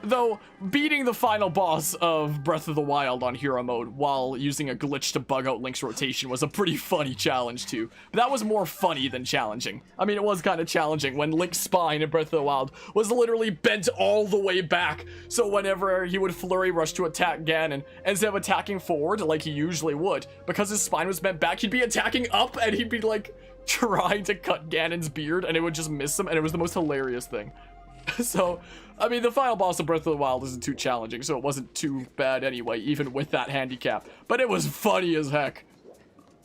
Though, beating the final boss of Breath of the Wild on Hero Mode while using a glitch to bug out Link's rotation was a pretty funny challenge too. But that was more funny than challenging. I mean, it was kind of challenging when Link's spine in Breath of the Wild was literally bent all the way back. So whenever he would flurry rush to attack Ganon, instead of attacking forward like he usually would, because his spine was bent back, he'd be attacking up and he'd be like trying to cut Ganon's beard and it would just miss him, and it was the most hilarious thing. So, I mean, the final boss of Breath of the Wild isn't too challenging, so it wasn't too bad anyway, even with that handicap. But it was funny as heck.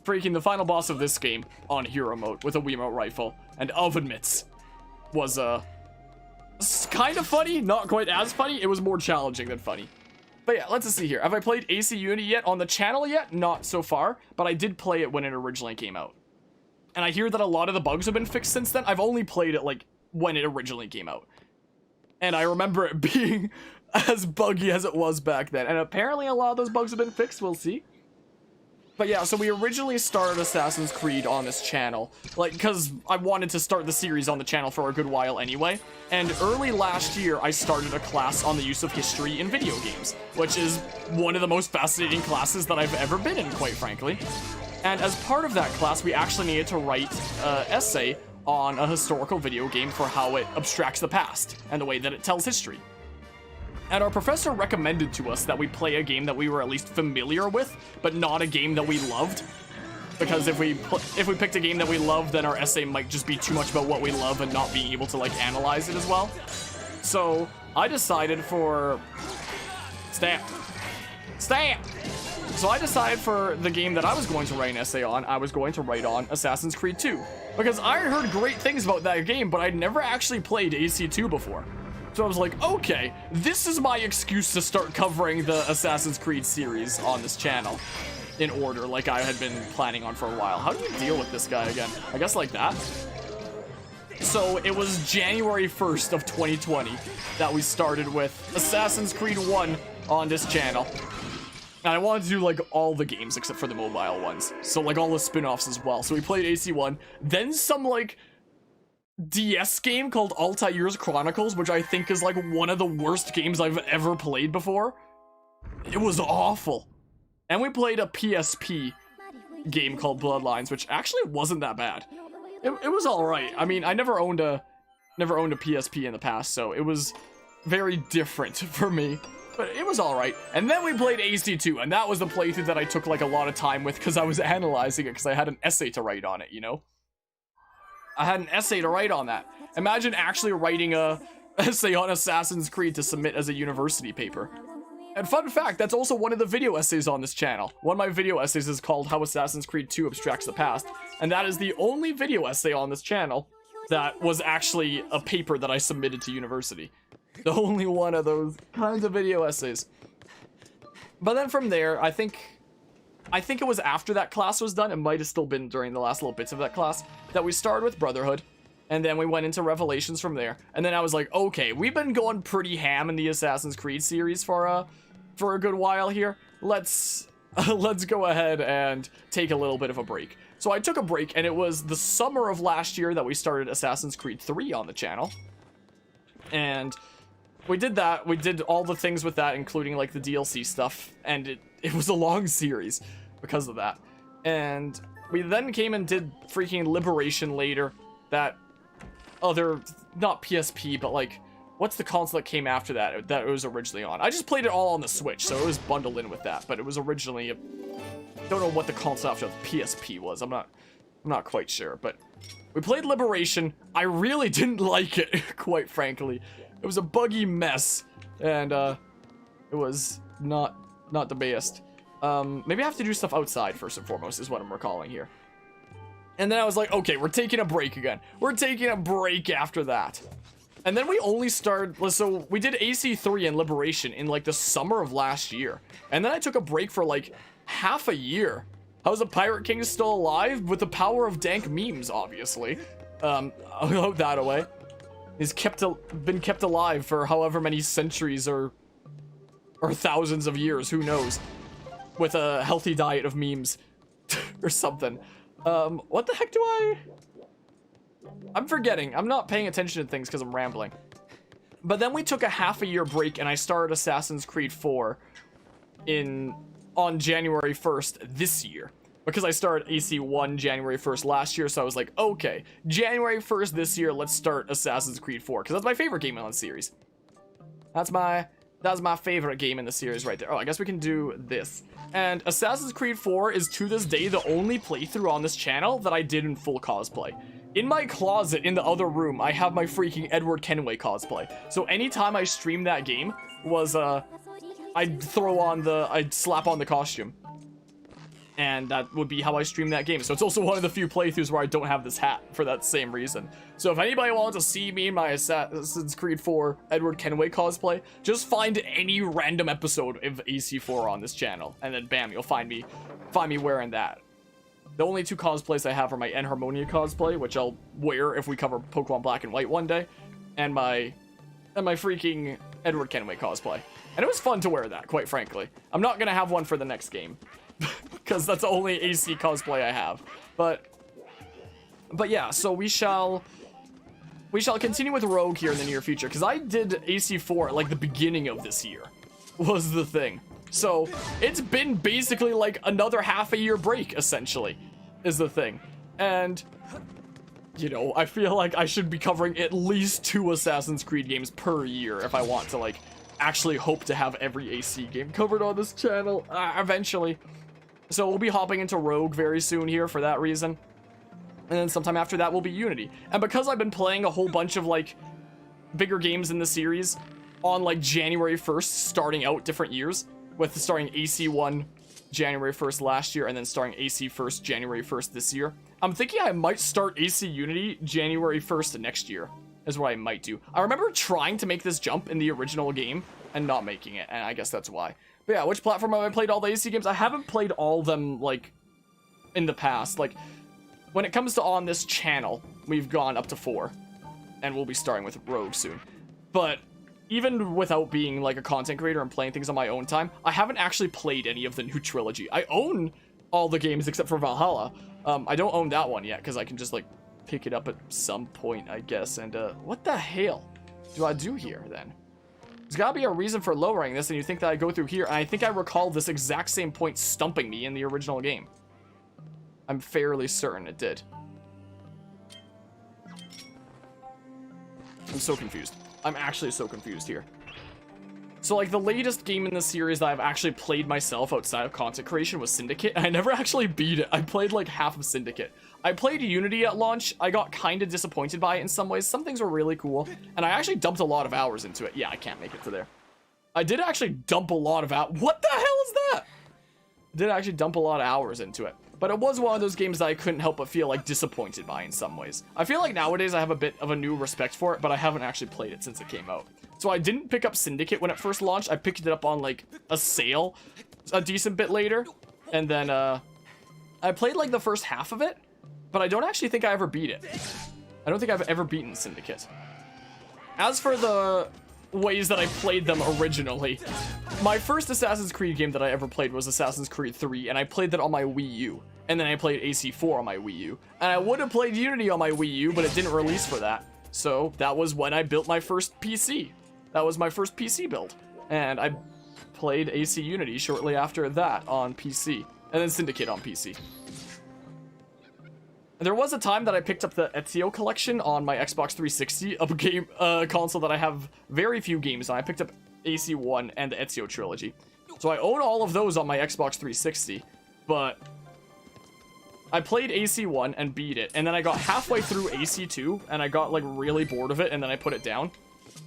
Freaking the final boss of this game on Hero Mode with a Wiimote rifle and oven mitts was, kind of funny, not quite as funny. It was more challenging than funny. But yeah, let's just see here. Have I played AC Unity yet on the channel yet? Not so far, but I did play it when it originally came out. And I hear that a lot of the bugs have been fixed since then. I've only played it, like, when it originally came out. And I remember it being as buggy as it was back then. And apparently a lot of those bugs have been fixed, we'll see. But yeah, so we originally started Assassin's Creed on this channel, like, because I wanted to start the series on the channel for a good while anyway. And early last year, I started a class on the use of history in video games, which is one of the most fascinating classes that I've ever been in, quite frankly. And as part of that class, we actually needed to write an essay on a historical video game for how it abstracts the past and the way that it tells history. And our professor recommended to us that we play a game that we were at least familiar with, but not a game that we loved. Because if we picked a game that we loved, then our essay might just be too much about what we love and not being able to, like, analyze it as well. So I decided for... Stamp. So I decided for the game that I was going to write an essay on, I was going to write on Assassin's Creed 2. Because I had heard great things about that game, but I'd never actually played AC2 before. So I was like, okay, this is my excuse to start covering the Assassin's Creed series on this channel. In order, like I had been planning on for a while. How do you deal with this guy again? I guess like that. So it was January 1st of 2020 that we started with Assassin's Creed 1 on this channel. And I wanted to do, like, all the games except for the mobile ones. So, like, all the spin-offs as well. So we played AC1. Then some, like, DS game called Altair's Chronicles, which I think is, like, one of the worst games I've ever played before. It was awful. And we played a PSP game called Bloodlines, which actually wasn't that bad. It was alright. I mean, I never owned a PSP in the past, so it was very different for me. But it was alright. And then we played AC2, and that was the playthrough that I took, like, a lot of time with, because I was analyzing it, because I had an essay to write on it, you know? I had an essay to write on that. Imagine actually writing a essay on Assassin's Creed to submit as a university paper. And fun fact, that's also one of the video essays on this channel. One of my video essays is called How Assassin's Creed 2 Abstracts the Past, and that is the only video essay on this channel that was actually a paper that I submitted to university. The only one of those kinds of video essays. But then from there, I think it was after that class was done, it might have still been during the last little bits of that class, that we started with Brotherhood, and then we went into Revelations from there. And then I was like, okay, we've been going pretty ham in the Assassin's Creed series for a good while here. Let's go ahead and take a little bit of a break. So I took a break, and it was the summer of last year that we started Assassin's Creed 3 on the channel. And we did that. We did all the things with that, including, like, the DLC stuff, and it was a long series because of that. And we then came and did freaking Liberation later, that other, not PSP, but, like, what's the console that came after that it was originally on? I just played it all on the Switch, so it was bundled in with that, but it was originally, don't know what the console after the PSP was. I'm not quite sure, but we played Liberation. I really didn't like it, quite frankly. It was a buggy mess, and it was not the best. Maybe I have to do stuff outside first and foremost, is what I'm recalling here. And then I was like, okay, we're taking a break again. We're taking a break after that. And then we only started, so we did AC3 and Liberation in, like, the summer of last year. And then I took a break for, like, half a year. How's the Pirate King still alive? With the power of dank memes, obviously. I'll hope that away. He's been kept alive for however many centuries or thousands of years, who knows, with a healthy diet of memes or something. What the heck I'm forgetting. I'm not paying attention to things because I'm rambling. But then we took a half a year break and I started Assassin's Creed 4 on January 1st this year. Because I started AC1 January 1st last year, so I was like, okay, January 1st this year, let's start Assassin's Creed 4, because that's my favorite game on the series. That's my favorite game in the series right there. Oh, I guess we can do this. And Assassin's Creed 4 is to this day the only playthrough on this channel that I did in full cosplay. In my closet in the other room, I have my freaking Edward Kenway cosplay. So anytime I stream that game was, I'd slap on the costume. And that would be how I stream that game. So it's also one of the few playthroughs where I don't have this hat for that same reason. So if anybody wants to see me in my Assassin's Creed 4 Edward Kenway cosplay, just find any random episode of AC4 on this channel. And then bam, you'll find me wearing that. The only two cosplays I have are my Enharmonia cosplay, which I'll wear if we cover Pokemon Black and White one day. And my freaking Edward Kenway cosplay. And it was fun to wear that, quite frankly. I'm not gonna have one for the next game. Because that's the only AC cosplay I have. But yeah, so we shall continue with Rogue here in the near future. Because I did AC4 at like the beginning of this year. Was the thing. So it's been basically like another half a year break, essentially. Is the thing. And you know, I feel like I should be covering at least 2 Assassin's Creed games per year if I want to like actually hope to have every AC game covered on this channel eventually. So we'll be hopping into Rogue very soon here for that reason. And then sometime after that will be Unity. And because I've been playing a whole bunch of like bigger games in the series on like January 1st, starting out different years, with starting AC1 January 1st last year and then starting AC 1st January 1st this year, I'm thinking I might start AC Unity January 1st next year is what I might do. I remember trying to make this jump in the original game and not making it, and I guess that's why. But yeah, which platform have I played all the AC games? I haven't played all of them, like, in the past. Like, when it comes to on this channel, we've gone up to 4. And we'll be starting with Rogue soon. But even without being, like, a content creator and playing things on my own time, I haven't actually played any of the new trilogy. I own all the games except for Valhalla. I don't own that one yet, because I can just, like, pick it up at some point, I guess. And, what the hell do I do here, then? There's gotta be a reason for lowering this, and you think that I go through here, and I think I recall this exact same point stumping me in the original game. I'm fairly certain it did. I'm so confused. I'm actually so confused here. So, like, the latest game in the series that I've actually played myself outside of content creation was Syndicate, and I never actually beat it. I played, like, half of Syndicate. I played Unity at launch. I got kind of disappointed by it in some ways. Some things were really cool, and I actually dumped a lot of hours into it. Yeah, I can't make it to there. I did actually dump a lot of hours. What the hell is that? I did actually dump a lot of hours into it. But it was one of those games that I couldn't help but feel, like, disappointed by in some ways. I feel like nowadays I have a bit of a new respect for it, but I haven't actually played it since it came out. So I didn't pick up Syndicate when it first launched. I picked it up on, like, a sale a decent bit later. And then, I played, like, the first half of it. But I don't actually think I ever beat it. I don't think I've ever beaten Syndicate. As for the ways that I played them originally, my first Assassin's Creed game that I ever played was Assassin's Creed 3, and I played that on my Wii U. And then I played AC4 on my Wii U. And I would have played Unity on my Wii U, but it didn't release for that. So that was when I built my first PC. That was my first PC build. And I played AC Unity shortly after that on PC. And then Syndicate on PC. There was a time that I picked up the Ezio collection on my Xbox 360, a console that I have very few games on. I picked up AC1 and the Ezio trilogy. So I own all of those on my Xbox 360, but I played AC1 and beat it, and then I got halfway through AC2, and I got, like, really bored of it, and then I put it down.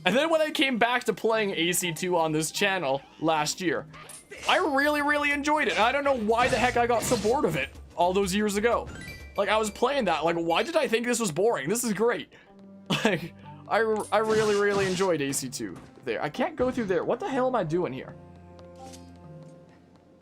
And then when I came back to playing AC2 on this channel last year, I really, really enjoyed it. And I don't know why the heck I got so bored of it all those years ago. Like, I was playing that, like, why did I think this was boring? This is great. Like, I really, really enjoyed AC2 there. I can't go through there. What the hell am I doing here?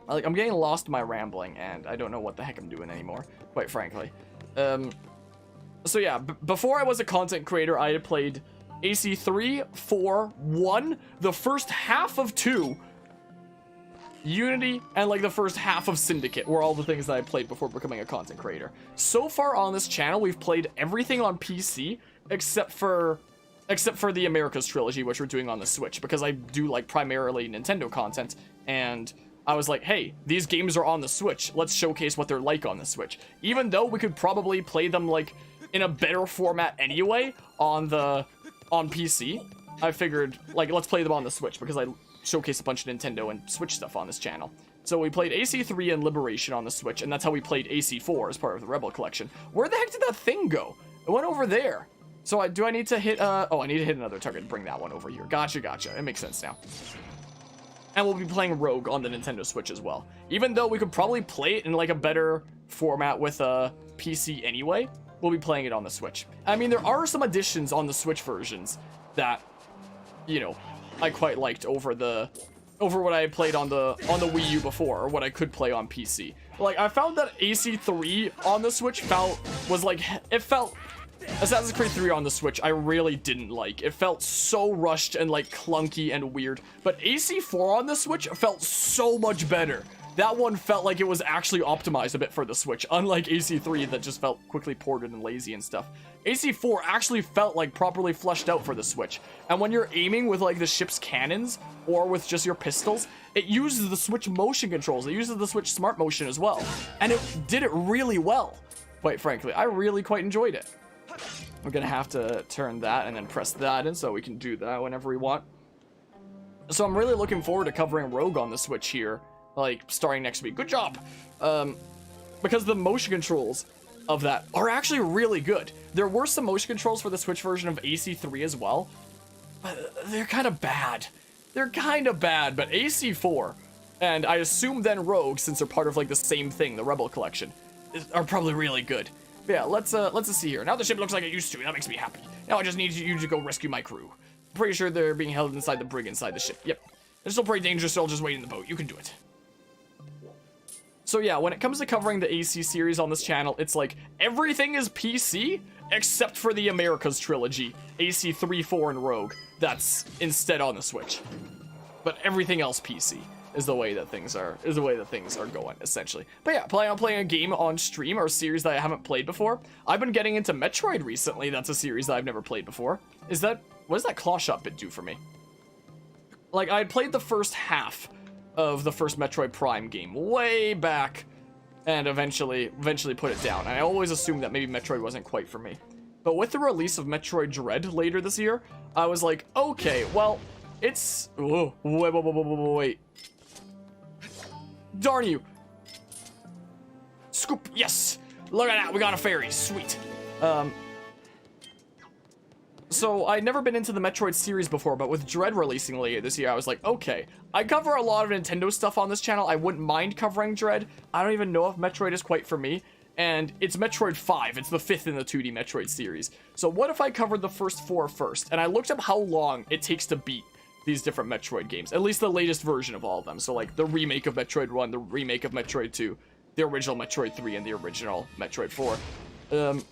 Like, I'm getting lost in my rambling, and I don't know what the heck I'm doing anymore, quite frankly. So yeah, before I was a content creator, I had played AC3, 4, 1, the first half of 2, Unity, and like the first half of Syndicate were all the things that I played before becoming a content creator. So far on this channel, we've played everything on PC except for except for the Americas trilogy, which we're doing on the Switch, because I do like primarily Nintendo content, and I was like, hey, these games are on the Switch, let's showcase what they're like on the Switch. Even though we could probably play them like in a better format anyway on PC, I figured like let's play them on the Switch, because I showcase a bunch of Nintendo and Switch stuff on this channel. So we played AC3 and Liberation on the Switch, and that's how we played AC4 as part of the Rebel Collection. Where the heck did that thing go? It went over there. So do I need to hit, oh, I need to hit another target and bring that one over here. Gotcha. It makes sense now. And we'll be playing Rogue on the Nintendo Switch as well. Even though we could probably play it in like a better format with a PC anyway, we'll be playing it on the Switch. I mean, there are some additions on the Switch versions that, you know, I quite liked over what I played on the Wii U before, or what I could play on PC. Like, I found that AC3 on the Switch felt Assassin's Creed 3 on the Switch, I really didn't like. It felt so rushed and like clunky and weird. But AC4 on the Switch felt so much better. That one felt like it was actually optimized a bit for the Switch, unlike AC3 that just felt quickly ported and lazy and stuff. AC4 actually felt like properly fleshed out for the Switch. And when you're aiming with like the ship's cannons or with just your pistols, it uses the Switch motion controls. It uses the Switch Smart Motion as well. And it did it really well, quite frankly. I really quite enjoyed it. We're gonna have to turn that and then press that in so we can do that whenever we want. So I'm really looking forward to covering Rogue on the Switch here, like starting next week. Good job! Because the motion controls of that are actually really good. There were some motion controls for the Switch version of AC3 as well, but they're kind of bad. They're kind of bad, but AC4, and I assume then Rogue, since they're part of like the same thing, the Rebel Collection, are probably really good. But yeah, let's see here. Now the ship looks like it used to, and that makes me happy. Now I just need you to go rescue my crew. Pretty sure they're being held inside the brig inside the ship. Yep. They're still pretty dangerous, so I'll just wait in the boat. You can do it. So yeah, when it comes to covering the AC series on this channel, it's like everything is PC except for the Americas trilogy, AC3, 4, and Rogue. That's instead on the Switch. But everything else PC is the way that things are going, essentially. But yeah, planning on playing a game on stream or a series that I haven't played before. I've been getting into Metroid recently. That's a series that I've never played before. What does that claw shot bit do for me? Like, I had played the first half of the first Metroid Prime game way back, and eventually put it down. And I always assumed that maybe Metroid wasn't quite for me. But with the release of Metroid Dread later this year, I was like, okay, well, it's... Whoa, wait. Darn you. Scoop, yes. Look at that, we got a fairy, sweet. So I'd never been into the Metroid series before, but with Dread releasing later this year, I was like, okay, I cover a lot of Nintendo stuff on this channel. I wouldn't mind covering Dread. I don't even know if Metroid is quite for me. And it's Metroid 5. It's the 5th in the 2D Metroid series. So what if I covered the first 4 first? And I looked up how long it takes to beat these different Metroid games. At least the latest version of all of them. So like the remake of Metroid 1, the remake of Metroid 2, the original Metroid 3, and the original Metroid 4.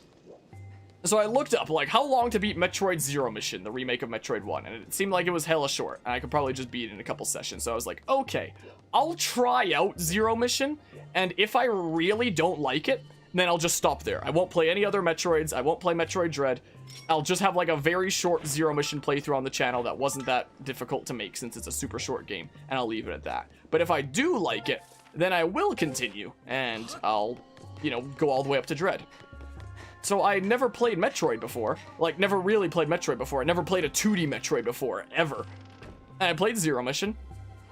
So I looked up, like, how long to beat Metroid Zero Mission, the remake of Metroid 1, and it seemed like it was hella short, and I could probably just beat it in a couple sessions. So I was like, okay, I'll try out Zero Mission, and if I really don't like it, then I'll just stop there. I won't play any other Metroids, I won't play Metroid Dread. I'll just have, like, a very short Zero Mission playthrough on the channel that wasn't that difficult to make since it's a super short game, and I'll leave it at that. But if I do like it, then I will continue, and I'll, you know, go all the way up to Dread. So I never played Metroid before, like never really played Metroid before. I never played a 2D Metroid before, ever. And I played Zero Mission,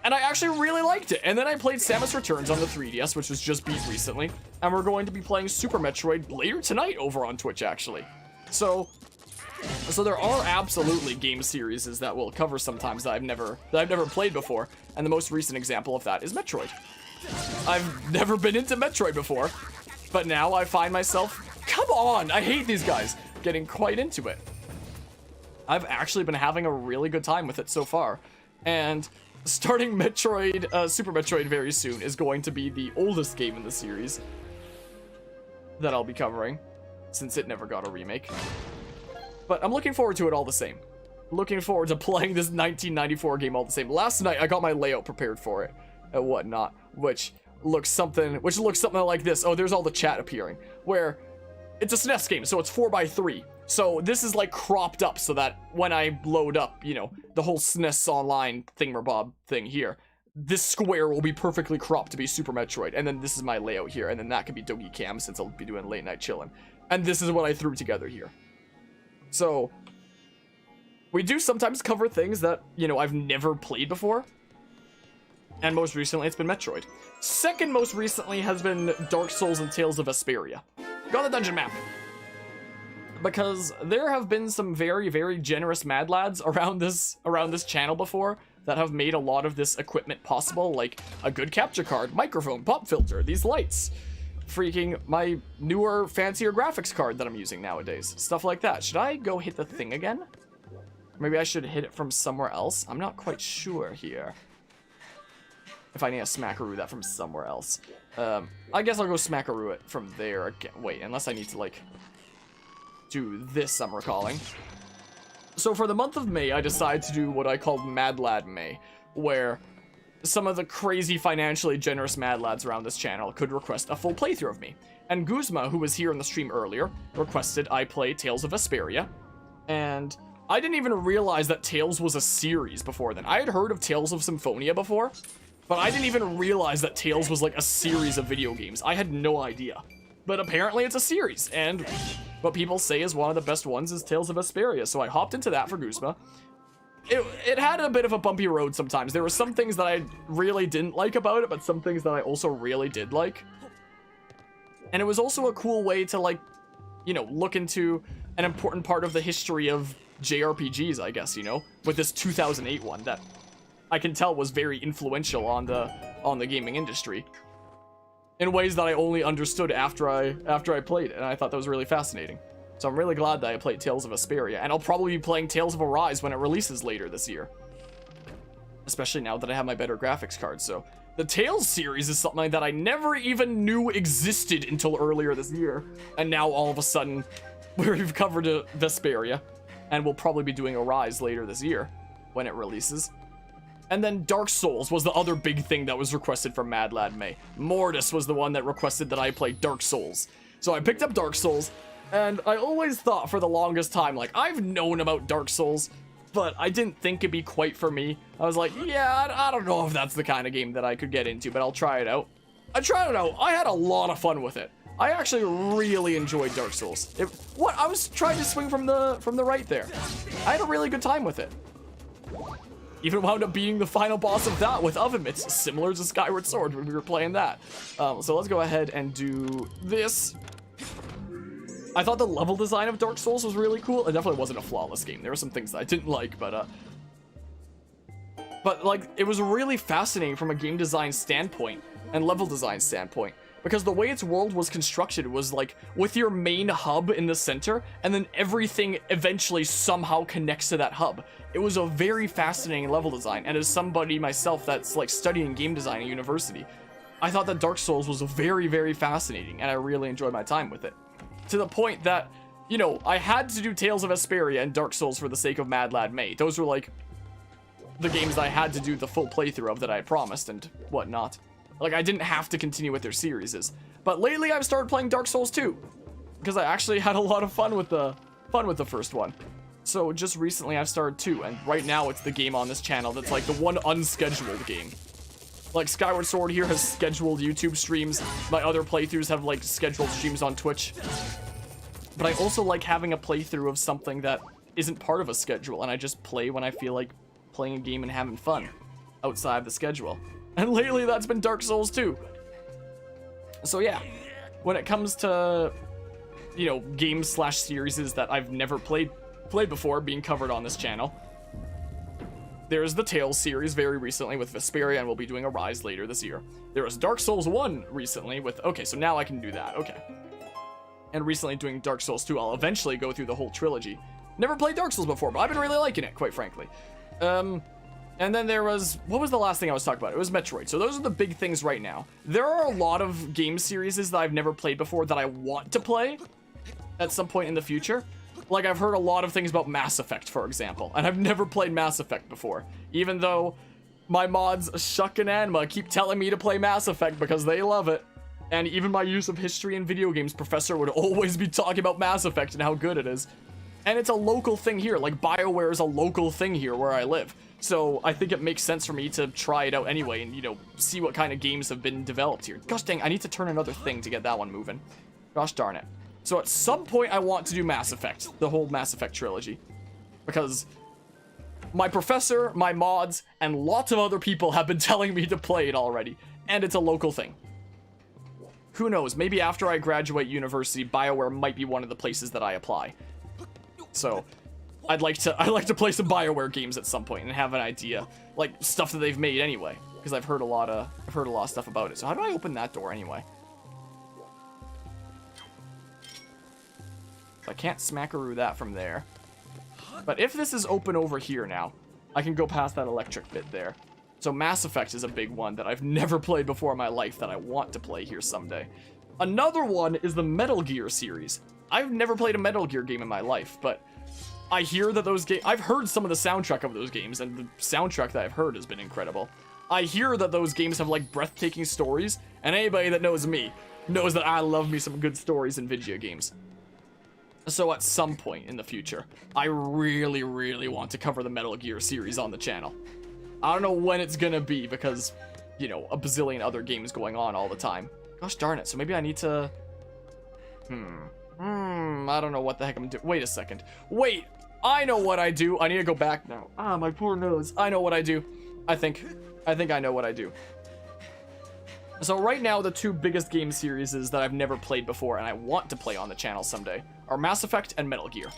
and I actually really liked it. And then I played Samus Returns on the 3DS, which was just beat recently. And we're going to be playing Super Metroid later tonight over on Twitch, actually. So there are absolutely game series that we'll cover sometimes that I've never played before. And the most recent example of that is Metroid. I've never been into Metroid before, but now I find myself, come on, I hate these guys, getting quite into it. I've actually been having a really good time with it so far. And starting Metroid, Super Metroid very soon is going to be the oldest game in the series that I'll be covering, since it never got a remake. But I'm looking forward to it all the same. Looking forward to playing this 1994 game all the same. Last night, I got my layout prepared for it and whatnot, which looks something like this. Oh, there's all the chat appearing, where it's a SNES game, so it's 4x3. So this is like cropped up so that when I load up, you know, the whole SNES Online thingamabob thing here, this square will be perfectly cropped to be Super Metroid. And then this is my layout here. And then that could be Dogi Cam since I'll be doing late night chilling. And this is what I threw together here. So we do sometimes cover things that, you know, I've never played before. And most recently, it's been Metroid. Second most recently has been Dark Souls and Tales of Vesperia. Go on the dungeon map. Because there have been some very, very generous Mad Lads around this channel before that have made a lot of this equipment possible, like a good capture card, microphone, pop filter, these lights, freaking my newer, fancier graphics card that I'm using nowadays, stuff like that. Should I go hit the thing again? Maybe I should hit it from somewhere else. I'm not quite sure here. If I need to smackaroo that from somewhere else. I guess I'll go smackaroo it from there again. Wait, unless I need to, like, do this, I'm recalling. So for the month of May, I decided to do what I called Mad Lad May, where some of the crazy financially generous Mad Lads around this channel could request a full playthrough of me. And Guzma, who was here in the stream earlier, requested I play Tales of Vesperia. And I didn't even realize that Tales was a series before then. I had heard of Tales of Symphonia before, but I didn't even realize that Tales was like a series of video games. I had no idea. But apparently it's a series, and what people say is one of the best ones is Tales of Vesperia, so I hopped into that for Guzma. It had a bit of a bumpy road sometimes. There were some things that I really didn't like about it, but some things that I also really did like. And it was also a cool way to, like, you know, look into an important part of the history of JRPGs, I guess, you know, with this 2008 one that I can tell was very influential on the gaming industry in ways that I only understood after I played it, and I thought that was really fascinating. So I'm really glad that I played Tales of Vesperia, and I'll probably be playing Tales of Arise when it releases later this year. Especially now that I have my better graphics card, so. The Tales series is something that I never even knew existed until earlier this year, and now all of a sudden, we've covered Vesperia, and we'll probably be doing Arise later this year, when it releases. And then Dark Souls was the other big thing that was requested from Mad Lad May. Mortis was the one that requested that I play Dark Souls. So I picked up Dark Souls, and I always thought for the longest time, like, I've known about Dark Souls, but I didn't think it'd be quite for me. I was like, yeah, I don't know if that's the kind of game that I could get into, but I'll try it out. I tried it out. I had a lot of fun with it. I actually really enjoyed Dark Souls. I was trying to swing from the right there. I had a really good time with it. Even wound up beating the final boss of that with oven mitts, similar to Skyward Sword when we were playing that. So let's go ahead and do this. I thought the level design of Dark Souls was really cool. It definitely wasn't a flawless game. There were some things that I didn't like, but like, it was really fascinating from a game design standpoint and level design standpoint. Because the way its world was constructed was like with your main hub in the center, and then everything eventually somehow connects to that hub. It was a very fascinating level design, and as somebody myself that's like studying game design at university, I thought that Dark Souls was very, very fascinating, and I really enjoyed my time with it. To the point that, you know, I had to do Tales of Vesperia and Dark Souls for the sake of Mad Lad May. Those were like the games that I had to do the full playthrough of that I had promised and whatnot. Like, I didn't have to continue with their series. But lately I've started playing Dark Souls 2, because I actually had a lot of fun with the first one. So just recently I've started 2, and right now it's the game on this channel that's like the one unscheduled game. Like, Skyward Sword here has scheduled YouTube streams. My other playthroughs have like scheduled streams on Twitch. But I also like having a playthrough of something that isn't part of a schedule, and I just play when I feel like playing a game and having fun outside of the schedule. And lately that's been Dark Souls 2. So yeah, when it comes to, you know, games slash series that I've never played before being covered on this channel, there's the Tales series very recently with Vesperia, and we'll be doing Arise later this year. There was Dark Souls 1 recently with, okay, so now I can do that, okay. And recently doing Dark Souls 2, I'll eventually go through the whole trilogy. Never played Dark Souls before, but I've been really liking it, quite frankly. And then there was, what was the last thing I was talking about? It was Metroid. So those are the big things right now. There are a lot of game series that I've never played before that I want to play at some point in the future. Like, I've heard a lot of things about Mass Effect, for example, and I've never played Mass Effect before. Even though my mods, Shuck and Anma, keep telling me to play Mass Effect because they love it. And even my use of history in video games professor would always be talking about Mass Effect and how good it is. And it's a local thing here. Like, BioWare is a local thing here where I live. So I think it makes sense for me to try it out anyway and, you know, see what kind of games have been developed here. Gosh dang, I need to turn another thing to get that one moving. Gosh darn it. So at some point I want to do Mass Effect, the whole Mass Effect trilogy. Because my professor, my mods, and lots of other people have been telling me to play it already. And it's a local thing. Who knows, maybe after I graduate university, BioWare might be one of the places that I apply. So I'd like to play some BioWare games at some point and have an idea, like stuff that they've made anyway, because I've heard a lot of stuff about it. So how do I open that door anyway? I can't smackaroo that from there. But if this is open over here now, I can go past that electric bit there. So Mass Effect is a big one that I've never played before in my life that I want to play here someday. Another one is the Metal Gear series. I've never played a Metal Gear game in my life, but I hear that those games... I've heard some of the soundtrack of those games, and the soundtrack that I've heard has been incredible. I hear that those games have, like, breathtaking stories, and anybody that knows me knows that I love me some good stories in video games. So at some point in the future, I really, really want to cover the Metal Gear series on the channel. I don't know when it's gonna be, because, you know, a bazillion other games going on all the time. Gosh darn it, so maybe I need to... I don't know what the heck I'm doing. Wait a second. Wait! I know what I do. I need to go back now. Ah, my poor nose. I know what I do. I think I know what I do. So right now, the two biggest game series that I've never played before and I want to play on the channel someday are Mass Effect and Metal Gear.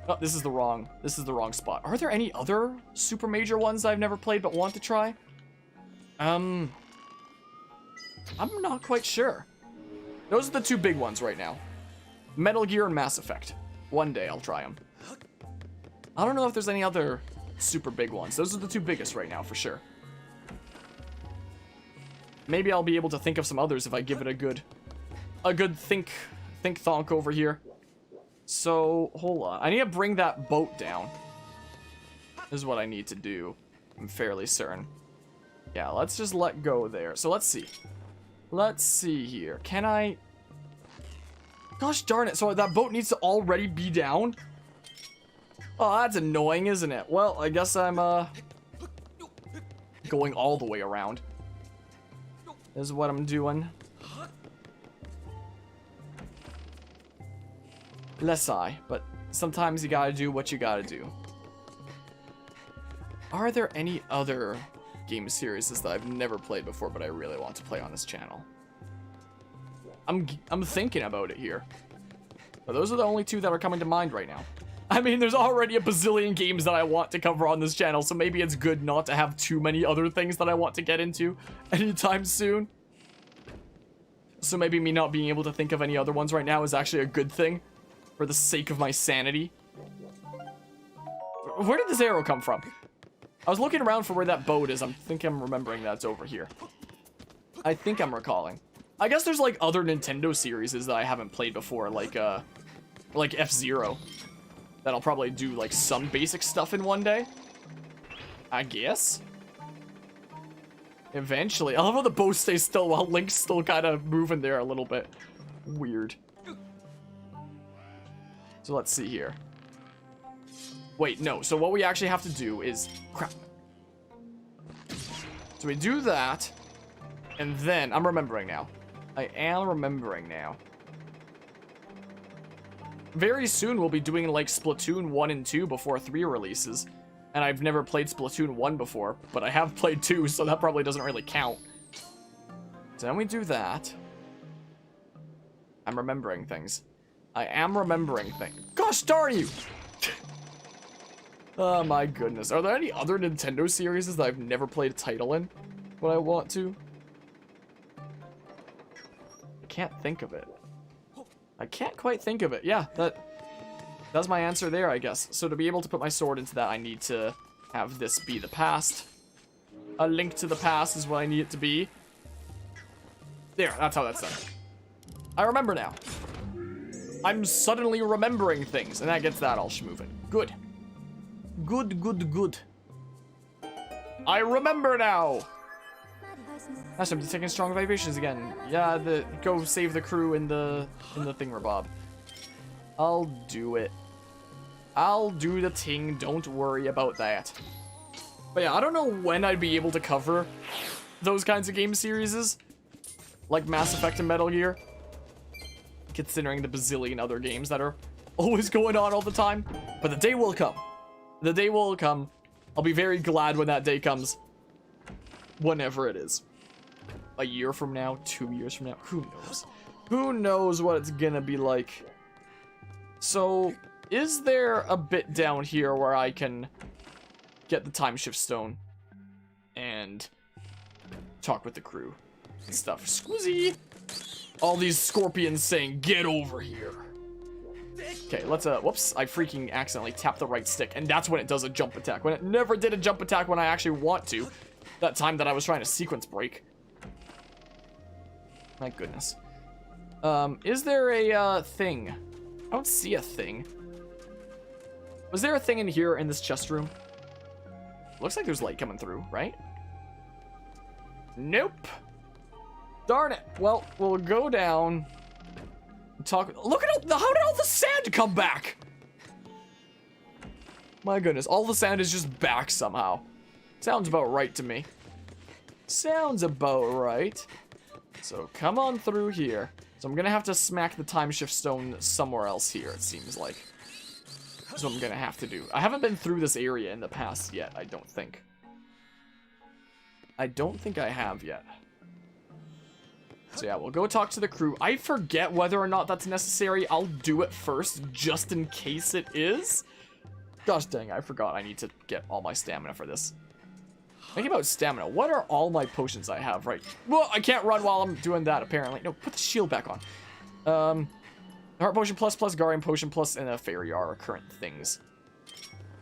Oh, this is the wrong spot. Are there any other super major ones I've never played but want to try? I'm not quite sure. Those are the two big ones right now. Metal Gear and Mass Effect. One day I'll try them. I don't know if there's any other super big ones. Those are the two biggest right now, for sure. Maybe I'll be able to think of some others if I give it a good think-thonk over here. So, hold on. I need to bring that boat down. This is what I need to do. I'm fairly certain. Yeah, let's just let go there. So let's see. Let's see here. Can I... Gosh darn it. So that boat needs to already be down? Oh, that's annoying, isn't it? Well, I guess I'm, going all the way around. This is what I'm doing. Less I, but sometimes you gotta do what you gotta do. Are there any other game series that I've never played before, but I really want to play on this channel? I'm thinking about it here. But those are the only two that are coming to mind right now. I mean, there's already a bazillion games that I want to cover on this channel, so maybe it's good not to have too many other things that I want to get into anytime soon. So maybe me not being able to think of any other ones right now is actually a good thing, for the sake of my sanity. Where did this arrow come from? I was looking around for where that boat is. I think I'm remembering that it's over here. I think I'm recalling. I guess there's like other Nintendo series that I haven't played before, like F-Zero. That I'll probably do like some basic stuff in one day. I guess. Eventually. I love how the boat stays still while Link's still kind of moving there a little bit. Weird. So let's see here. Wait, no. So what we actually have to do is... Crap. So we do that. And then... I'm remembering now. I am remembering now. Very soon we'll be doing like Splatoon 1 and 2 before 3 releases. And I've never played Splatoon 1 before, but I have played 2, so that probably doesn't really count. So then we do that. I'm remembering things. I am remembering things. Gosh darn you! Oh my goodness. Are there any other Nintendo series that I've never played a title in? But I want to? I can't think of it. I can't quite think of it. Yeah, that's my answer there, I guess. So to be able to put my sword into that, I need to have this be the past. A link to the past is what I need it to be. There, that's how that's done. I remember now. I'm suddenly remembering things, and that gets that all schmoving. Good. Good, good, good. I remember now! That's I'm detecting strong vibrations again. Yeah, go save the crew in the thingamabob. I'll do it. I'll do the ting. Don't worry about that. But yeah, I don't know when I'd be able to cover those kinds of game series, like Mass Effect and Metal Gear, considering the bazillion other games that are always going on all the time. But the day will come. The day will come. I'll be very glad when that day comes. Whenever it is. A year from now, 2 years from now, who knows? Who knows what it's gonna be like? So, is there a bit down here where I can get the time shift stone and talk with the crew and stuff? Squizzy! All these scorpions saying, get over here. Okay, let's, whoops, I freaking accidentally tapped the right stick, and that's when it does a jump attack. When it never did a jump attack when I actually want to. That time that I was trying to sequence break. My goodness. Is there a, thing? I don't see a thing. Was there a thing in here in this chest room? Looks like there's light coming through, right? Nope. Darn it. Well, we'll go down. Talk. Look at how did all the sand come back? My goodness, all the sand is just back somehow. Sounds about right to me. Sounds about right. So come on through here. So I'm gonna have to smack the time shift stone somewhere else here, it seems like. That's what I'm gonna have to do. I haven't been through this area in the past yet, I don't think. I don't think I have yet. So yeah, we'll go talk to the crew. I forget whether or not that's necessary. I'll do it first, just in case it is. Gosh dang, I forgot I need to get all my stamina for this. Thinking about stamina, what are all my potions I have, right? Well, I can't run while I'm doing that, apparently. No, put the shield back on. Heart potion plus, Guardian potion plus, and a fairy are current things.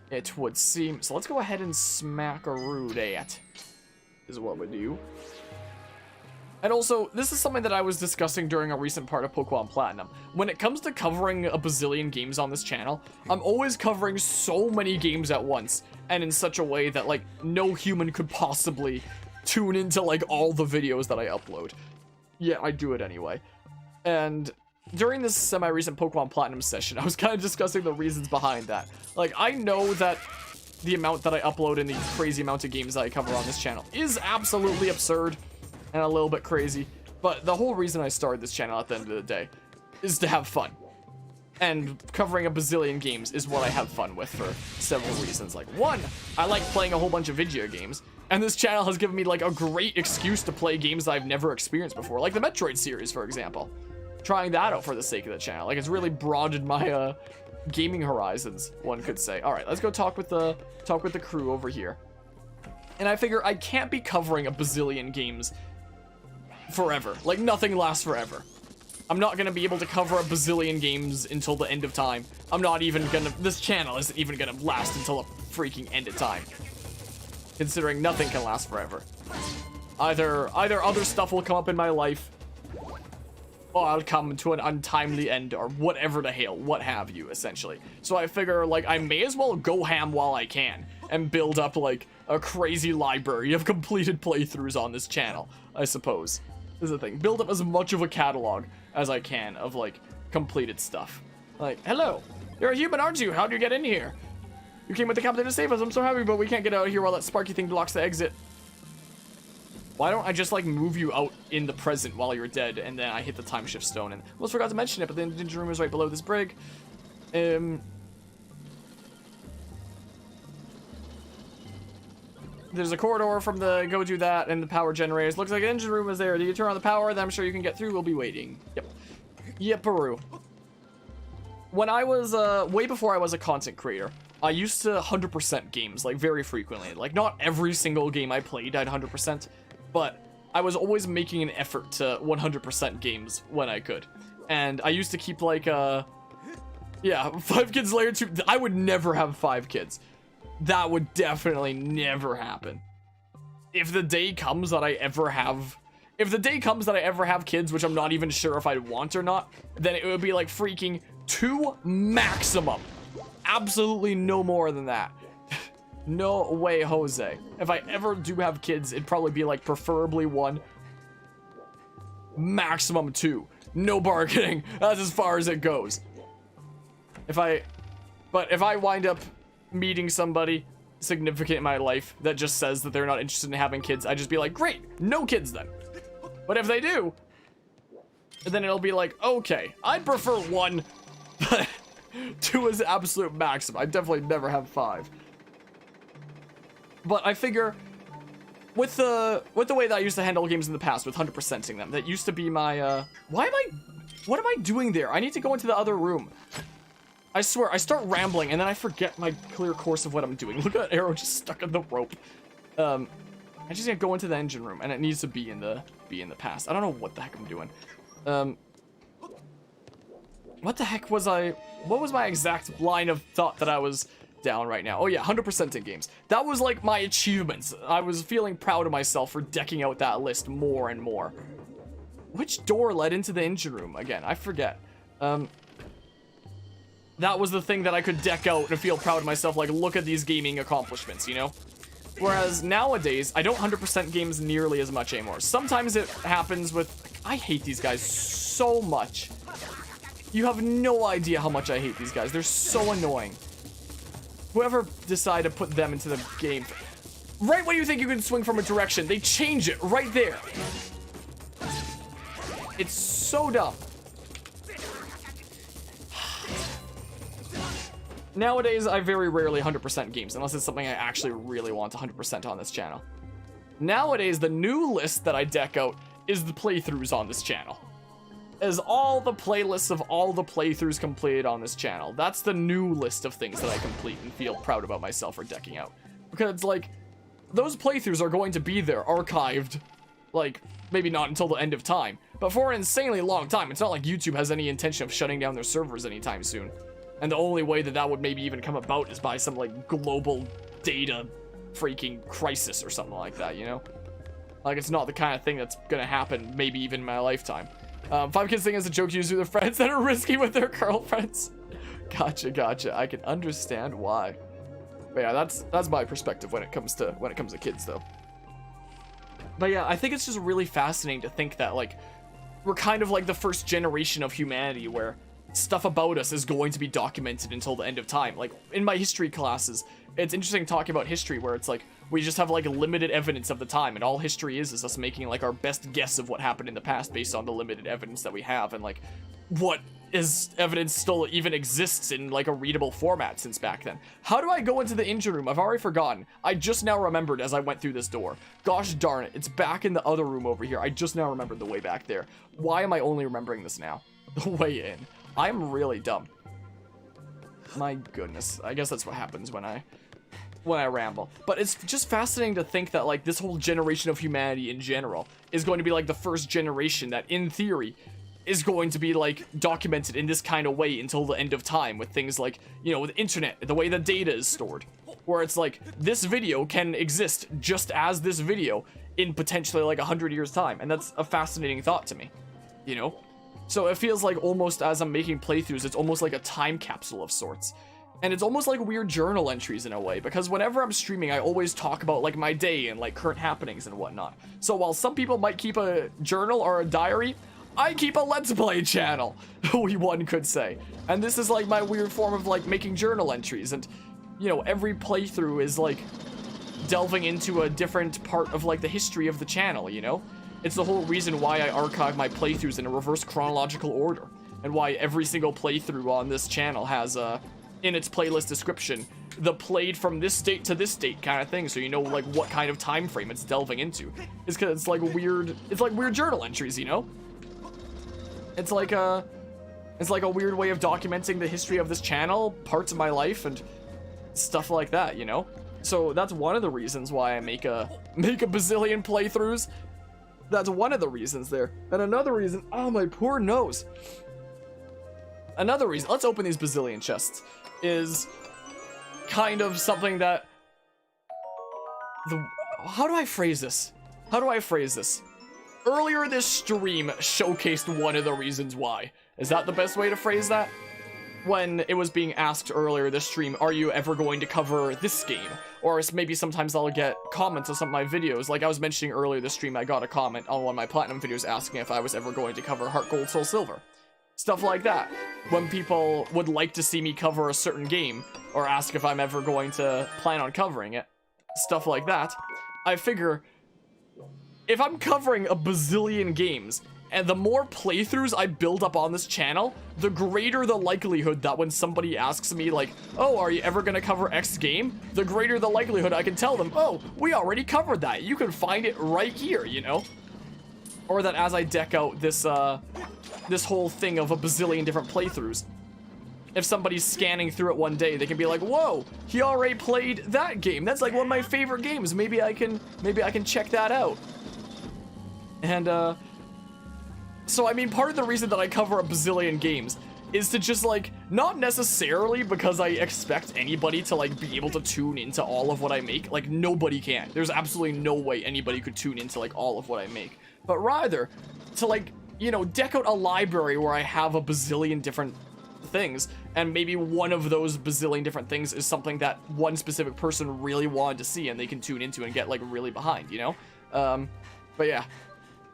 It would seem. So let's go ahead and smack-a-roo that. Is what we do. And also, this is something that I was discussing during a recent part of Pokemon Platinum. When it comes to covering a bazillion games on this channel, I'm always covering so many games at once, and in such a way that, like, no human could possibly tune into, like, all the videos that I upload. Yeah, I do it anyway. And during this semi-recent Pokemon Platinum session, I was kind of discussing the reasons behind that. Like, I know that the amount that I upload and the crazy amount of games that I cover on this channel is absolutely absurd and a little bit crazy, but the whole reason I started this channel at the end of the day is to have fun. And covering a bazillion games is what I have fun with for several reasons. Like, one, I like playing a whole bunch of video games, and this channel has given me, like, a great excuse to play games I've never experienced before, like the Metroid series, for example. Trying that out for the sake of the channel. Like, it's really broadened my, gaming horizons, one could say. Alright, let's go talk with the crew over here. And I figure I can't be covering a bazillion games forever. Like, nothing lasts forever. I'm not gonna be able to cover a bazillion games until the end of time. I'm not even gonna, this channel isn't even gonna last until a freaking end of time. Considering nothing can last forever. Either other stuff will come up in my life, or I'll come to an untimely end, or whatever the hell, what have you, essentially. So I figure, like, I may as well go ham while I can, and build up, like, a crazy library of completed playthroughs on this channel, I suppose. Is the thing. Build up as much of a catalog as I can of, like, completed stuff. Like, hello, you're a human, aren't you? How'd you get in here? You came with the captain to save us. I'm so happy, but we can't get out of here while that sparky thing blocks the exit. Why don't I just, like, move you out in the present while you're dead, and then I hit the time shift stone? And almost forgot to mention it, but the engine room is right below this brig. There's a corridor from the go do that and the power generators. Looks like an engine room is there. Do you turn on the power? Then I'm sure you can get through. We'll be waiting. Yep. Yep, Peru. When I was, way before I was a content creator, I used to 100% games, like, very frequently. Like, not every single game I played I'd 100%, but I was always making an effort to 100% games when I could. And I used to keep, like, yeah, 5 kids layer 2. I would never have 5 kids. That would definitely never happen. If the day comes that I ever have kids, which I'm not even sure if I'd want or not, then it would be like freaking 2 maximum. Absolutely no more than that. No way, Jose. If I ever do have kids, it'd probably be like preferably 1, maximum 2. No bargaining. That's as far as it goes. If I But if I wind up meeting somebody significant in my life that just says that they're not interested in having kids, I just be like, great, no kids then. But if they do, then it'll be like, okay, I'd prefer 1, but 2 is the absolute maximum. I definitely never have 5. But I figure with the way that I used to handle games in the past with 100%ing them, that used to be my what am I doing there? I need to go into the other room. I swear, I start rambling and then I forget my clear course of what I'm doing. Look at that arrow just stuck in the rope. I just need to go into the engine room and it needs to be in the past. I don't know what the heck I'm doing. What the heck was what was my exact line of thought that I was down right now? Oh yeah, 100% in games. That was like my achievements. I was feeling proud of myself for decking out that list more and more. Which door led into the engine room again? I forget. That was the thing that I could deck out and feel proud of myself, like, look at these gaming accomplishments, you know? Whereas nowadays, I don't 100% games nearly as much anymore. Sometimes it happens with... I hate these guys so much. You have no idea how much I hate these guys. They're so annoying. Whoever decided to put them into the game... Right when you think you can swing from a direction, they change it right there. It's so dumb. Nowadays, I very rarely 100% games, unless it's something I actually really want to 100% on this channel. Nowadays, the new list that I deck out is the playthroughs on this channel. Is all the playlists of all the playthroughs completed on this channel. That's the new list of things that I complete and feel proud about myself for decking out. Because it's like, those playthroughs are going to be there, archived, like, maybe not until the end of time, but for an insanely long time. It's not like YouTube has any intention of shutting down their servers anytime soon. And the only way that that would maybe even come about is by some, like, global data freaking crisis or something like that, you know? Like, it's not the kind of thing that's gonna happen, maybe even in my lifetime. 5 kids thing is a joke used with their friends that are risky with their girlfriends. Gotcha. I can understand why. But yeah, that's my perspective when it comes to kids, though. But yeah, I think it's just really fascinating to think that, like, we're kind of like the first generation of humanity where stuff about us is going to be documented until the end of time. Like, in my history classes, it's interesting talking about history where it's like, we just have, like, limited evidence of the time, and all history is us making, like, our best guess of what happened in the past based on the limited evidence that we have, and, like, what is evidence still even exists in, like, a readable format since back then. How do I go into the engine room? I've already forgotten. I just now remembered as I went through this door. Gosh darn it, it's back in the other room over here. I just now remembered the way back there. Why am I only remembering this now? The way in. I'm really dumb. My goodness. I guess that's what happens when I ramble. But it's just fascinating to think that, like, this whole generation of humanity in general is going to be, like, the first generation that, in theory, is going to be, like, documented in this kind of way until the end of time with things like, you know, with the internet, the way the data is stored. Where it's like, this video can exist just as this video in potentially, like, 100 years' time. And that's a fascinating thought to me, you know? So it feels like almost as I'm making playthroughs, it's almost like a time capsule of sorts. And it's almost like weird journal entries in a way, because whenever I'm streaming, I always talk about, like, my day and, like, current happenings and whatnot. So while some people might keep a journal or a diary, I keep a Let's Play channel, one could say. And this is, like, my weird form of, like, making journal entries. And, you know, every playthrough is, like, delving into a different part of, like, the history of the channel, you know? It's the whole reason why I archive my playthroughs in a reverse chronological order, and why every single playthrough on this channel has, in its playlist description, the played from this date to this date kind of thing, so you know, like, what kind of time frame it's delving into. It's because it's like weird journal entries, you know? It's like a weird way of documenting the history of this channel, parts of my life, and stuff like that, you know? So that's one of the reasons why I make a bazillion playthroughs. That's one of the reasons there. And another reason, oh, my poor nose. Another reason, let's open these bazillion chests, is kind of something that, how do I phrase this? Earlier this stream showcased one of the reasons why. Is that the best way to phrase that? When it was being asked earlier this stream, are you ever going to cover this game? Or maybe sometimes I'll get comments on some of my videos. Like I was mentioning earlier this stream, I got a comment on one of my Platinum videos asking if I was ever going to cover Heart Gold Soul Silver. Stuff like that. When people would like to see me cover a certain game, or ask if I'm ever going to plan on covering it. Stuff like that. I figure, if I'm covering a bazillion games, and the more playthroughs I build up on this channel, the greater the likelihood that when somebody asks me like, oh, are you ever gonna cover X game? The greater the likelihood I can tell them, oh, we already covered that. You can find it right here, you know? Or that as I deck out this, this whole thing of a bazillion different playthroughs, if somebody's scanning through it one day, they can be like, whoa, he already played that game. That's like one of my favorite games. Maybe I can check that out. And, so, I mean, part of the reason that I cover a bazillion games is to just, like, not necessarily because I expect anybody to, like, be able to tune into all of what I make. Like, nobody can. There's absolutely no way anybody could tune into, like, all of what I make. But rather, to, like, you know, deck out a library where I have a bazillion different things, and maybe one of those bazillion different things is something that one specific person really wanted to see and they can tune into and get, like, really behind, you know? But yeah.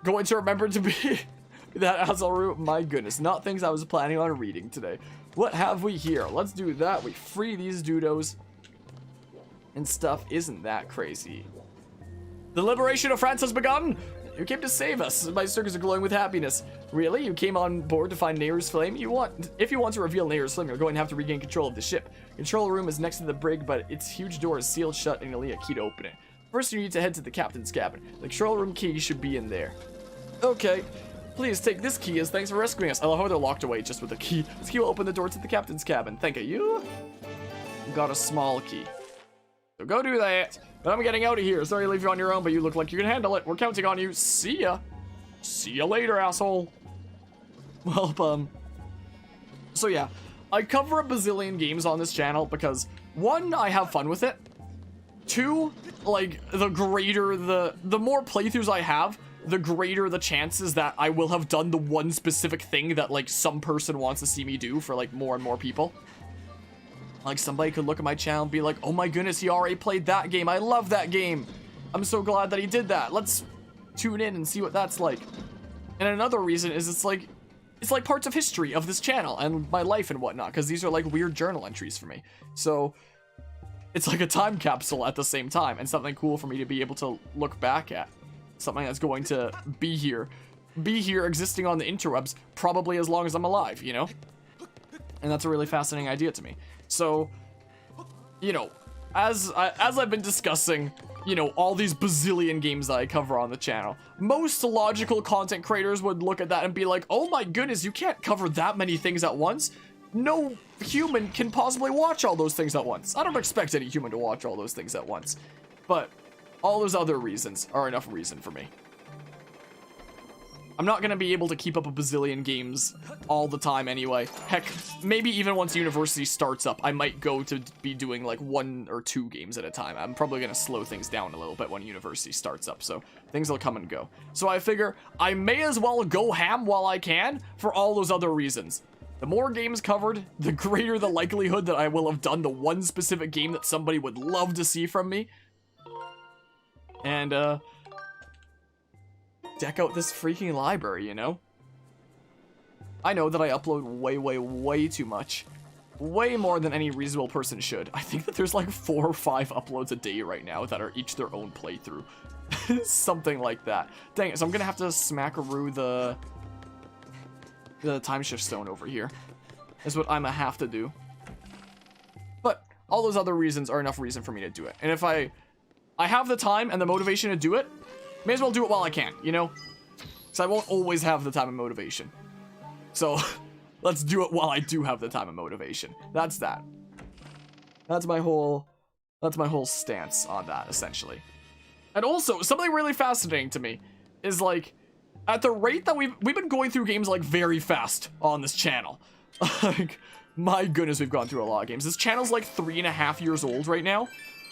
Going to remember to be... that Azaru, my goodness, not things I was planning on reading today. What have we here? Let's do that. We free these doodles and stuff. Isn't that crazy? The liberation of France has begun. You came to save us. My circles are glowing with happiness. Really? You came on board to find Nehru's flame? If you want to reveal Nehru's flame, you're going to have to regain control of the ship. Control room is next to the brig, but its huge door is sealed shut and you'll need a key to open it. First, you need to head to the captain's cabin. The control room key should be in there. Okay. Please take this key as thanks for rescuing us. I love how they're locked away just with a key. This key will open the door to the captain's cabin. Thank you. Got a small key. So go do that. But I'm getting out of here. Sorry to leave you on your own, but you look like you can handle it. We're counting on you. See ya. See ya later, asshole. Well, so yeah. I cover a bazillion games on this channel because, one, I have fun with it. Two, like, the more playthroughs I have, the greater the chances that I will have done the one specific thing that, like, some person wants to see me do for, like, more and more people. Like, somebody could look at my channel and be like, oh my goodness, he already played that game. I love that game. I'm so glad that he did that. Let's tune in and see what that's like. And another reason is it's like parts of history of this channel and my life and whatnot, because these are, like, weird journal entries for me. So it's like a time capsule at the same time and something cool for me to be able to look back at. Something that's going to be here existing on the interwebs probably as long as I'm alive, you know? And that's a really fascinating idea to me. So, you know, as I've been discussing, you know, all these bazillion games that I cover on the channel, most logical content creators would look at that and be like, oh my goodness, you can't cover that many things at once. No human can possibly watch all those things at once. I don't expect any human to watch all those things at once. But all those other reasons are enough reason for me. I'm not gonna be able to keep up a bazillion games all the time anyway. Heck, maybe even once university starts up, I might go to be doing like 1 or 2 games at a time. I'm probably gonna slow things down a little bit when university starts up, so things will come and go. So I figure I may as well go ham while I can for all those other reasons. The more games covered, the greater the likelihood that I will have done the one specific game that somebody would love to see from me. And, deck out this freaking library, you know? I know that I upload way too much. Way more than any reasonable person should. I think that there's like 4 or 5 uploads a day right now that are each their own playthrough. Something like that. Dang it, so I'm gonna have to smackaroo the time shift stone over here. Is what I'ma have to do. But all those other reasons are enough reason for me to do it. And if I have the time and the motivation to do it, may as well do it while I can, you know? Because I won't always have the time and motivation. So, let's do it while I do have the time and motivation. That's that. That's my whole stance on that, essentially. And also, something really fascinating to me is, like, at the rate that we've been going through games, like, very fast on this channel. Like, my goodness, we've gone through a lot of games. This channel's, like, 3.5 years old right now.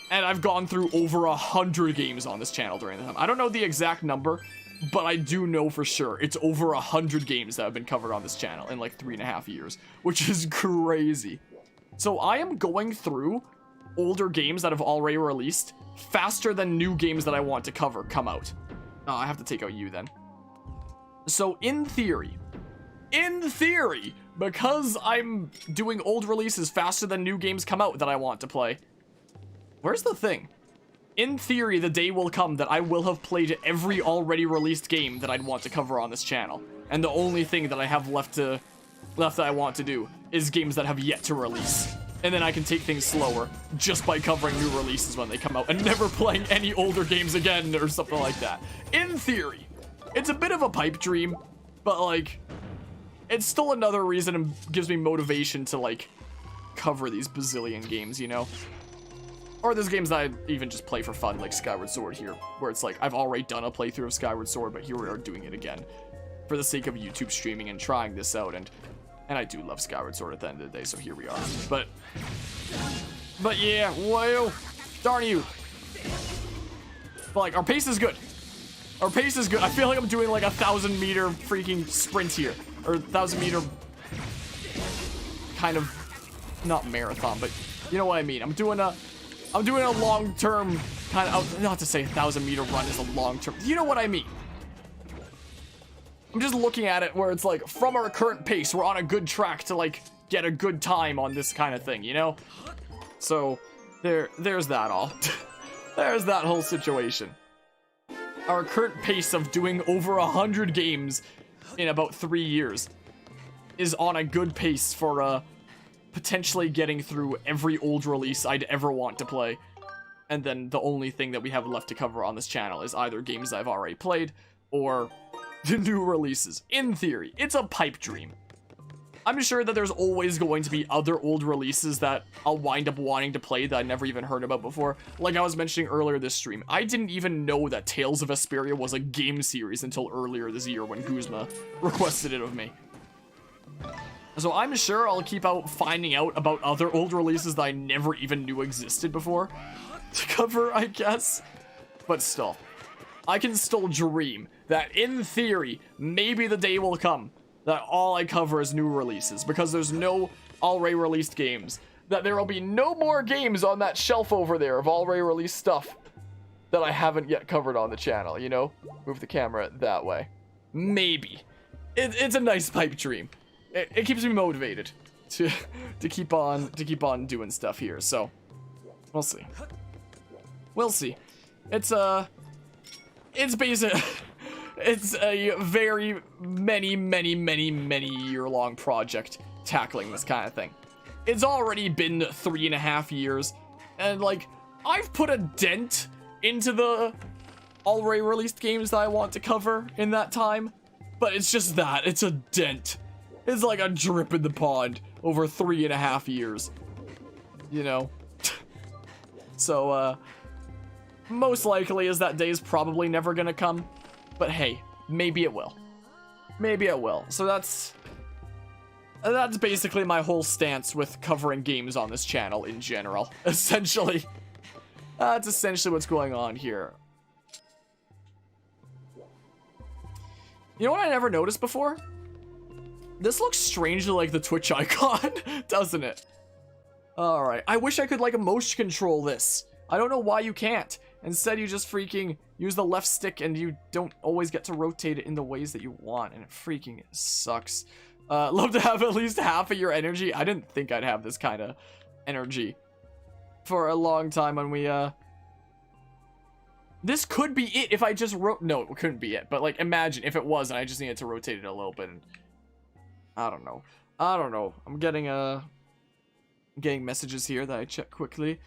And I've gone through over 100 games on this channel during the time. I don't know the exact number, but I do know for sure it's over 100 games that have been covered on this channel in like 3.5 years, which is crazy. So I am going through older games that have already released faster than new games that I want to cover come out. Oh, I have to take out you then. So in theory, in theory, because I'm doing old releases faster than new games come out that I want to play. Where's the thing? In theory, the day will come that I will have played every already released game that I'd want to cover on this channel. And the only thing that I have left that I want to do is games that have yet to release. And then I can take things slower just by covering new releases when they come out and never playing any older games again or something like that. In theory, it's a bit of a pipe dream, but like, it's still another reason and gives me motivation to like cover these bazillion games, you know? Or there's games that I even just play for fun, like Skyward Sword here, where it's like, I've already done a playthrough of Skyward Sword, but here we are doing it again for the sake of YouTube streaming and trying this out, and I do love Skyward Sword at the end of the day, so here we are. But yeah, whoa, darn you. But like, our pace is good. Our pace is good. I feel like I'm doing like a 1,000-meter freaking sprint here, or 1,000-meter kind of, not marathon, but you know what I mean. I'm doing a long-term kind of, not to say 1,000-meter run is a long-term, you know what I mean. I'm just looking at it where it's like, from our current pace, we're on a good track to like get a good time on this kind of thing, you know? So there's that all. There's that whole situation. Our current pace of doing over 100 games in about 3 years is on a good pace for potentially getting through every old release I'd ever want to play. And then the only thing that we have left to cover on this channel is either games I've already played or the new releases. In theory, it's a pipe dream. I'm sure that there's always going to be other old releases that I'll wind up wanting to play that I never even heard about before. Like I was mentioning earlier this stream, I didn't even know that Tales of Vesperia was a game series until earlier this year when Guzma requested it of me. So I'm sure I'll keep finding out about other old releases that I never even knew existed before to cover, I guess. But still, I can still dream that in theory, maybe the day will come that all I cover is new releases, because there's no already released games. That there will be no more games on that shelf over there of already released stuff that I haven't yet covered on the channel, you know? Move the camera that way. Maybe. It's a nice pipe dream. It keeps me motivated to keep on doing stuff here, so we'll see. We'll see. It's basic. It's a very many year long project tackling this kind of thing. It's already been 3.5 years, and like, I've put a dent into the already released games that I want to cover in that time, but it's just that, it's a dent. It's like a drip in the pond over 3.5 years, you know? So, most likely is that day is probably never gonna come, but hey, maybe it will. Maybe it will. So that's basically my whole stance with covering games on this channel in general. Essentially, that's essentially what's going on here. You know what I never noticed before? This looks strangely like the Twitch icon, doesn't it? Alright, I wish I could like motion control this. I don't know why you can't. Instead, you just freaking use the left stick and you don't always get to rotate it in the ways that you want, and it freaking sucks. Love to have at least half of your energy. I didn't think I'd have this kind of energy for a long time when we, This could be it if I just no, it couldn't be it, but like, imagine if it was and I just needed to rotate it a little bit, and I don't know. I'm getting messages here that I check quickly.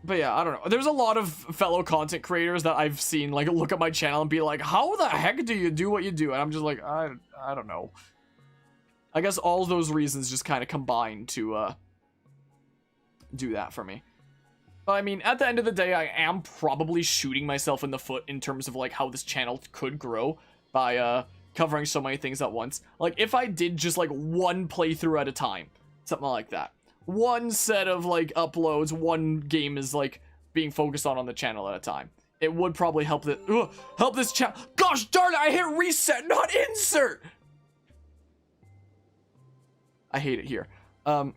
But yeah, I don't know. There's a lot of fellow content creators that I've seen like look at my channel and be like, how the heck do you do what you do? And I'm just like, I don't know. I guess all those reasons just kind of combine to do that for me. But I mean, at the end of the day, I am probably shooting myself in the foot in terms of like how this channel could grow by covering so many things at once. Like if I did just like one playthrough at a time, something like that. One set of like uploads, one game is like being focused on the channel at a time. It would probably help this channel. Gosh darn it, I hit reset, not insert. I hate it here. I'm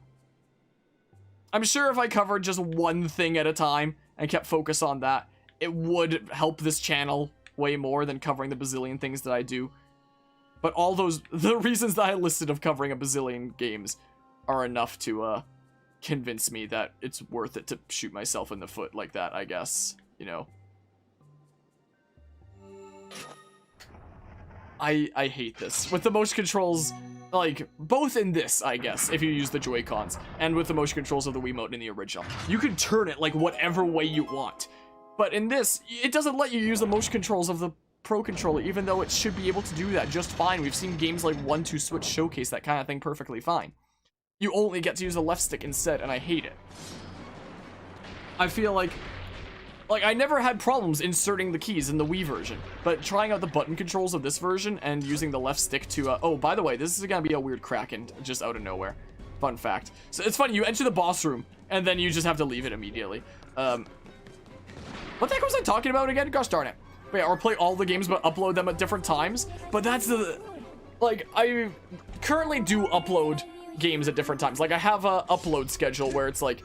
sure if I covered just one thing at a time and kept focus on that, it would help this channel way more than covering the bazillion things that I do. But all the reasons that I listed of covering a bazillion games are enough to convince me that it's worth it to shoot myself in the foot like that, I guess, you know. I hate this. With the motion controls, like, both in this, I guess, if you use the Joy-Cons, and with the motion controls of the Wiimote in the original. You can turn it, like, whatever way you want. But in this, it doesn't let you use the motion controls of the Pro Controller, even though it should be able to do that just fine. We've seen games like 1-2-Switch showcase that kind of thing perfectly fine. You only get to use the left stick instead, and I hate it. I feel like I never had problems inserting the keys in the Wii version, but trying out the button controls of this version and using the left stick to, oh, by the way, this is gonna be a weird Kraken just out of nowhere. Fun fact. So it's funny, you enter the boss room, and then you just have to leave it immediately. What the heck was I talking about again? Gosh darn it. But yeah, or play all the games but upload them at different times. But that's the, like, I currently do upload games at different times. Like, I have a upload schedule where it's like,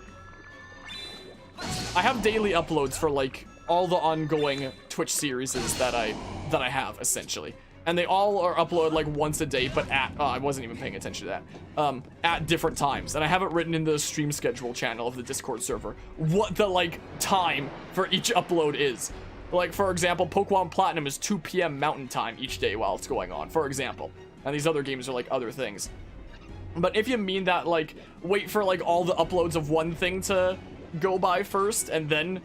I have daily uploads for like all the ongoing Twitch series that I have essentially, and they all are uploaded like once a day, but at I wasn't even paying attention to that, at different times, and I have it written in the stream schedule channel of the Discord server what the like time for each upload is. Like, for example, Pokemon Platinum is 2 p.m. Mountain Time each day while it's going on, for example, and these other games are like other things. But if you mean that, like, wait for like all the uploads of one thing to go by first, and then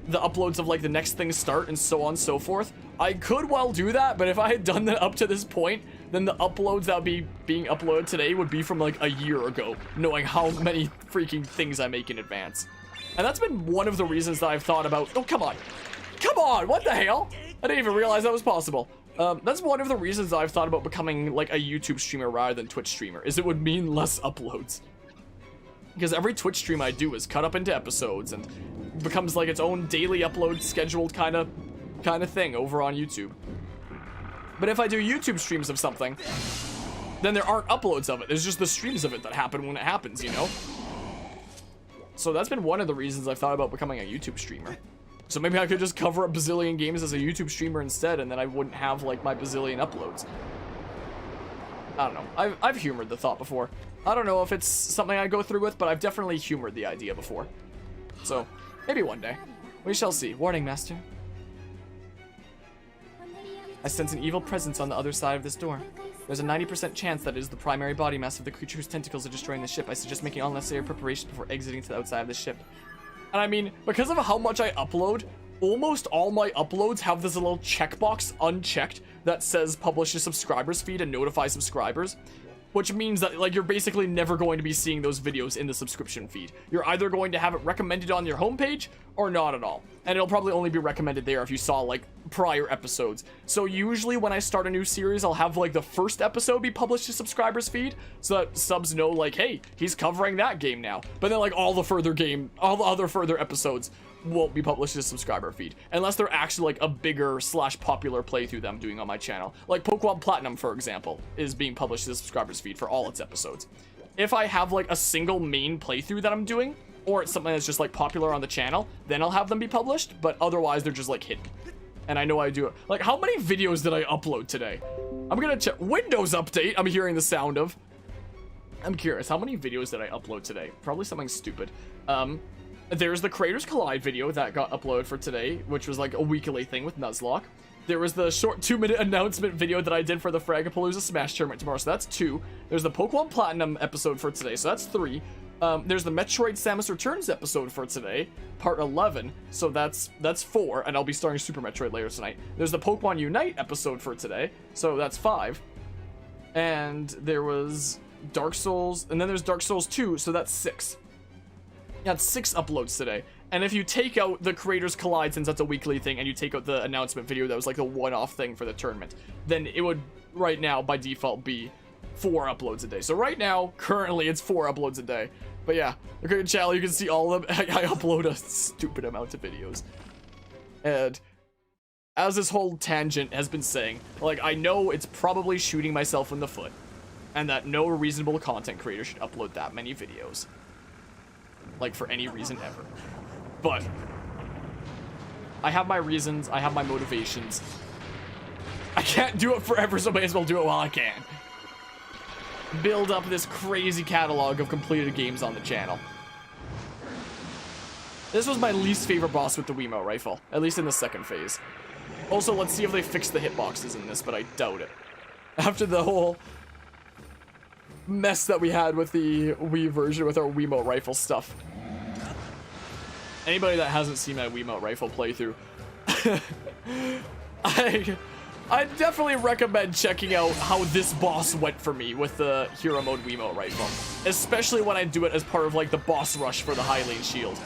the uploads of like the next thing start, and so on and so forth, I could well do that, but if I had done that up to this point, then the uploads that would be being uploaded today would be from like a year ago, knowing how many freaking things I make in advance. And that's been one of the reasons that I've thought about, oh, come on, what the hell? I didn't even realize that was possible. That's one of the reasons that I've thought about becoming like a YouTube streamer rather than Twitch streamer, is it would mean less uploads. Because every Twitch stream I do is cut up into episodes and becomes like its own daily upload scheduled kind of thing over on YouTube. But if I do YouTube streams of something, then there aren't uploads of it. There's just the streams of it that happen when it happens, you know? So that's been one of the reasons I've thought about becoming a YouTube streamer. So maybe I could just cover a bazillion games as a YouTube streamer instead, and then I wouldn't have like my bazillion uploads. I don't know. I've humored the thought before. I don't know if it's something I go through with, but I've definitely humored the idea before. So, maybe one day. We shall see. Warning, Master. I sense an evil presence on the other side of this door. There's a 90% chance that it is the primary body mass of the creature whose tentacles are destroying the ship. I suggest making all necessary preparations before exiting to the outside of the ship. And I mean, because of how much I upload, almost all my uploads have this little checkbox unchecked that says publish a subscribers feed and notify subscribers. Which means that, like, you're basically never going to be seeing those videos in the subscription feed. You're either going to have it recommended on your homepage or not at all. And it'll probably only be recommended there if you saw, like, prior episodes. So usually when I start a new series, I'll have, like, the first episode be published to subscribers feed, so that subs know, like, hey, he's covering that game now. But then, like, all the other further episodes won't be published to subscriber feed, unless they're actually like a bigger / popular playthrough that I'm doing on my channel. Like Pokemon Platinum, for example, is being published to the subscribers feed for all its episodes. If I have like a single main playthrough that I'm doing, or it's something that's just like popular on the channel, then I'll have them be published, but otherwise they're just like hidden. And I know I do it. Like, how many videos did I upload today? I'm gonna check. Windows update, I'm hearing the sound of. I'm curious, how many videos did I upload today? Probably something stupid. There's the Creators Collide video that got uploaded for today, which was like a weekly thing with Nuzlocke. There was the short 2-minute announcement video that I did for the Fragapalooza Smash Tournament tomorrow, so that's 2. There's the Pokemon Platinum episode for today, so that's 3. There's the Metroid Samus Returns episode for today, part 11, so that's 4, and I'll be starting Super Metroid later tonight. There's the Pokemon Unite episode for today, so that's 5. And there was Dark Souls, and then there's Dark Souls 2, so that's 6. Yeah, it's 6 uploads today. And if you take out the Creators Collide, since that's a weekly thing, and you take out the announcement video that was like the one-off thing for the tournament, then it would, right now, by default, be 4 uploads a day. So right now, currently, it's 4 uploads a day. But yeah, the Creator channel, you can see all of them. I upload a stupid amount of videos. And as this whole tangent has been saying, like, I know it's probably shooting myself in the foot, and that no reasonable content creator should upload that many videos. Like, for any reason ever. But I have my reasons, I have my motivations, I can't do it forever, so I may as well do it while I can. Build up this crazy catalog of completed games on the channel. This was my least favorite boss with the Wiimote rifle, at least in the second phase. Also, let's see if they fix the hitboxes in this, but I doubt it. After the whole mess that we had with the Wii version with our Wiimote rifle stuff. Anybody that hasn't seen my Wiimote rifle playthrough, I definitely recommend checking out how this boss went for me with the Hero Mode Wiimote rifle. Especially when I do it as part of like the boss rush for the High Lane Shield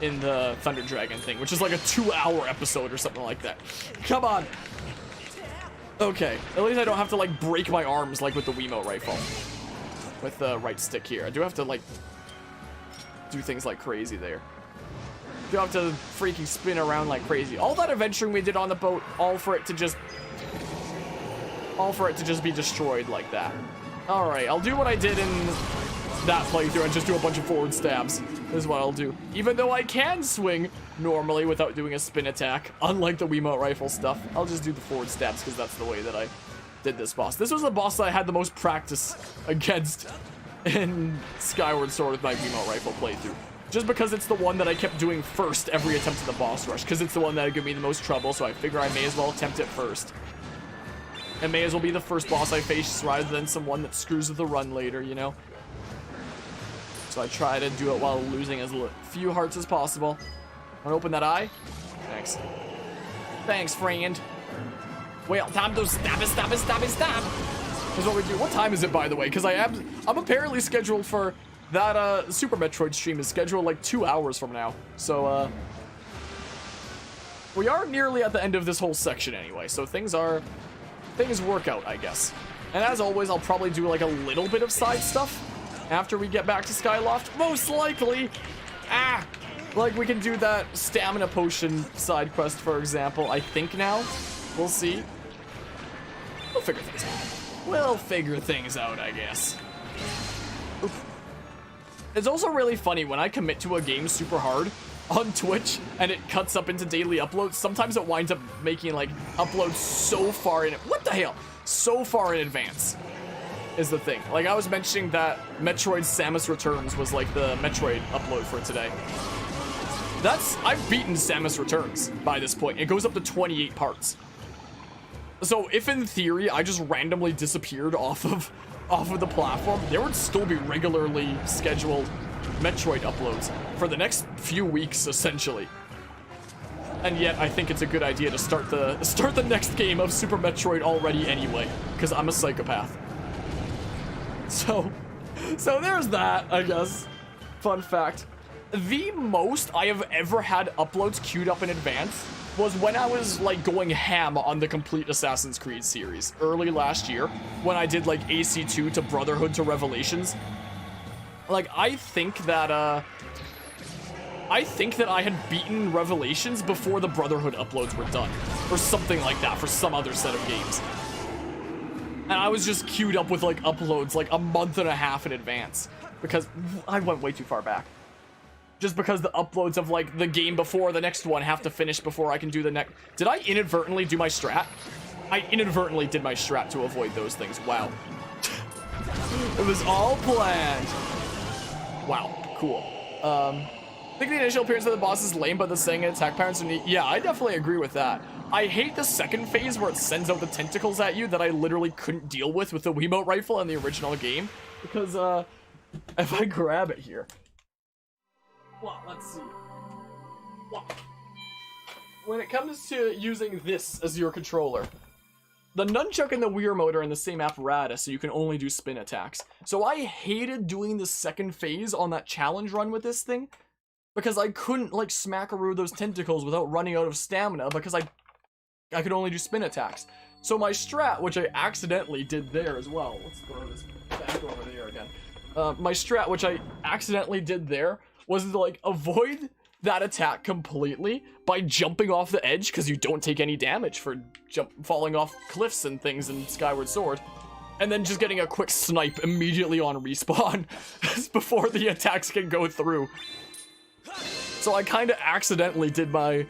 in the Thunder Dragon thing, which is like a 2-hour episode or something like that. Come on. Okay, at least I don't have to like break my arms like with the Wiimote rifle. With the right stick here. I do have to like do things like crazy there. Do have to freaking spin around like crazy. All that adventuring we did on the boat, all for it to just be destroyed like that. Alright, I'll do what I did in that playthrough and just do a bunch of forward stabs. This is what I'll do. Even though I can swing normally without doing a spin attack, unlike the Wiimote rifle stuff, I'll just do the forward stabs because that's the way that I did this boss. This was the boss that I had the most practice against in Skyward Sword with my Wiimote rifle playthrough. Just because it's the one that I kept doing first every attempt at the boss rush, because it's the one that would give me the most trouble, so I figure I may as well attempt it first. It may as well be the first boss I face rather than someone that screws with the run later, you know? So I try to do it while losing as few hearts as possible. Wanna open that eye? Thanks. Thanks, friend. Well, time to stab it, stab it, stab it, stab. Is what we do. What time is it, by the way? Because I'm apparently scheduled for that Super Metroid stream is scheduled like 2 hours from now. So we are nearly at the end of this whole section anyway. So things work out, I guess. And as always, I'll probably do like a little bit of side stuff after we get back to Skyloft. Most likely. Like we can do that stamina potion side quest, for example. I think now. We'll see. We'll figure things out. We'll figure things out, I guess. Oof. It's also really funny when I commit to a game super hard on Twitch and it cuts up into daily uploads. Sometimes it winds up making like uploads so far in it. What the hell? So far in advance is the thing. Like I was mentioning that Metroid Samus Returns was like the Metroid upload for today. I've beaten Samus Returns by this point. It goes up to 28 parts. So if in theory I just randomly disappeared off of the platform, there would still be regularly scheduled Metroid uploads for the next few weeks, essentially. And yet I think it's a good idea to start the next game of Super Metroid already anyway, because I'm a psychopath. So there's that, I guess. Fun fact. The most I have ever had uploads queued up in advance was when I was like going ham on the complete Assassin's Creed series early last year when I did like AC2 to Brotherhood to Revelations. Like I think that I had beaten Revelations before the Brotherhood uploads were done or something like that for some other set of games. And I was just queued up with like uploads like a month and a half in advance because I went way too far back. Just because the uploads of like the game before the next one have to finish before I can do the next. Did I inadvertently do my strat? I inadvertently did my strat to avoid those things. Wow. It was all planned. Wow, cool. I think the initial appearance of the boss is lame, but the saying and attack patterns are neat. Yeah, I definitely agree with that. I hate the second phase where it sends out the tentacles at you that I literally couldn't deal with the Wiimote rifle in the original game. Because, if I grab it here. Well, let's see. Well, when it comes to using this as your controller, the nunchuck and the Wiimote are in the same apparatus, so you can only do spin attacks. So I hated doing the second phase on that challenge run with this thing, because I couldn't, like, smackaroo those tentacles without running out of stamina, because I could only do spin attacks. So my strat, which I accidentally did there as well, let's throw this back over there again. My strat, which I accidentally did there, was to, like, avoid that attack completely by jumping off the edge, because you don't take any damage for falling off cliffs and things in Skyward Sword, and then just getting a quick snipe immediately on respawn before the attacks can go through. So I kind of accidentally did my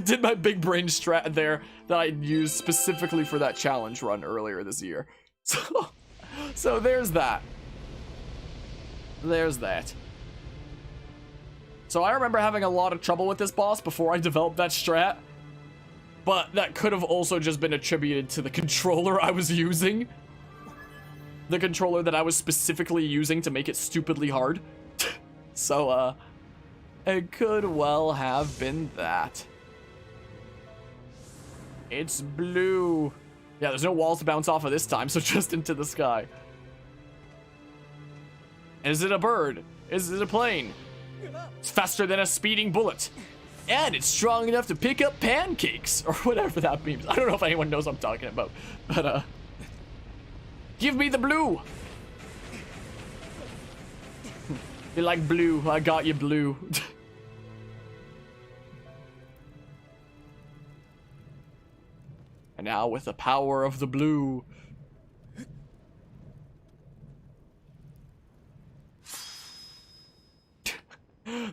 Did my big brain strat there that I used specifically for that challenge run earlier this year. So there's that. There's that. So I remember having a lot of trouble with this boss before I developed that strat. But that could have also just been attributed to the controller I was using. The controller that I was specifically using to make it stupidly hard. So, it could well have been that. It's blue. Yeah, there's no walls to bounce off of this time, so just into the sky. Is it a bird? Is it a plane? It's faster than a speeding bullet. And it's strong enough to pick up pancakes, or whatever that means. I don't know if anyone knows what I'm talking about, but, give me the blue. You like blue? I got you blue. And now with the power of the blue.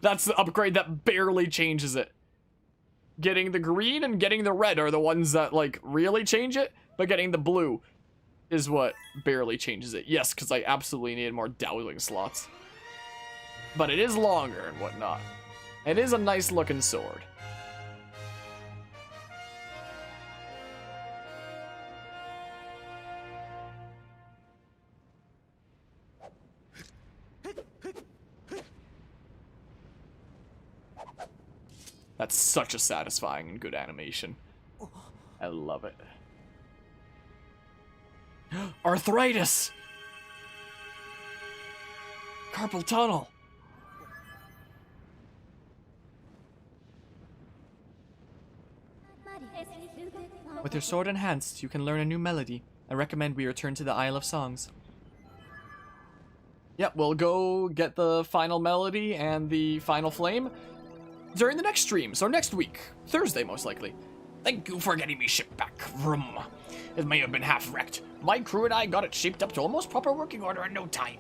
That's the upgrade that barely changes it. Getting the green and getting the red are the ones that, like, really change it. But getting the blue is what barely changes it. Yes, because I absolutely need more dowsing slots. But it is longer and whatnot. It is a nice looking sword. That's such a satisfying and good animation. I love it. Arthritis! Carpal tunnel! With your sword enhanced, you can learn a new melody. I recommend we return to the Isle of Songs. Yep, we'll go get the final melody and the final flame during the next stream, so next week. Thursday, most likely. Thank you for getting me shipped back. Vroom. It may have been half wrecked. My crew and I got it shaped up to almost proper working order in no time.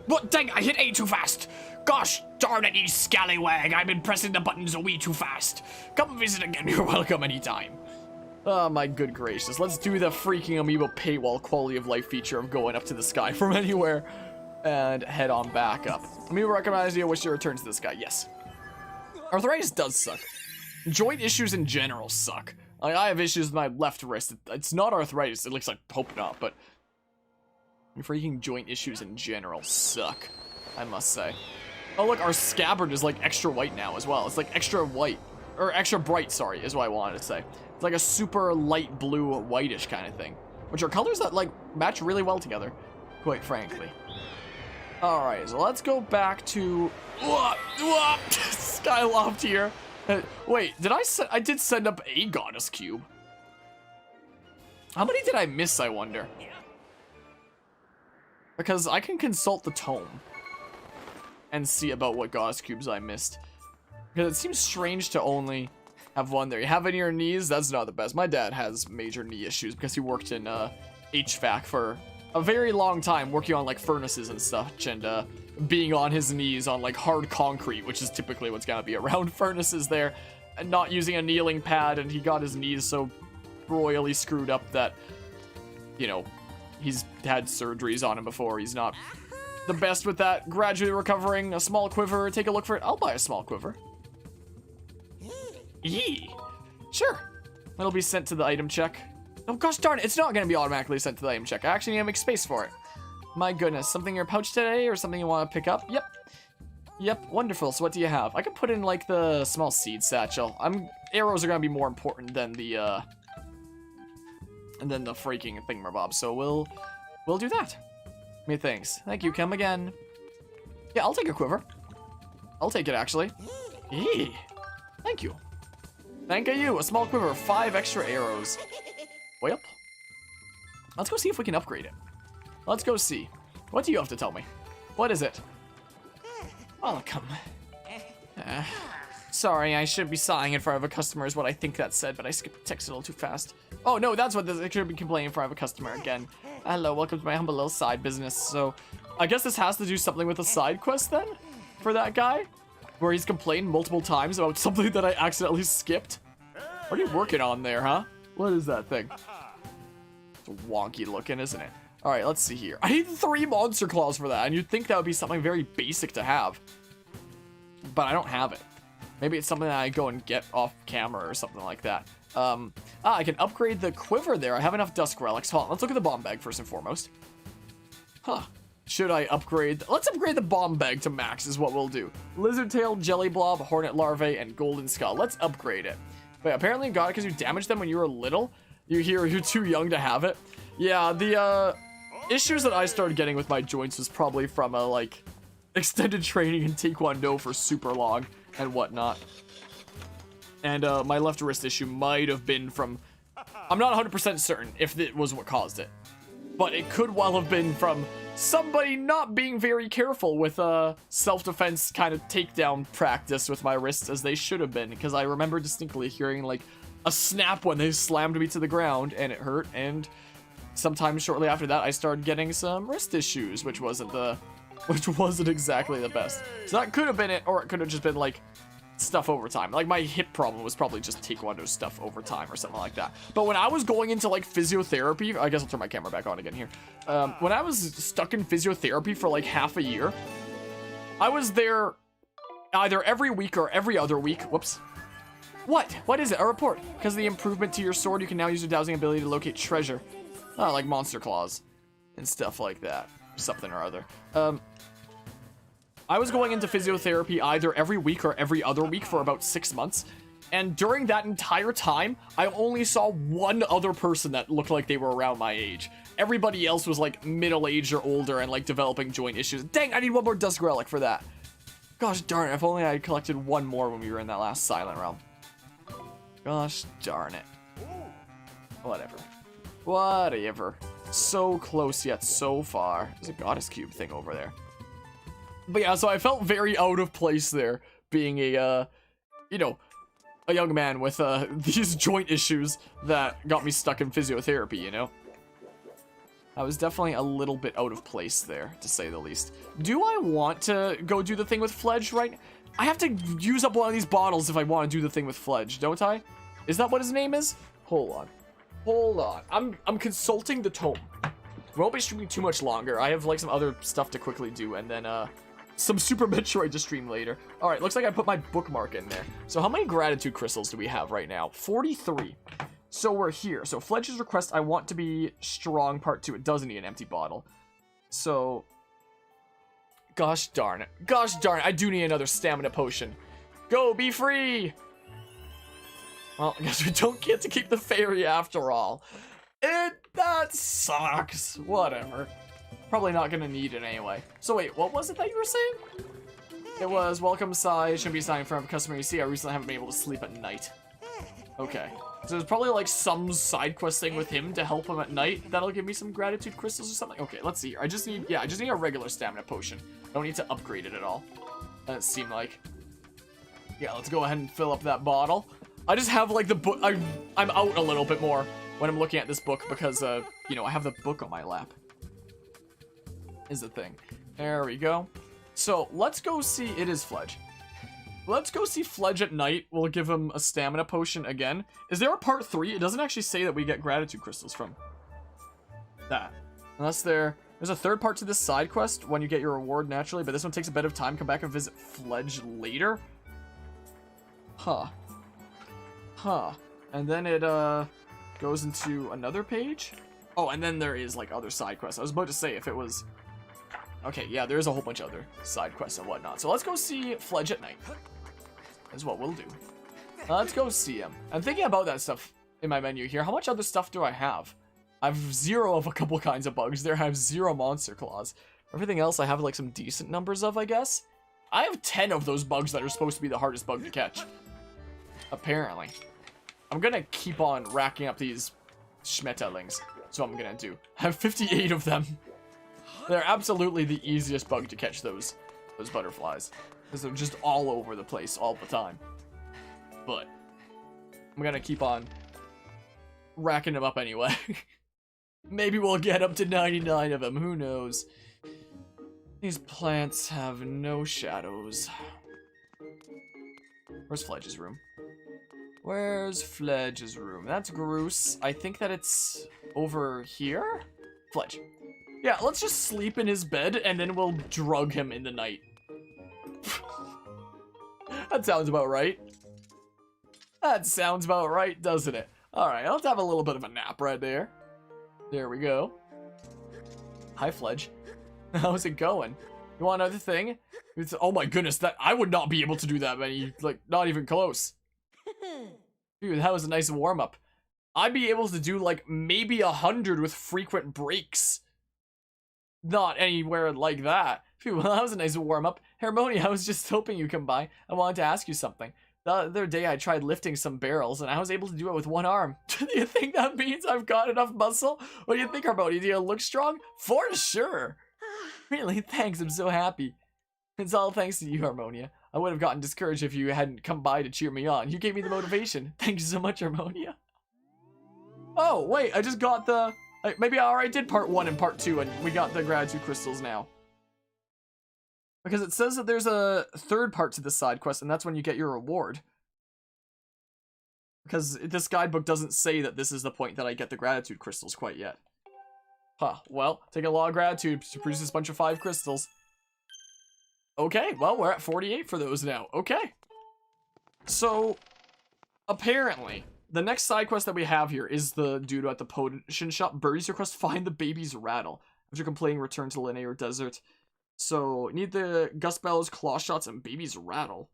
What? Dang, I hit A too fast. Gosh darn it, you scallywag. I've been pressing the buttons a wee too fast. Come visit again. You're welcome anytime. Oh my good gracious. Let's do the freaking amiibo paywall quality of life feature of going up to the sky from anywhere and head on back up. Amiibo recognize you. Wish to return to the sky. Yes. Arthritis does suck. Joint issues in general suck. Like, I have issues with my left wrist. It's not arthritis. It looks like hope not, but freaking joint issues in general suck, I must say. Oh look, our scabbard is like extra white now as well. It's like extra white, or extra bright, sorry, is what I wanted to say. It's like a super light blue, whitish kind of thing, which are colors that like match really well together, quite frankly. All right, so let's go back to Skyloft here. Wait, I did send up a goddess cube. How many did I miss, I wonder? Because I can consult the tome and see about what goddess cubes I missed. Because it seems strange to only have one there. You have it in your knees? That's not the best. My dad has major knee issues because he worked in HVAC for a very long time, working on like furnaces and such, and being on his knees on like hard concrete, which is typically what's gonna be around furnaces there, and not using a kneeling pad, and he got his knees so royally screwed up that, you know, he's had surgeries on him before. He's not the best with that. Gradually recovering. A small quiver. Take a look for it. I'll buy a small quiver. Yee. Sure. It'll be sent to the item check. Oh gosh darn it, it's not gonna be automatically sent to the item check. I actually need to make space for it. My goodness, something in your pouch today or something you want to pick up? Yep. Yep, wonderful. So what do you have? I can put in like the small seed satchel. Arrows are gonna be more important than the freaking thingamabob. So we'll do that. Thanks. Thank you, come again. Yeah, I'll take a quiver. I'll take it actually. Eee. Thank you. Thank you. A small quiver, 5 extra arrows. Well, let's go see if we can upgrade it. Let's go see. What do you have to tell me? What is it? Welcome. Sorry, I should be sighing in front of a customer is what I think that said, but I skipped text a little too fast. Oh no, that's what this, I should be complaining in front of a customer again. Hello, welcome to my humble little side business. So, I guess this has to do something with a side quest then? For that guy? where he's complained multiple times about something that I accidentally skipped. What are you working on there, huh? What is that thing? It's wonky looking, isn't it? All right, let's see here. I need 3 monster claws for that, and you'd think that would be something very basic to have. But I don't have it. Maybe it's something that I go and get off camera or something like that. I can upgrade the quiver there. I have enough dusk relics. Hold on, let's look at the bomb bag first and foremost. Huh. Should I upgrade? Let's upgrade the bomb bag to max is what we'll do. Lizard tail, jelly blob, hornet larvae, and golden skull. Let's upgrade it. Wait, apparently you got it because you damaged them when you were little? You're too young to have it? Yeah, the issues that I started getting with my joints was probably from like extended training in Taekwondo for super long and whatnot. And my left wrist issue might have been from, I'm not 100% certain if it was what caused it, but it could well have been from somebody not being very careful with self-defense kind of takedown practice with my wrists as they should have been, because I remember distinctly hearing like a snap when they slammed me to the ground and it hurt, and sometime shortly after that I started getting some wrist issues, which wasn't exactly the best. So that could have been it, or it could have just been like stuff over time. Like my hip problem was probably just Taekwondo stuff over time or something like that. But when I was going into like physiotherapy, I guess I'll turn my camera back on again here. When I was stuck in physiotherapy for like half a year, I was there either every week or every other week. Whoops. What is it? A report. Because of the improvement to your sword, you can now use your dowsing ability to locate treasure. Like monster claws and stuff like that. Something or other. I was going into physiotherapy either every week or every other week for about 6 months. And during that entire time, I only saw one other person that looked like they were around my age. Everybody else was like middle-aged or older and like developing joint issues. Dang, I need one more dusk relic for that. Gosh darn it, if only I had collected one more when we were in that last silent realm. Gosh darn it. Whatever. So close yet so far. There's a goddess cube thing over there. But yeah, so I felt very out of place there, being a, you know, a young man with these joint issues that got me stuck in physiotherapy, you know? I was definitely a little bit out of place there, to say the least. Do I want to go do the thing with Fledge right? I have to use up one of these bottles if I want to do the thing with Fledge, don't I? Is that what his name is? Hold on. I'm consulting the tome. We won't be streaming too much longer. I have like some other stuff to quickly do, and then some Super Metroid to stream later. All right, looks like I put my bookmark in there. So how many gratitude crystals do we have right now? 43. So we're here. So Fledge's request, I want to be strong part 2. It doesn't need an empty bottle. So, gosh darn it. I do need another stamina potion. Go, be free. Well, I guess we don't get to keep the fairy after all. That sucks. Whatever. Probably not gonna need it anyway. So wait, what was it that you were saying? It was, welcome Sai, shouldn't be signing for a customer. You see, I recently haven't been able to sleep at night. Okay. So there's probably like some side quest thing with him to help him at night that'll give me some gratitude crystals or something. Okay, let's see. I just need a regular stamina potion. I don't need to upgrade it at all. Doesn't seem like. Yeah, let's go ahead and fill up that bottle. I just have like the book. I'm out a little bit more when I'm looking at this book because, you know, I have the book on my lap. Is the thing. There we go. So let's go see. It is Fledge. Let's go see Fledge at night. We'll give him a stamina potion again. Is there a part 3? It doesn't actually say that we get gratitude crystals from that. Unless there's a third part to this side quest when you get your reward naturally, but this one takes a bit of time. Come back and visit Fledge later. Huh. And then it goes into another page. Oh, and then there is like other side quests. I was about to say if it was. Okay, yeah, there's a whole bunch of other side quests and whatnot. So let's go see Fledge at night. Is what we'll do. Let's go see him. I'm thinking about that stuff in my menu here. How much other stuff do I have? I have 0 of a couple kinds of bugs. There I have 0 monster claws. Everything else I have like some decent numbers of, I guess. I have 10 of those bugs that are supposed to be the hardest bug to catch. Apparently. I'm gonna keep on racking up these schmetterlings. That's what I'm gonna do. I have 58 of them. They're absolutely the easiest bug to catch, those butterflies. Because they're just all over the place all the time. But I'm gonna keep on racking them up anyway. Maybe we'll get up to 99 of them, who knows. These plants have no shadows. Where's Fledge's room? Where's Fledge's room? That's Groose. I think that it's over here? Fledge. Yeah, let's just sleep in his bed, and then we'll drug him in the night. That sounds about right. That sounds about right, doesn't it? Alright, let's have a little bit of a nap right there. There we go. Hi, Fledge. How's it going? You want another thing? Oh my goodness, that I would not be able to do that many, like, not even close. Dude, that was a nice warm-up. I'd be able to do, like, maybe 100 with frequent breaks. Not anywhere like that. Phew, well, that was a nice warm-up. Harmonia, I was just hoping you'd come by. I wanted to ask you something. The other day I tried lifting some barrels, and I was able to do it with one arm. Do you think that means I've got enough muscle? What do you think, Harmonia? Do you look strong? For sure. Really? Thanks, I'm so happy. It's all thanks to you, Harmonia. I would have gotten discouraged if you hadn't come by to cheer me on. You gave me the motivation. Thank you so much, Harmonia. Oh, wait, I just got the... Maybe I already did part 1 and part 2, and we got the gratitude crystals now. Because it says that there's a third part to this side quest, and that's when you get your reward. Because this guidebook doesn't say that this is the point that I get the gratitude crystals quite yet. Huh, well, take a lot of gratitude to produce this bunch of 5 crystals. Okay, well, we're at 48 for those now. Okay. So, apparently, the next side quest that we have here is the dude at the potion shop. Birdie's request, find the baby's rattle. After completing, return to Linear Desert. So, need the Gust Bellows, Claw Shots, and baby's rattle.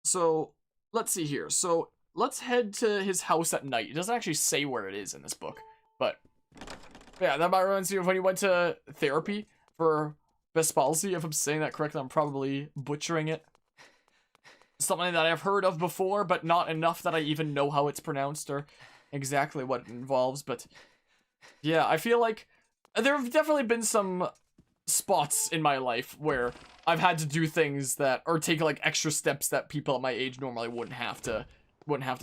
So, let's see here. So, let's head to his house at night. It doesn't actually say where it is in this book. But, yeah, that might reminds me of when he went to therapy for Vespalzi. If I'm saying that correctly, I'm probably butchering it. Something that I've heard of before, but not enough that I even know how it's pronounced or exactly what it involves. But yeah, I feel like there have definitely been some spots in my life where I've had to do things that, or take like extra steps that people at my age normally wouldn't have to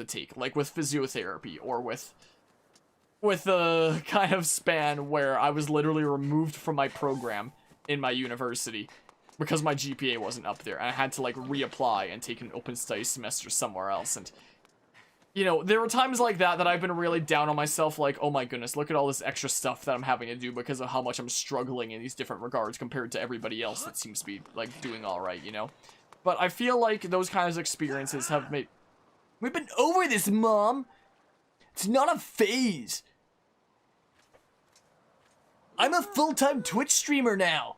take, like with physiotherapy or with a kind of span where I was literally removed from my program in my university because my GPA wasn't up there, and I had to like reapply and take an open study semester somewhere else. And you know, there were times like that I've been really down on myself, like, oh my goodness, look at all this extra stuff that I'm having to do because of how much I'm struggling in these different regards compared to everybody else that seems to be like doing all right, you know. But I feel like those kinds of experiences have made... We've been over this, Mom. It's not a phase. I'm a full-time Twitch streamer now.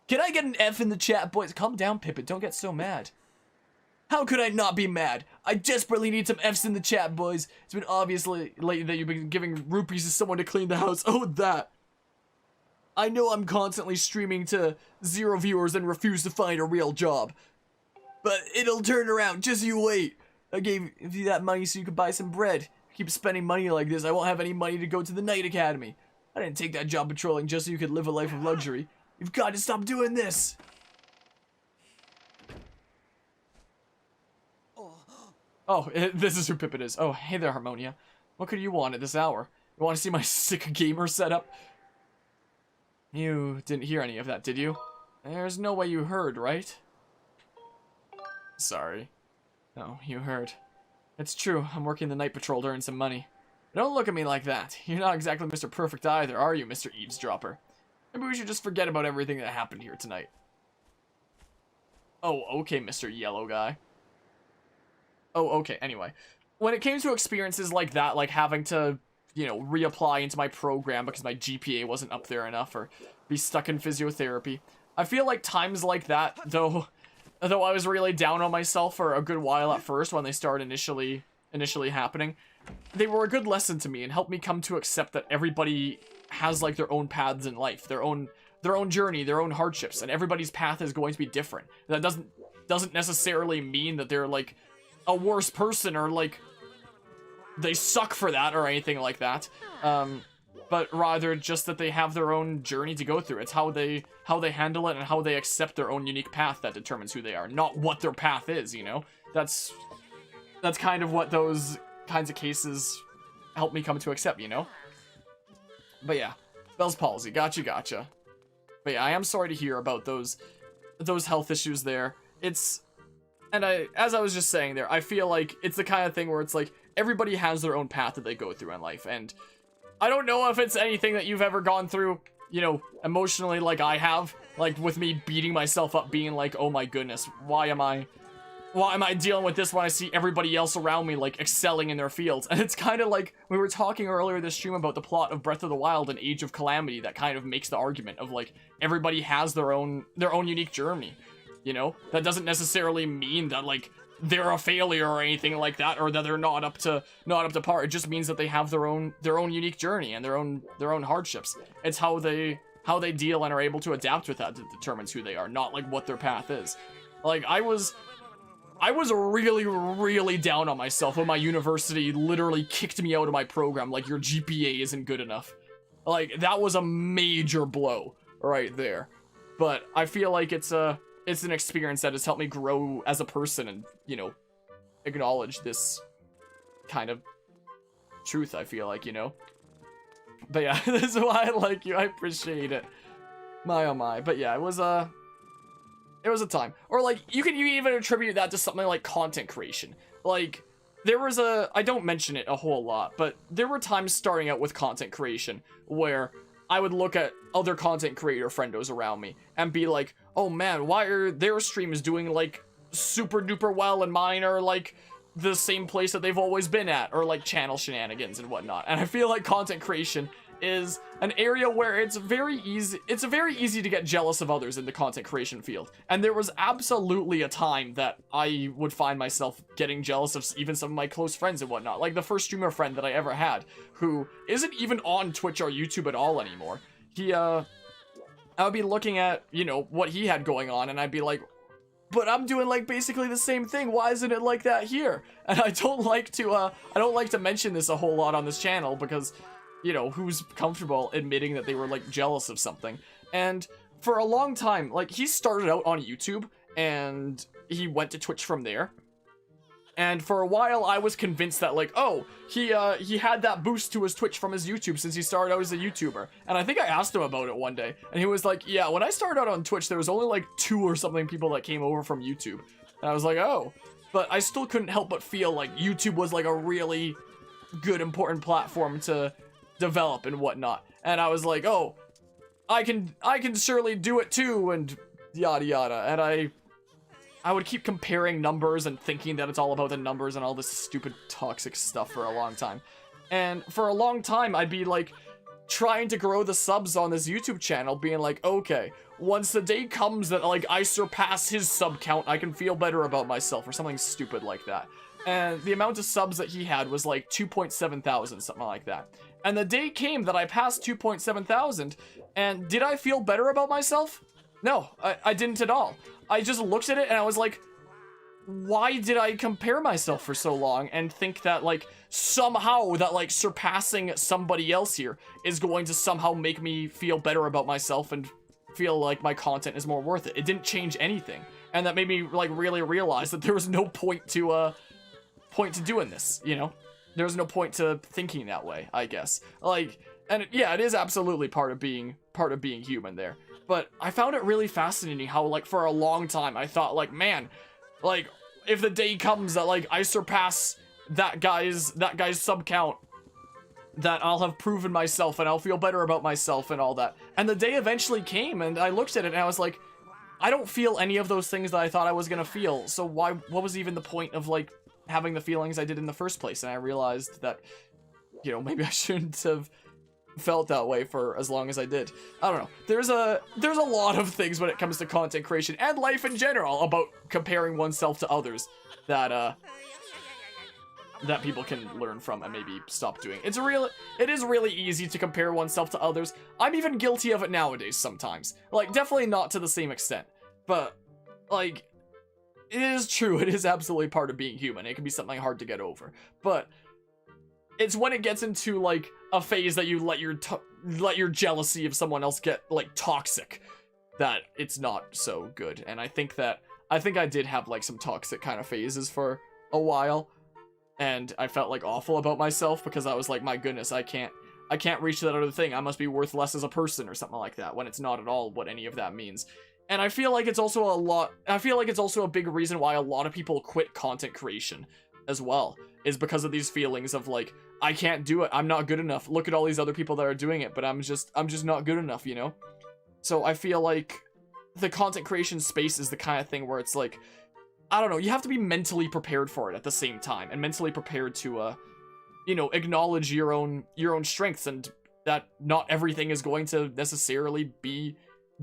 Can I get an F in the chat, boys? Calm down, Pippin. Don't get so mad. How could I not be mad? I desperately need some Fs in the chat, boys. It's been obviously lately that you've been giving rupees to someone to clean the house. Oh, that. I know I'm constantly streaming to 0 viewers and refuse to find a real job. But it'll turn around. Just you wait. I gave you that money so you could buy some bread. Keep spending money like this, I won't have any money to go to the Night Academy. I didn't take that job patrolling just so you could live a life of luxury. You've got to stop doing this. Oh, this is who Pippin is. Oh, hey there, Harmonia. What could you want at this hour? You want to see my sick gamer setup? You didn't hear any of that, did you? There's no way you heard, right? Sorry. No, you heard. It's true, I'm working the night patrol to earn some money. But don't look at me like that. You're not exactly Mr. Perfect either, are you, Mr. Eavesdropper? Maybe we should just forget about everything that happened here tonight. Oh, okay, Mr. Yellow Guy. Oh, okay, anyway. When it came to experiences like that, like having to, you know, reapply into my program because my GPA wasn't up there enough, or be stuck in physiotherapy, I feel like times like that, though I was really down on myself for a good while at first when they started initially happening, they were a good lesson to me and helped me come to accept that everybody has like their own paths in life, their own journey, their own hardships, and everybody's path is going to be different. That doesn't necessarily mean that they're like a worse person or like they suck for that or anything like that. But rather just that they have their own journey to go through. It's how they handle it and how they accept their own unique path that determines who they are, not what their path is, you know? That's kind of what those kinds of cases help me come to accept, you know? But yeah, Bell's palsy, gotcha. But yeah, I am sorry to hear about those health issues there. It's And as I was just saying there, I feel like it's the kind of thing where it's like everybody has their own path that they go through in life. And I don't know if it's anything that you've ever gone through, you know, emotionally like I have, like with me beating myself up, being like, oh my goodness, why am I dealing with this when I see everybody else around me like excelling in their fields? And it's kind of like we were talking earlier this stream about the plot of Breath of the Wild and Age of Calamity that kind of makes the argument of like everybody has their own unique journey, you know? That doesn't necessarily mean that like they're a failure or anything like that, or that they're not up to par. It just means that they have their own unique journey and their own hardships. It's how they deal and are able to adapt with that that determines who they are, not like what their path is. Like I was really, really down on myself when my university literally kicked me out of my program. Like, your GPA isn't good enough. Like, that was a major blow right there. But I feel like it's an experience that has helped me grow as a person and, you know, acknowledge this kind of truth, I feel like, you know? But yeah, this is why I like you. I appreciate it. My oh my. But yeah, it was a time. Or like, you can even attribute that to something like content creation. Like, there was I don't mention it a whole lot, but there were times starting out with content creation where I would look at other content creator friendos around me and be like, oh man, why are their streams doing like super duper well and mine are like the same place that they've always been at, or like channel shenanigans and whatnot. And I feel like content creation is an area where it's very easy to get jealous of others in the content creation field. And there was absolutely a time that I would find myself getting jealous of even some of my close friends and whatnot. Like the first streamer friend that I ever had, who isn't even on Twitch or YouTube at all anymore. I would be looking at, you know, what he had going on, and I'd be like, but I'm doing like basically the same thing. Why isn't it like that here? And I don't like to mention this a whole lot on this channel because, you know, who's comfortable admitting that they were like jealous of something? And for a long time, like, he started out on YouTube and he went to Twitch from there. And for a while I was convinced that like, oh, he had that boost to his Twitch from his YouTube since he started out as a YouTuber. And I think I asked him about it one day, and he was like, yeah, when I started out on Twitch there was only like 2 or something people that came over from YouTube. And I was like, oh. But I still couldn't help but feel like YouTube was like a really good, important platform to develop and whatnot. And I was like, oh, I can surely do it too, and yada yada. And I would keep comparing numbers and thinking that it's all about the numbers and all this stupid toxic stuff for a long time. And for a long time I'd be like trying to grow the subs on this YouTube channel, being like, okay, once the day comes that like I surpass his sub count, I can feel better about myself, or something stupid like that. And the amount of subs that he had was like 2.7 thousand, something like that. And the day came that I passed 2.7 thousand, and did I feel better about myself? No, I didn't at all. I just looked at it and I was like, why did I compare myself for so long and think that like somehow that like surpassing somebody else here is going to somehow make me feel better about myself and feel like my content is more worth it? It didn't change anything. And that made me like really realize that there was no point to doing this, you know? There was no point to thinking that way, I guess. Like, and yeah, it is absolutely part of being human there. But I found it really fascinating how, like, for a long time, I thought, like, man, like, if the day comes that, like, I surpass that guy's sub count, that I'll have proven myself and I'll feel better about myself and all that. And the day eventually came, and I looked at it and I was like, I don't feel any of those things that I thought I was gonna feel, so what was even the point of, like, having the feelings I did in the first place? And I realized that, you know, maybe I shouldn't have felt that way for as long as I did. I don't know. There's a lot of things when it comes to content creation and life in general about comparing oneself to others that that people can learn from and maybe stop doing. It is really easy to compare oneself to others. I'm even guilty of it nowadays sometimes. Like, definitely not to the same extent, but like, it is true. It is absolutely part of being human. It can be something hard to get over, but it's when it gets into like a phase that you let your jealousy of someone else get like toxic that it's not so good. And I think I did have like some toxic kind of phases for a while, and I felt like awful about myself because I was like, my goodness, I can't reach that other thing. I must be worth less as a person or something like that, when it's not at all what any of that means. And I feel like it's also a big reason why a lot of people quit content creation as well, is because of these feelings of like, I can't do it, I'm not good enough, look at all these other people that are doing it, but I'm just not good enough, you know? So I feel like the content creation space is the kind of thing where it's like, I don't know, you have to be mentally prepared for it at the same time, and mentally prepared to, you know, acknowledge your own strengths, and that not everything is going to necessarily be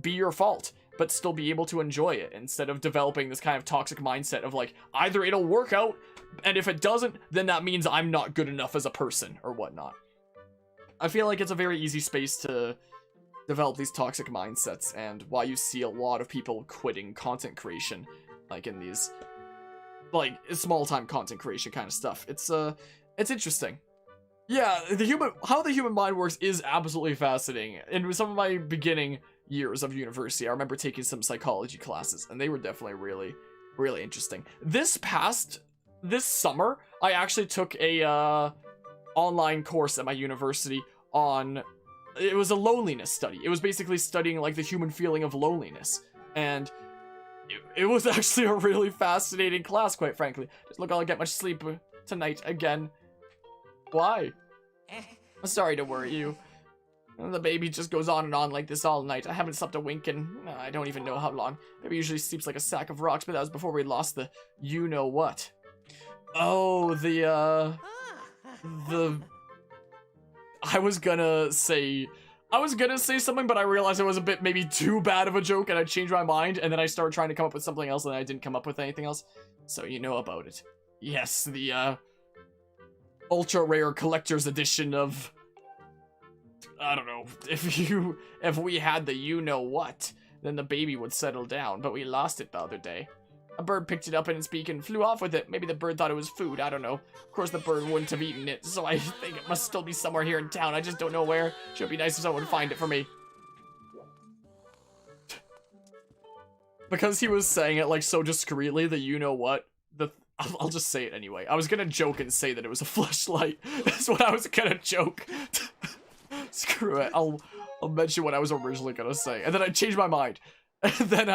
your fault, but still be able to enjoy it, instead of developing this kind of toxic mindset of like, either it'll work out, and if it doesn't, then that means I'm not good enough as a person, or whatnot. I feel like it's a very easy space to develop these toxic mindsets, and why you see a lot of people quitting content creation, like in these, like, small-time content creation kind of stuff. It's interesting. Yeah, how the human mind works is absolutely fascinating. In some of my beginning years of university, I remember taking some psychology classes, and they were definitely really, really interesting. This summer, I actually took a online course at my university on, it was a loneliness study. It was basically studying like the human feeling of loneliness, and it was actually a really fascinating class, quite frankly. Just look, I'll get much sleep tonight again. Why? I'm sorry to worry you. The baby just goes on and on like this all night. I haven't slept a wink in, I don't even know how long. Baby usually sleeps like a sack of rocks, but that was before we lost the you-know-what. Oh, I was gonna say something, but I realized it was a bit maybe too bad of a joke, and I changed my mind, and then I started trying to come up with something else, and I didn't come up with anything else. So you know about it. Yes, the, ultra rare collector's edition of, I don't know, if we had the you-know-what, then the baby would settle down, but we lost it the other day. A bird picked it up in its beak and flew off with it. Maybe the bird thought it was food, I don't know. Of course the bird wouldn't have eaten it, so I think it must still be somewhere here in town. I just don't know where. Should be nice if someone would find it for me. Because he was saying it like so discreetly, the you-know-what, I'll just say it anyway. I was gonna joke and say that it was a fleshlight. That's what I was gonna joke. Screw it. I'll mention what I was originally gonna say. And then I changed my mind. And then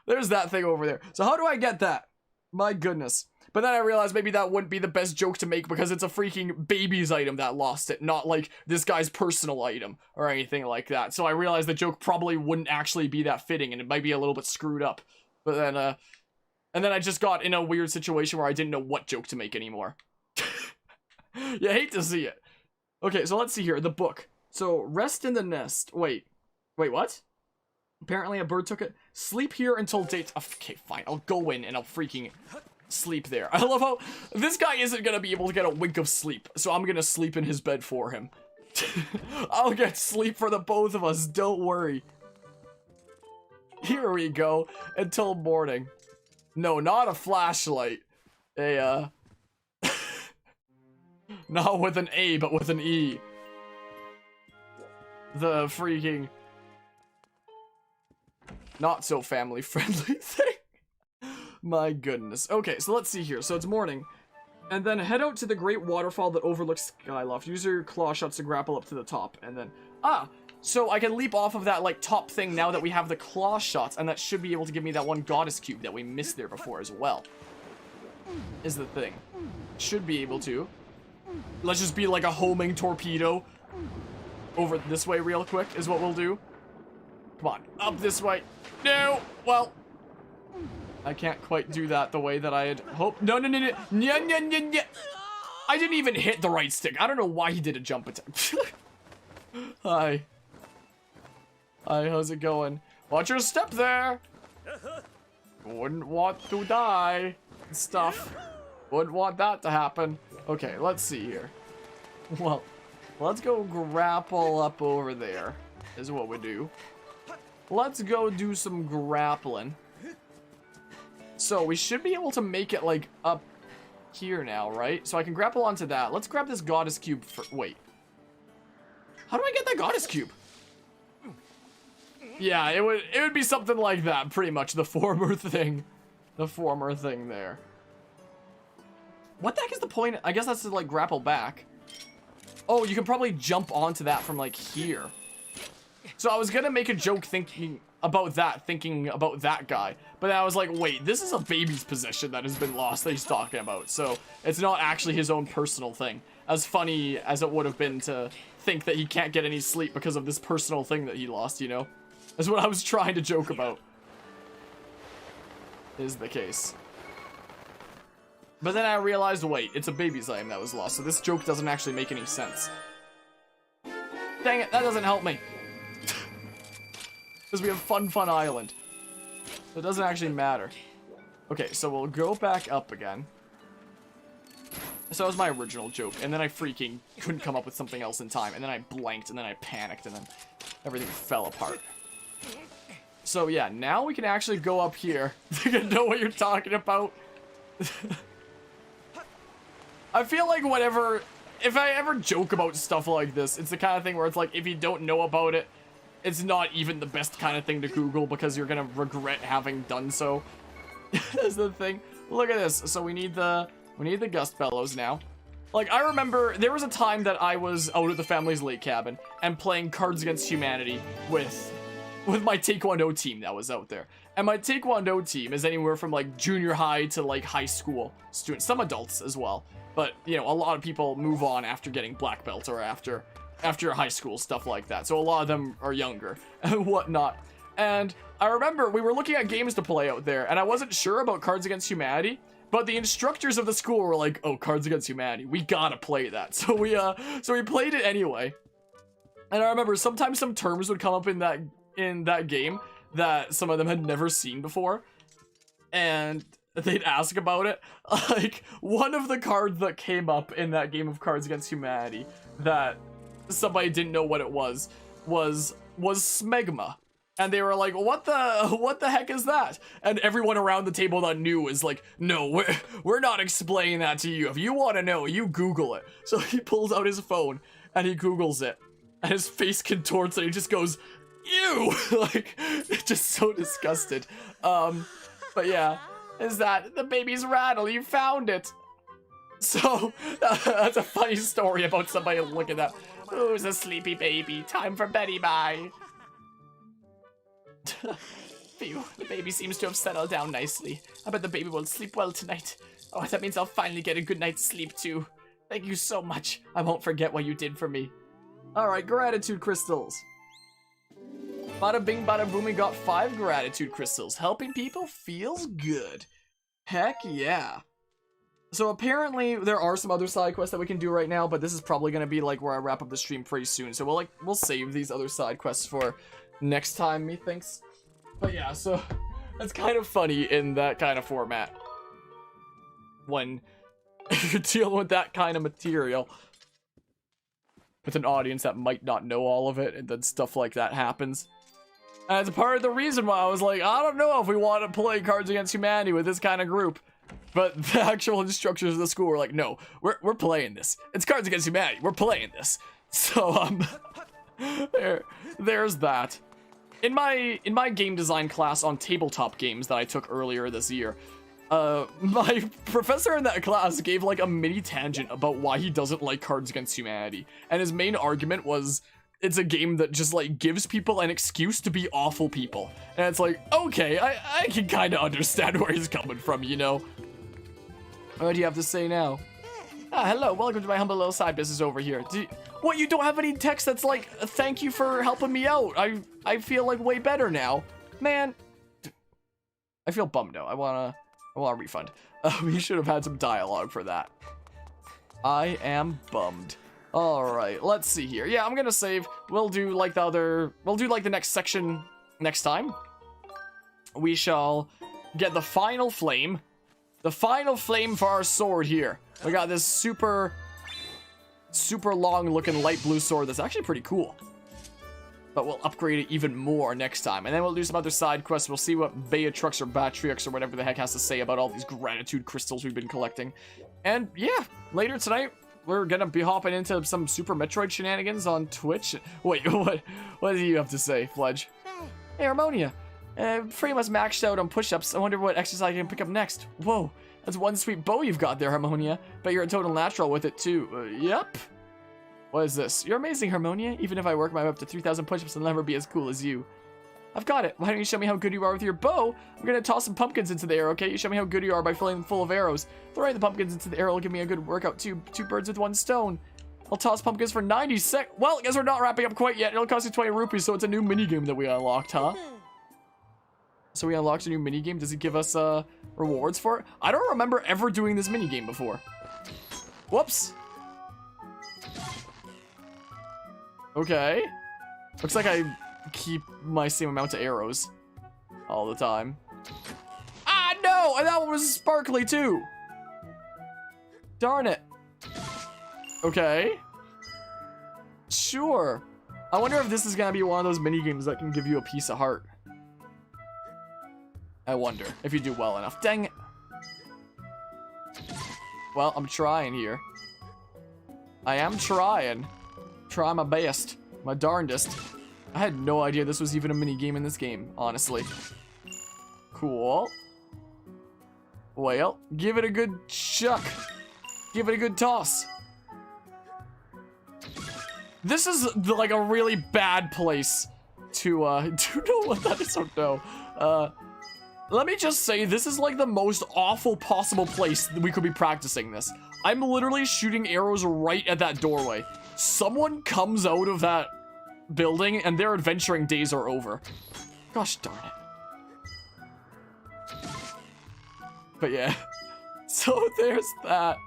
there's that thing over there. So how do I get that? My goodness. But then I realized maybe that wouldn't be the best joke to make, because it's a freaking baby's item that lost it, not like this guy's personal item or anything like that. So I realized the joke probably wouldn't actually be that fitting, and it might be a little bit screwed up. But then, and then I just got in a weird situation where I didn't know what joke to make anymore. You hate to see it. Okay, so let's see here. The book. So, rest in the nest. Wait, what? Apparently a bird took it. Sleep here until date. Okay, fine. I'll go in and I'll freaking sleep there. I love how this guy isn't gonna be able to get a wink of sleep, so I'm gonna sleep in his bed for him. I'll get sleep for the both of us. Don't worry. Here we go. Until morning. No, not a flashlight. Not with an A, but with an E. The freaking not so family friendly thing. My goodness. Okay, so let's see here. So it's morning. And then head out to the great waterfall that overlooks Skyloft. Use your claw shots to grapple up to the top. And then, so I can leap off of that, like, top thing now that we have the claw shots, and that should be able to give me that one goddess cube that we missed there before as well. Is the thing. Should be able to. Let's just be like a homing torpedo. Over this way real quick is what we'll do. Come on, up this way. No! Well, I can't quite do that the way that I had hoped. No. I didn't even hit the right stick. I don't know why he did a jump attack. Hi. Hi, how's it going? Watch your step there. Wouldn't want to die and stuff. Wouldn't want that to happen. Okay, let's see here. Well, let's go grapple up over there, is what we do. Let's go do some grappling. So, we should be able to make it, like, up here now, right? So I can grapple onto that. Let's grab this goddess cube for... Wait. How do I get that goddess cube? Yeah, it would be something like that, pretty much. The former thing. The former thing there. What the heck is the point? I guess that's to, like, grapple back. Oh, you can probably jump onto that from, like, here. So I was gonna make a joke thinking about that guy. But then I was like, wait, this is a baby's possession that has been lost that he's talking about. So it's not actually his own personal thing. As funny as it would have been to think that he can't get any sleep because of this personal thing that he lost, you know? That's what I was trying to joke about. Is the case. But then I realized, wait, it's a baby's item that was lost, so this joke doesn't actually make any sense. Dang it, that doesn't help me. Because we have Fun Island. So it doesn't actually matter. Okay, so we'll go back up again. So that was my original joke, and then I freaking couldn't come up with something else in time, and then I blanked, and then I panicked, and then everything fell apart. So yeah, now we can actually go up here. You know what you're talking about? I feel like if I ever joke about stuff like this, it's the kind of thing where it's like, if you don't know about it, it's not even the best kind of thing to Google because you're gonna regret having done so. That's the thing. Look at this. So we need the gust bellows now. Like, I remember there was a time that I was out at the family's lake cabin and playing Cards Against Humanity with my Taekwondo team that was out there. And my Taekwondo team is anywhere from like junior high to like high school students, some adults as well. But, you know, a lot of people move on after getting black belt or after high school, stuff like that. So a lot of them are younger and whatnot. And I remember we were looking at games to play out there, and I wasn't sure about Cards Against Humanity, but the instructors of the school were like, oh, Cards Against Humanity, we gotta play that. So we played it anyway. And I remember sometimes some terms would come up in that game that some of them had never seen before. And they'd ask about it. Like, one of the cards that came up in that game of Cards Against Humanity that somebody didn't know what it was smegma. And they were like, what the heck is that? And everyone around the table that knew was like, no, we're not explaining that to you. If you want to know, you Google it. So he pulls out his phone and he Googles it. And his face contorts and he just goes, ew! Like, just so disgusted. But yeah, is that the baby's rattle? You found it. So, that's a funny story about somebody looking at, who's a sleepy baby? Time for Betty bye. Phew, the baby seems to have settled down nicely. I bet the baby will sleep well tonight. Oh, that means I'll finally get a good night's sleep too. Thank you so much. I won't forget what you did for me. Alright, gratitude crystals. Bada bing, bada boom, we got 5 gratitude crystals. Helping people feels good. Heck yeah. So apparently there are some other side quests that we can do right now, but this is probably going to be like where I wrap up the stream pretty soon. So we'll save these other side quests for next time, methinks. But yeah, so that's kind of funny in that kind of format. When you're dealing with that kind of material with an audience that might not know all of it, and then stuff like that happens. And it's part of the reason why I was like, I don't know if we want to play Cards Against Humanity with this kind of group. But the actual instructors of the school were like, no, we're playing this. It's Cards Against Humanity. We're playing this. So, there's that. In my game design class on tabletop games that I took earlier this year, my professor in that class gave like a mini tangent about why he doesn't like Cards Against Humanity. And his main argument was, it's a game that just like gives people an excuse to be awful people. And it's like, okay, I can kind of understand where he's coming from, you know? What do you have to say now? Ah, hello, welcome to my humble little side business over here. What, you don't have any text that's like, thank you for helping me out. I feel like way better now. Man, I feel bummed out. I want a refund. We should have had some dialogue for that. I am bummed. All right, let's see here. Yeah, I'm gonna save. We'll do like the next section next time. We shall get the final flame. The final flame for our sword here. We got this super long looking light blue sword that's actually pretty cool. But we'll upgrade it even more next time. And then we'll do some other side quests. We'll see what Beatrix or Batrix or whatever the heck has to say about all these gratitude crystals we've been collecting. And yeah, later tonight, we're gonna be hopping into some Super Metroid shenanigans on Twitch. Wait, what do you have to say, Fledge? Hey, Harmonia. Pretty much maxed out on push-ups. I wonder what exercise I can pick up next. Whoa, that's one sweet bow you've got there, Harmonia. Bet you're a total natural with it, too. Yep. What is this? You're amazing, Harmonia. Even if I work my way up to 3,000 push-ups, I'll never be as cool as you. I've got it. Why don't you show me how good you are with your bow? I'm gonna toss some pumpkins into the air, okay? You show me how good you are by filling them full of arrows. Throwing the pumpkins into the air will give me a good workout too. Two birds with one stone. I'll toss pumpkins for 90 sec. Well, I guess we're not wrapping up quite yet. It'll cost you 20 rupees, so it's a new minigame that we unlocked, huh? So we unlocked a new minigame. Does it give us rewards for it? I don't remember ever doing this minigame before. Whoops. Okay. Looks like I keep my same amount of arrows all the time. Ah, no! And that one was sparkly, too. Darn it. Okay. Sure. I wonder if this is gonna be one of those mini games that can give you a piece of heart. I wonder if you do well enough. Dang it. Well, I'm trying here. I am trying. Try my best. My darndest. I had no idea this was even a mini game in this game, honestly. Cool. Well, give it a good chuck. Give it a good toss. This is like a really bad place to know what that is. Oh no. Let me just say, this is like the most awful possible place that we could be practicing this. I'm literally shooting arrows right at that doorway. Someone comes out of that building and their adventuring days are over. Gosh darn it. But yeah. So there's that.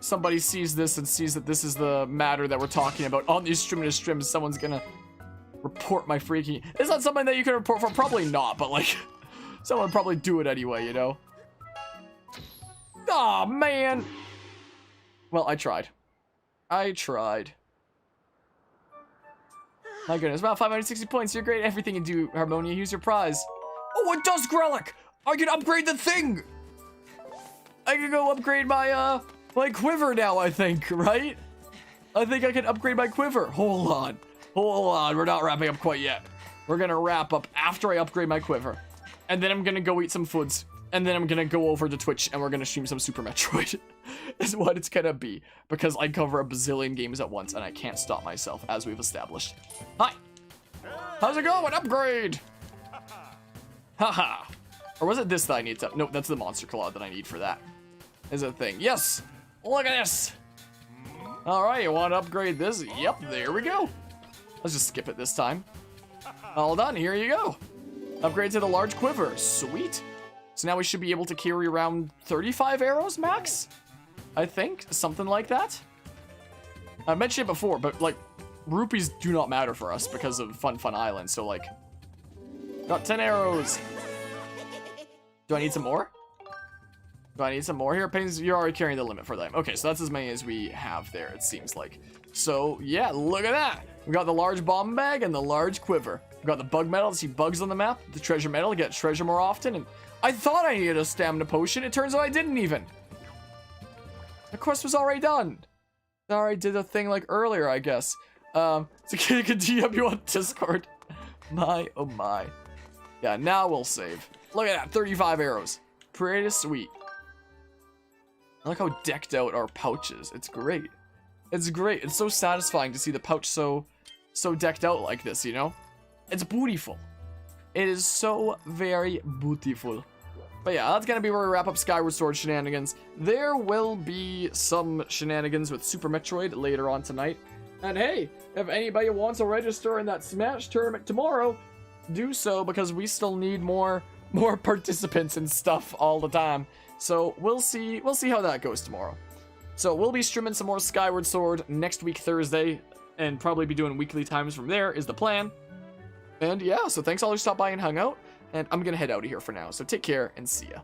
Somebody sees this and sees that this is the matter that we're talking about on these streams. Someone's gonna report my freaking... It's not something that you can report for. Probably not, but like... someone would probably do it anyway, you know? Aw, oh, man! Well, I tried. I tried. My goodness, about 560 points. You're great at everything you do, Harmonia. Here's your prize. Oh, a Dusk Relic! I can upgrade the thing! I can go upgrade my, my quiver now, I think, right? I think I can upgrade my quiver. Hold on. Hold on, we're not wrapping up quite yet. We're gonna wrap up after I upgrade my quiver. And then I'm gonna go eat some foods. And then I'm gonna go over to Twitch and we're gonna stream some Super Metroid. Is what it's gonna be. Because I cover a bazillion games at once and I can't stop myself, as we've established. Hi! How's it going? Upgrade! Haha. Or was it this that I need to... No, that's the Monster Claw that I need for that. Is a thing. Yes! Look at this! Alright, you want to upgrade this? Yep, there we go. Let's just skip it this time. All done, here you go. Upgrade to the large quiver. Sweet. So now we should be able to carry around 35 arrows max? I think, something like that. I mentioned it before, but like, rupees do not matter for us because of Fun Fun Island, so like, got 10 arrows. Do I need some more? Do I need some more here? Pains, you're already carrying the limit for them. Okay, so that's as many as we have there, it seems like. So, yeah, look at that. We got the large bomb bag and the large quiver. We got the bug medal to see bugs on the map. The treasure medal to get treasure more often. And I thought I needed a stamina potion. It turns out I didn't even. The quest was already done. I already did a thing like earlier, I guess. So can DM you on Discord. My, oh my. Yeah, now we'll save. Look at that, 35 arrows. Pretty sweet. I like how decked out our pouch is. It's great. It's great. It's so satisfying to see the pouch so decked out like this, you know? It's beautiful. It is so very beautiful. But yeah, that's gonna be where we wrap up Skyward Sword shenanigans. There will be some shenanigans with Super Metroid later on tonight. And hey, if anybody wants to register in that Smash tournament tomorrow, do so, because we still need more participants and stuff all the time. So we'll see how that goes tomorrow. So we'll be streaming some more Skyward Sword next week Thursday, and probably be doing weekly times from there is the plan. And yeah, so thanks all who stopped by and hung out, and I'm gonna head out of here for now. So take care and see ya.